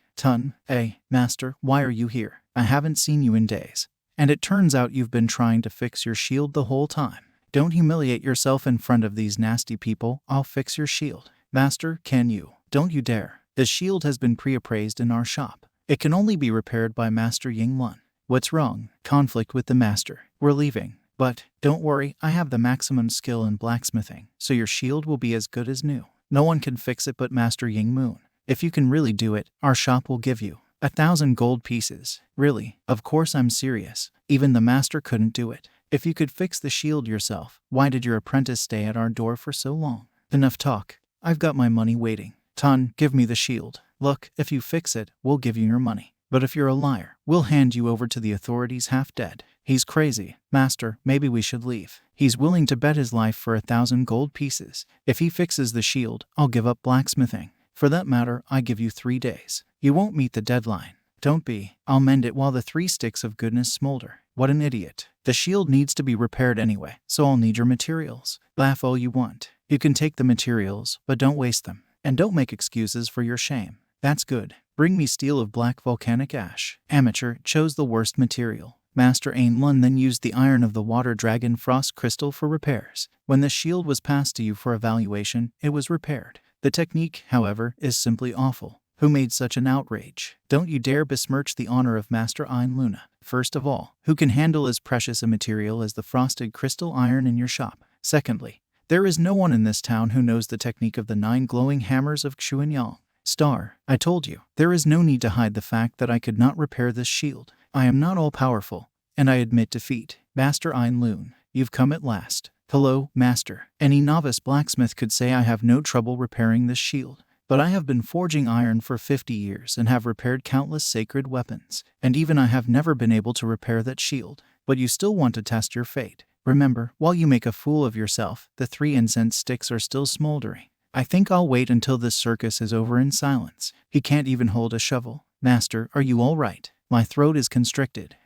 Master, why are you here? I haven't seen you in days. And it turns out you've been trying to fix your shield the whole time. Don't humiliate yourself in front of these nasty people. I'll fix your shield. Master, can you? Don't you dare. The shield has been pre-appraised in our shop. It can only be repaired by Master Ying Lun. What's wrong? Conflict with the master. We're leaving. But, don't worry, I have the maximum skill in blacksmithing, so your shield will be as good as new. No one can fix it but Master Ying Moon. If you can really do it, our shop will give you 1,000 gold pieces. Really? Of course I'm serious. Even the master couldn't do it. If you could fix the shield yourself, why did your apprentice stay at our door for so long? Enough talk. I've got my money waiting. Tan, give me the shield. Look, if you fix it, we'll give you your money. But if you're a liar, we'll hand you over to the authorities half dead. He's crazy. Master, maybe we should leave. He's willing to bet his life for 1,000 gold pieces. If he fixes the shield, I'll give up blacksmithing. For that matter, I give you 3 days. You won't meet the deadline. Don't be. I'll mend it while the 3 sticks of goodness smolder. What an idiot. The shield needs to be repaired anyway, so I'll need your materials. Laugh all you want. You can take the materials, but don't waste them. And don't make excuses for your shame. That's good. Bring me steel of black volcanic ash. Amateur chose the worst material. Master Ain Lun then used the iron of the water dragon frost crystal for repairs. When the shield was passed to you for evaluation, it was repaired. The technique, however, is simply awful. Who made such an outrage? Don't you dare besmirch the honor of Master Ain Luna. First of all, who can handle as precious a material as the frosted crystal iron in your shop? Secondly, there is no one in this town who knows the technique of the 9 glowing hammers of Xuanyang. Star, I told you, there is no need to hide the fact that I could not repair this shield. I am not all-powerful, and I admit defeat. Master Ain Lun, you've come at last. Hello, Master. Any novice blacksmith could say I have no trouble repairing this shield. But I have been forging iron for 50 years and have repaired countless sacred weapons. And even I have never been able to repair that shield. But you still want to test your fate. Remember, while you make a fool of yourself, the 3 incense sticks are still smoldering. I think I'll wait until this circus is over in silence. He can't even hold a shovel. Master, are you all right? My throat is constricted.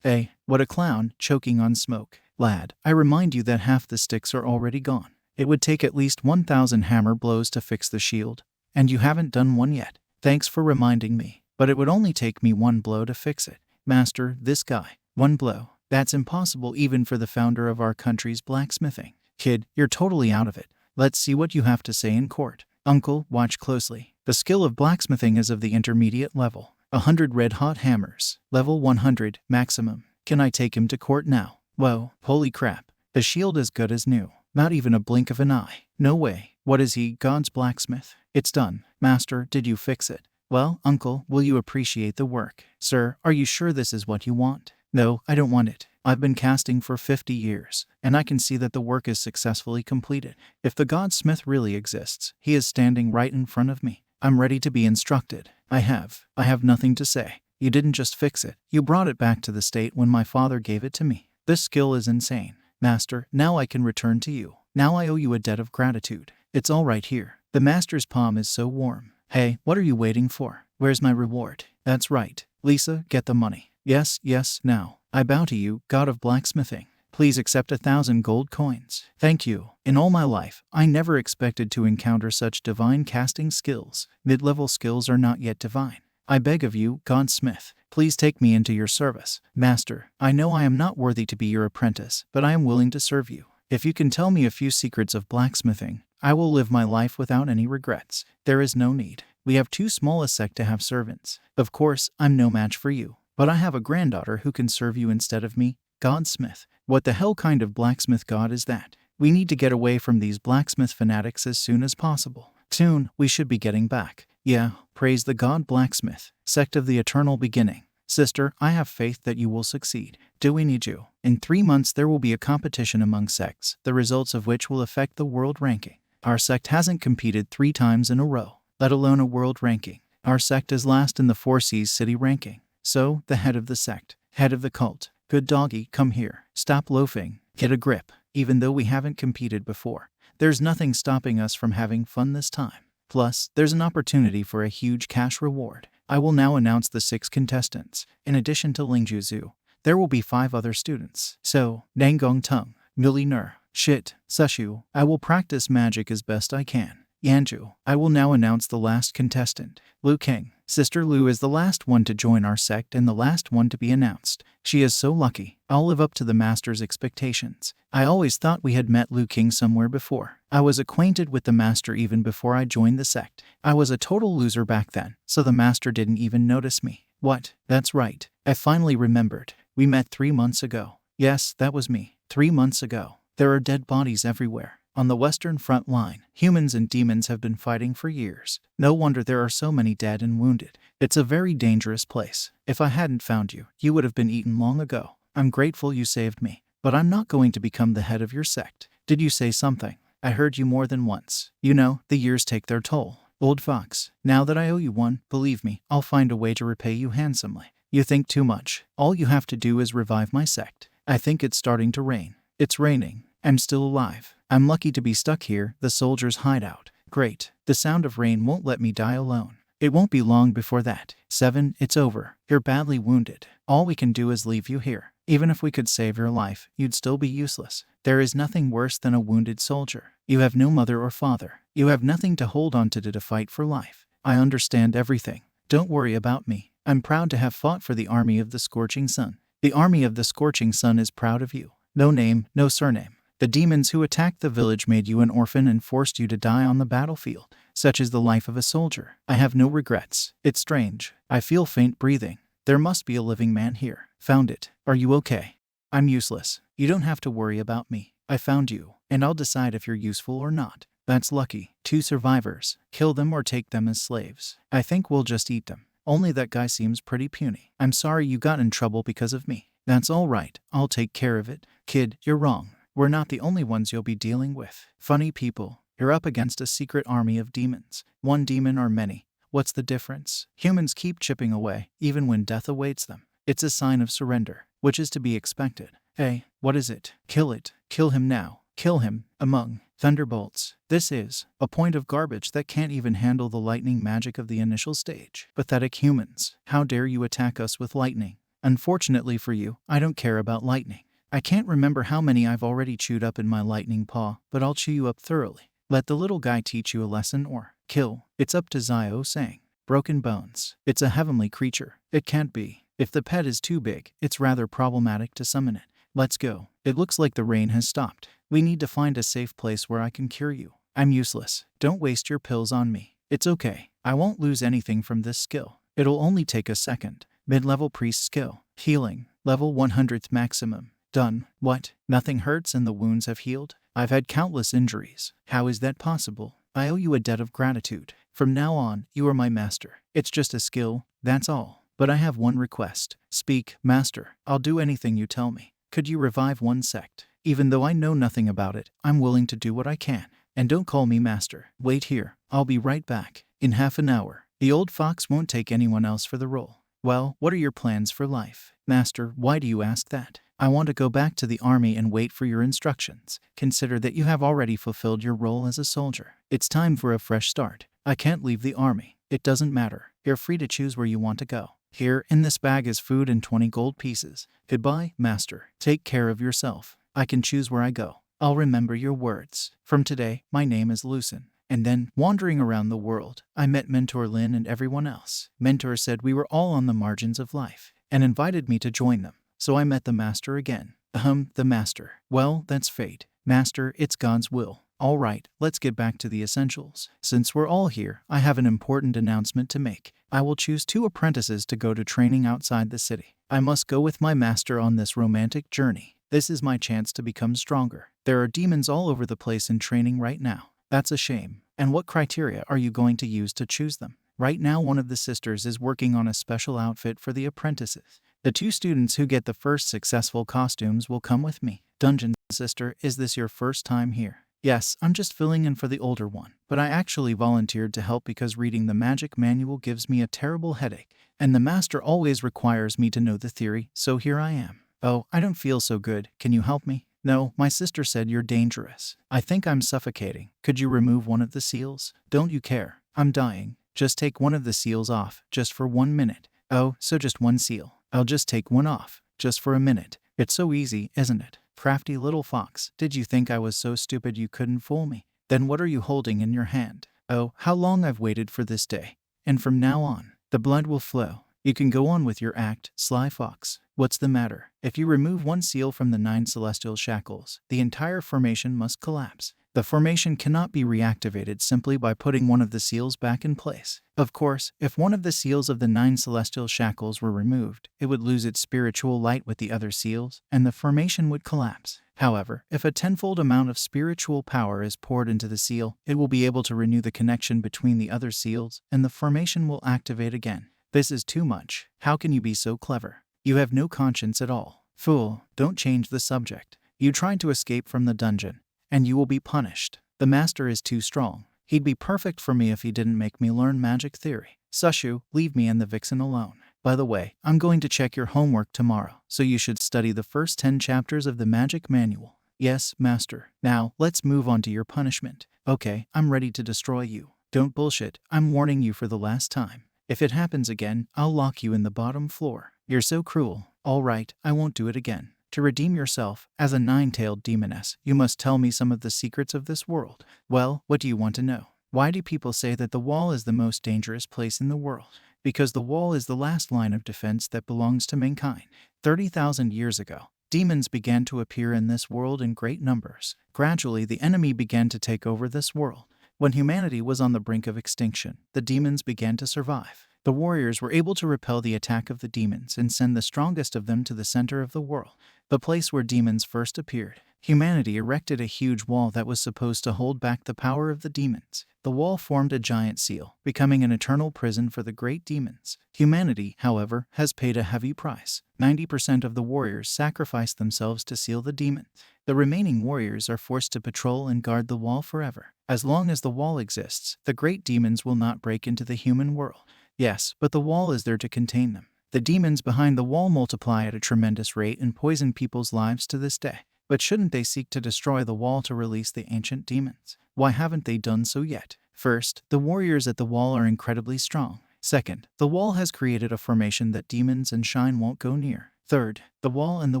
What a clown, choking on smoke. Lad, I remind you that half the sticks are already gone. It would take at least 1,000 hammer blows to fix the shield. And you haven't done one yet. Thanks for reminding me. But it would only take me 1 blow to fix it. Master, this guy. 1 blow. That's impossible even for the founder of our country's blacksmithing. Kid, you're totally out of it. Let's see what you have to say in court. Uncle, watch closely. The skill of blacksmithing is of the intermediate level. 100 red-hot hammers. Level 100, maximum. Can I take him to court now? Whoa, holy crap. The shield as good as new. Not even a blink of an eye. No way. What is he, God's blacksmith? It's done. Master, did you fix it? Well, uncle, will you appreciate the work? Sir, are you sure this is what you want? No, I don't want it. I've been casting for 50 years, and I can see that the work is successfully completed. If the Godsmith really exists, he is standing right in front of me. I'm ready to be instructed. I have nothing to say. You didn't just fix it. You brought it back to the state when my father gave it to me. This skill is insane. Master, now I can return to you. Now I owe you a debt of gratitude. It's all right here. The master's palm is so warm. Hey, what are you waiting for? Where's my reward? That's right. Lisa, get the money. Yes, now. I bow to you, God of blacksmithing. Please accept 1,000 gold coins. Thank you. In all my life, I never expected to encounter such divine casting skills. Mid-level skills are not yet divine. I beg of you, Godsmith, please take me into your service. Master, I know I am not worthy to be your apprentice, but I am willing to serve you. If you can tell me a few secrets of blacksmithing, I will live my life without any regrets. There is no need. We have too small a sect to have servants. Of course, I'm no match for you, but I have a granddaughter who can serve you instead of me. Godsmith. What the hell kind of blacksmith god is that? We need to get away from these blacksmith fanatics as soon as possible. Soon, we should be getting back. Yeah, praise the god blacksmith, sect of the eternal beginning. Sister, I have faith that you will succeed. Do we need you? In 3 months there will be a competition among sects, the results of which will affect the world ranking. Our sect hasn't competed 3 times in a row, let alone a world ranking. Our sect is last in the 4 Seas city ranking. So, the head of the sect, head of the cult, good doggy, come here. Stop loafing. Get a grip. Even though we haven't competed before, there's nothing stopping us from having fun this time. Plus, there's an opportunity for a huge cash reward. I will now announce the 6 contestants. In addition to Lingjuzu, there will be 5 other students. So, Nangong Tung, Millie Nur, Shit, Sushu, I will practice magic as best I can. Yanju, I will now announce the last contestant. Lu King. Sister Lu is the last one to join our sect and the last one to be announced. She is so lucky. I'll live up to the master's expectations. I always thought we had met Lu King somewhere before. I was acquainted with the master even before I joined the sect. I was a total loser back then, so the master didn't even notice me. What? That's right. I finally remembered. We met 3 months ago. Yes, that was me. 3 months ago. There are dead bodies everywhere. On the western front line, humans and demons have been fighting for years. No wonder there are so many dead and wounded. It's a very dangerous place. If I hadn't found you, you would have been eaten long ago. I'm grateful you saved me, but I'm not going to become the head of your sect. Did you say something? I heard you more than once. You know, the years take their toll. Old fox, now that I owe you one, believe me, I'll find a way to repay you handsomely. You think too much. All you have to do is revive my sect. I think it's starting to rain. It's raining. I'm still alive. I'm lucky to be stuck here, the soldiers' hideout. Great. The sound of rain won't let me die alone. It won't be long before that. 7, it's over. You're badly wounded. All we can do is leave you here. Even if we could save your life, you'd still be useless. There is nothing worse than a wounded soldier. You have no mother or father. You have nothing to hold on to fight for life. I understand everything. Don't worry about me. I'm proud to have fought for the army of the Scorching Sun. The army of the Scorching Sun is proud of you. No name, no surname. The demons who attacked the village made you an orphan and forced you to die on the battlefield. Such is the life of a soldier. I have no regrets. It's strange. I feel faint breathing. There must be a living man here. Found it. Are you okay? I'm useless. You don't have to worry about me. I found you, and I'll decide if you're useful or not. That's lucky. 2 survivors. Kill them or take them as slaves. I think we'll just eat them. Only that guy seems pretty puny. I'm sorry you got in trouble because of me. That's all right. I'll take care of it. Kid, you're wrong. We're not the only ones you'll be dealing with. Funny people. You're up against a secret army of demons. 1 demon or many. What's the difference? Humans keep chipping away, even when death awaits them. It's a sign of surrender, which is to be expected. Hey, what is it? Kill it. Kill him now. Kill him. Among thunderbolts. This is a point of garbage that can't even handle the lightning magic of the initial stage. Pathetic humans. How dare you attack us with lightning? Unfortunately for you, I don't care about lightning. I can't remember how many I've already chewed up in my lightning paw, but I'll chew you up thoroughly. Let the little guy teach you a lesson or kill. It's up to Zio saying. Broken bones. It's a heavenly creature. It can't be. If the pet is too big, it's rather problematic to summon it. Let's go. It looks like the rain has stopped. We need to find a safe place where I can cure you. I'm useless. Don't waste your pills on me. It's okay. I won't lose anything from this skill. It'll only take a second. Mid-level priest skill. Healing. Level 100th maximum. Done. What? Nothing hurts and the wounds have healed? I've had countless injuries. How is that possible? I owe you a debt of gratitude. From now on, you are my master. It's just a skill, that's all. But I have one request. Speak, master. I'll do anything you tell me. Could you revive one sect? Even though I know nothing about it, I'm willing to do what I can. And don't call me master. Wait here. I'll be right back. In half an hour. The old fox won't take anyone else for the role. Well, what are your plans for life? Master, why do you ask that? I want to go back to the army and wait for your instructions. Consider that you have already fulfilled your role as a soldier. It's time for a fresh start. I can't leave the army. It doesn't matter. You're free to choose where you want to go. Here, in this bag is food and 20 gold pieces. Goodbye, master. Take care of yourself. I can choose where I go. I'll remember your words. From today, my name is Lucen. And then, wandering around the world, I met Mentor Lin and everyone else. Mentor said we were all on the margins of life, and invited me to join them. So I met the master again. The master. Well, that's fate. Master, it's God's will. All right, let's get back to the essentials. Since we're all here, I have an important announcement to make. I will choose 2 apprentices to go to training outside the city. I must go with my master on this romantic journey. This is my chance to become stronger. There are demons all over the place in training right now. That's a shame. And what criteria are you going to use to choose them? Right now, one of the sisters is working on a special outfit for the apprentices. The 2 students who get the first successful costumes will come with me. Dungeon sister, is this your first time here? Yes, I'm just filling in for the older one. But I actually volunteered to help because reading the magic manual gives me a terrible headache. And the master always requires me to know the theory, so here I am. Oh, I don't feel so good. Can you help me? No, my sister said you're dangerous. I think I'm suffocating. Could you remove one of the seals? Don't you care? I'm dying. Just take one of the seals off, just for 1 minute. Oh, so just one seal. I'll just take one off, just for a minute. It's so easy, isn't it? Crafty little fox, did you think I was so stupid you couldn't fool me? Then what are you holding in your hand? Oh, how long I've waited for this day. And from now on, the blood will flow. You can go on with your act, sly fox. What's the matter? If you remove one seal from the 9 celestial shackles, the entire formation must collapse. The formation cannot be reactivated simply by putting one of the seals back in place. Of course, if one of the seals of the 9 celestial shackles were removed, it would lose its spiritual light with the other seals, and the formation would collapse. However, if a tenfold amount of spiritual power is poured into the seal, it will be able to renew the connection between the other seals, and the formation will activate again. This is too much. How can you be so clever? You have no conscience at all. Fool, don't change the subject. You tried to escape from the dungeon, and you will be punished. The master is too strong. He'd be perfect for me if he didn't make me learn magic theory. Sushu, leave me and the vixen alone. By the way, I'm going to check your homework tomorrow, so you should study the first 10 chapters of the magic manual. Yes, master. Now, let's move on to your punishment. Okay, I'm ready to destroy you. Don't bullshit. I'm warning you for the last time. If it happens again, I'll lock you in the bottom floor. You're so cruel. All right, I won't do it again. To redeem yourself, as a 9-tailed demoness, you must tell me some of the secrets of this world. Well, what do you want to know? Why do people say that the wall is the most dangerous place in the world? Because the wall is the last line of defense that belongs to mankind. 30,000 years ago, demons began to appear in this world in great numbers. Gradually, the enemy began to take over this world. When humanity was on the brink of extinction, the demons began to survive. The warriors were able to repel the attack of the demons and send the strongest of them to the center of the world, the place where demons first appeared. Humanity erected a huge wall that was supposed to hold back the power of the demons. The wall formed a giant seal, becoming an eternal prison for the great demons. Humanity, however, has paid a heavy price. 90% of the warriors sacrificed themselves to seal the demons. The remaining warriors are forced to patrol and guard the wall forever. As long as the wall exists, the great demons will not break into the human world. Yes, but the wall is there to contain them. The demons behind the wall multiply at a tremendous rate and poison people's lives to this day. But shouldn't they seek to destroy the wall to release the ancient demons? Why haven't they done so yet? First, the warriors at the wall are incredibly strong. Second, the wall has created a formation that demons and shine won't go near. Third, the wall and the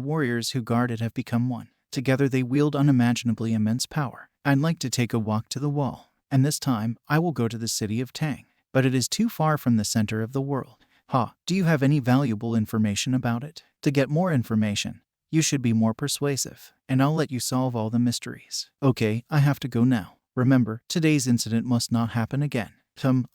warriors who guard it have become one. Together they wield unimaginably immense power. I'd like to take a walk to the wall, and this time I will go to the city of Tang. But it is too far from the center of the world. Do you have any valuable information about it? To get more information, you should be more persuasive, and I'll let you solve all the mysteries. Okay, I have to go now. Remember, today's incident must not happen again.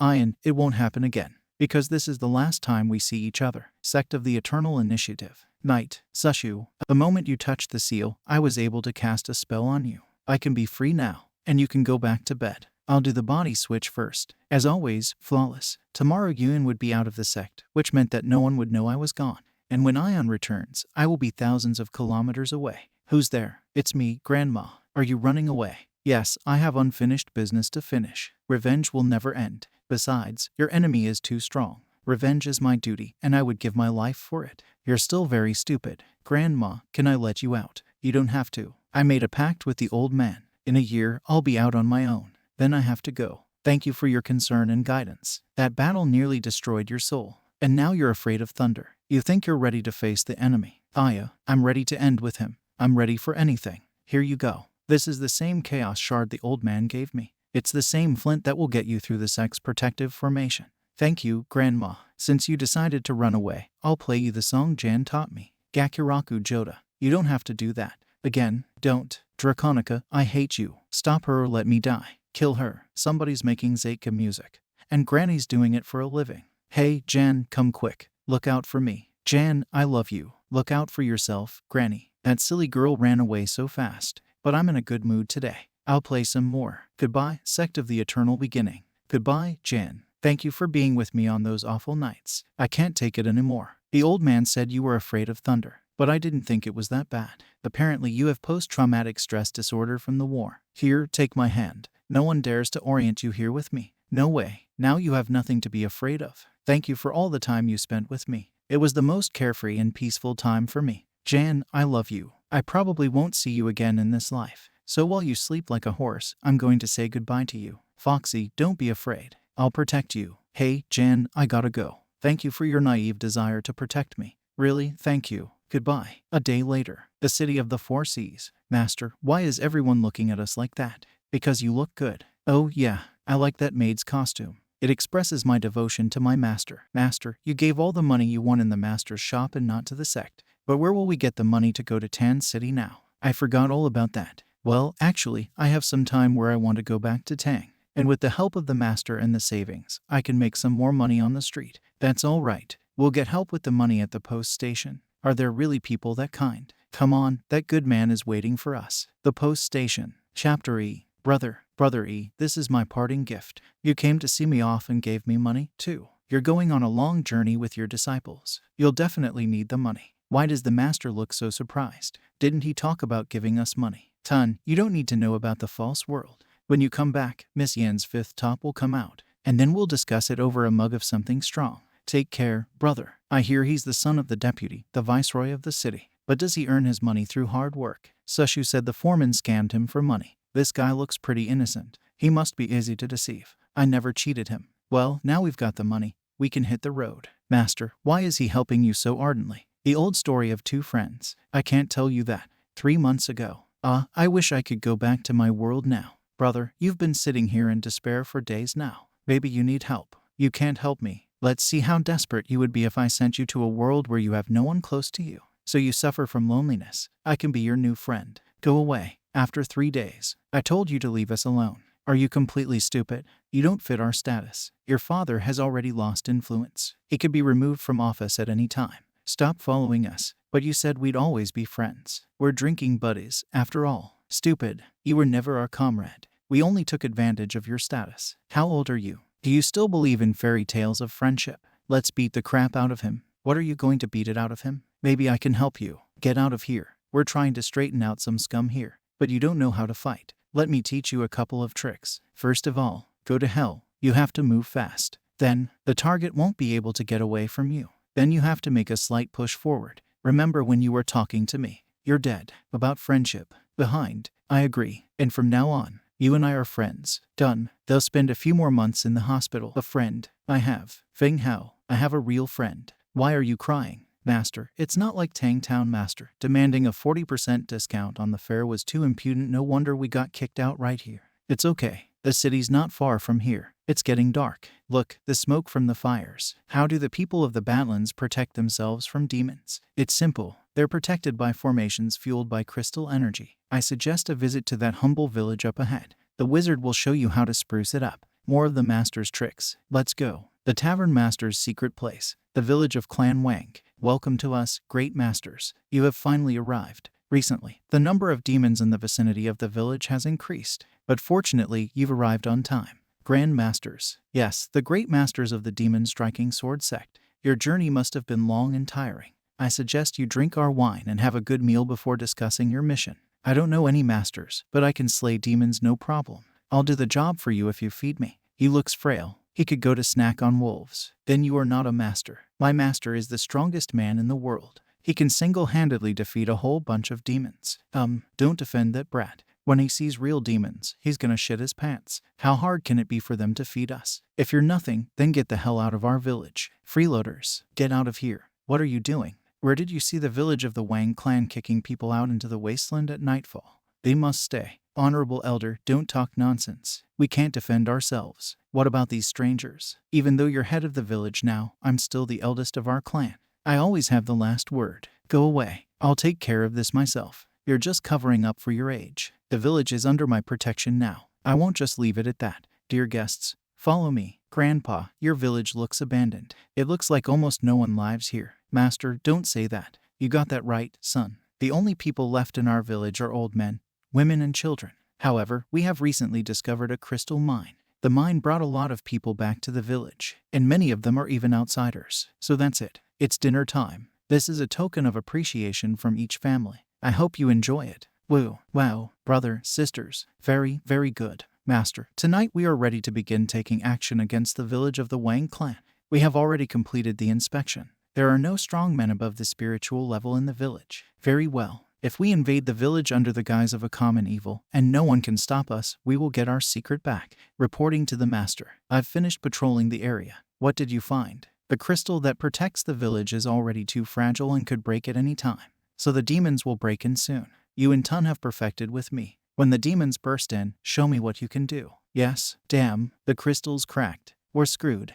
Ian, it won't happen again, because this is the last time we see each other. Sect of the Eternal Initiative. Night, Sushu. The moment you touched the seal, I was able to cast a spell on you. I can be free now, and you can go back to bed. I'll do the body switch first. As always, flawless. Tomorrow Yuen would be out of the sect, which meant that no one would know I was gone. And when Ion returns, I will be thousands of kilometers away. Who's there? It's me, Grandma. Are you running away? Yes, I have unfinished business to finish. Revenge will never end. Besides, your enemy is too strong. Revenge is my duty, and I would give my life for it. You're still very stupid. Grandma, can I let you out? You don't have to. I made a pact with the old man. In a year, I'll be out on my own. Then I have to go. Thank you for your concern and guidance. That battle nearly destroyed your soul. And now you're afraid of thunder. You think you're ready to face the enemy. Aya, I'm ready to end with him. I'm ready for anything. Here you go. This is the same chaos shard the old man gave me. It's the same flint that will get you through the sect's protective formation. Thank you, Grandma. Since you decided to run away, I'll play you the song Jan taught me. Gakuraku Joda. You don't have to do that. Again, don't. Draconica, I hate you. Stop her or let me die. Kill her. Somebody's making Zeika music. And Granny's doing it for a living. Hey, Jan, come quick. Look out for me. Jan, I love you. Look out for yourself, Granny. That silly girl ran away so fast. But I'm in a good mood today. I'll play some more. Goodbye, Sect of the Eternal Beginning. Goodbye, Jan. Thank you for being with me on those awful nights. I can't take it anymore. The old man said you were afraid of thunder, but I didn't think it was that bad. Apparently you have post-traumatic stress disorder from the war. Here, take my hand. No one dares to orient you here with me. No way. Now you have nothing to be afraid of. Thank you for all the time you spent with me. It was the most carefree and peaceful time for me. Jan, I love you. I probably won't see you again in this life. So while you sleep like a horse, I'm going to say goodbye to you. Foxy, don't be afraid. I'll protect you. Hey, Jan, I gotta go. Thank you for your naive desire to protect me. Really, thank you. Goodbye. A day later, the city of the Four Seas. Master, why is everyone looking at us like that? Because you look good. Oh yeah, I like that maid's costume. It expresses my devotion to my master. Master, you gave all the money you won in the master's shop and not to the sect. But where will we get the money to go to Tan City now? I forgot all about that. Well, actually, I have some time where I want to go back to Tang. And with the help of the master and the savings, I can make some more money on the street. That's all right. We'll get help with the money at the post station. Are there really people that kind? Come on, that good man is waiting for us. The post station. Chapter E. Brother E, this is my parting gift. You came to see me off and gave me money, too. You're going on a long journey with your disciples. You'll definitely need the money. Why does the master look so surprised? Didn't he talk about giving us money? Tan, you don't need to know about the false world. When you come back, Miss Yan's fifth top will come out, and then we'll discuss it over a mug of something strong. Take care, brother. I hear he's the son of the deputy, the viceroy of the city. But does he earn his money through hard work? Sushu said the foreman scammed him for money. This guy looks pretty innocent. He must be easy to deceive. I never cheated him. Well, now we've got the money. We can hit the road. Master, why is he helping you so ardently? The old story of two friends. I can't tell you that. 3 months ago. I wish I could go back to my world now. Brother, you've been sitting here in despair for days now. Maybe you need help. You can't help me. Let's see how desperate you would be if I sent you to a world where you have no one close to you. So you suffer from loneliness. I can be your new friend. Go away. After 3 days. I told you to leave us alone. Are you completely stupid? You don't fit our status. Your father has already lost influence. He could be removed from office at any time. Stop following us. But you said we'd always be friends. We're drinking buddies, after all. Stupid. You were never our comrade. We only took advantage of your status. How old are you? Do you still believe in fairy tales of friendship? Let's beat the crap out of him. What are you going to beat it out of him? Maybe I can help you. Get out of here. We're trying to straighten out some scum here. But you don't know how to fight. Let me teach you a couple of tricks. First of all, go to hell. You have to move fast. Then, the target won't be able to get away from you. Then you have to make a slight push forward. Remember when you were talking to me. You're dead. About friendship. Behind. I agree. And from now on, you and I are friends. Done. They'll spend a few more months in the hospital. A friend. I have. Feng Hao. I have a real friend. Why are you crying? Master, it's not like Tang Town Master. Demanding a 40% discount on the fare was too impudent. No wonder we got kicked out right here. It's okay. The city's not far from here. It's getting dark. Look, the smoke from the fires. How do the people of the Badlands protect themselves from demons? It's simple. They're protected by formations fueled by crystal energy. I suggest a visit to that humble village up ahead. The wizard will show you how to spruce it up. More of the master's tricks. Let's go. The Tavern Master's secret place. The village of Clan Wang. Welcome to us, great masters. You have finally arrived. Recently, the number of demons in the vicinity of the village has increased, but fortunately, you've arrived on time. Grand Masters. Yes, the great masters of the demon-striking sword sect. Your journey must have been long and tiring. I suggest you drink our wine and have a good meal before discussing your mission. I don't know any masters, but I can slay demons no problem. I'll do the job for you if you feed me. He looks frail. He could go to snack on wolves. Then you are not a master. My master is the strongest man in the world. He can single-handedly defeat a whole bunch of demons. Don't defend that brat. When he sees real demons, he's gonna shit his pants. How hard can it be for them to feed us? If you're nothing, then get the hell out of our village. Freeloaders, get out of here. What are you doing? Where did you see the village of the Wang clan kicking people out into the wasteland at nightfall? They must stay. Honorable elder, don't talk nonsense. We can't defend ourselves. What about these strangers? Even though you're head of the village now, I'm still the eldest of our clan. I always have the last word. Go away. I'll take care of this myself. You're just covering up for your age. The village is under my protection now. I won't just leave it at that. Dear guests, follow me. Grandpa, your village looks abandoned. It looks like almost no one lives here. Master, don't say that. You got that right, son. The only people left in our village are old men, women, and children. However, we have recently discovered a crystal mine. The mine brought a lot of people back to the village, and many of them are even outsiders. So that's it. It's dinner time. This is a token of appreciation from each family. I hope you enjoy it. Woo, wow, brother, sisters, very, very good. Master, tonight we are ready to begin taking action against the village of the Wang clan. We have already completed the inspection. There are no strong men above the spiritual level in the village. Very well. If we invade the village under the guise of a common evil, and no one can stop us, we will get our secret back. Reporting to the master. I've finished patrolling the area. What did you find? The crystal that protects the village is already too fragile and could break at any time. So the demons will break in soon. You and Tun have perfected with me. When the demons burst in, show me what you can do. Yes, damn, the crystal's cracked. We're screwed.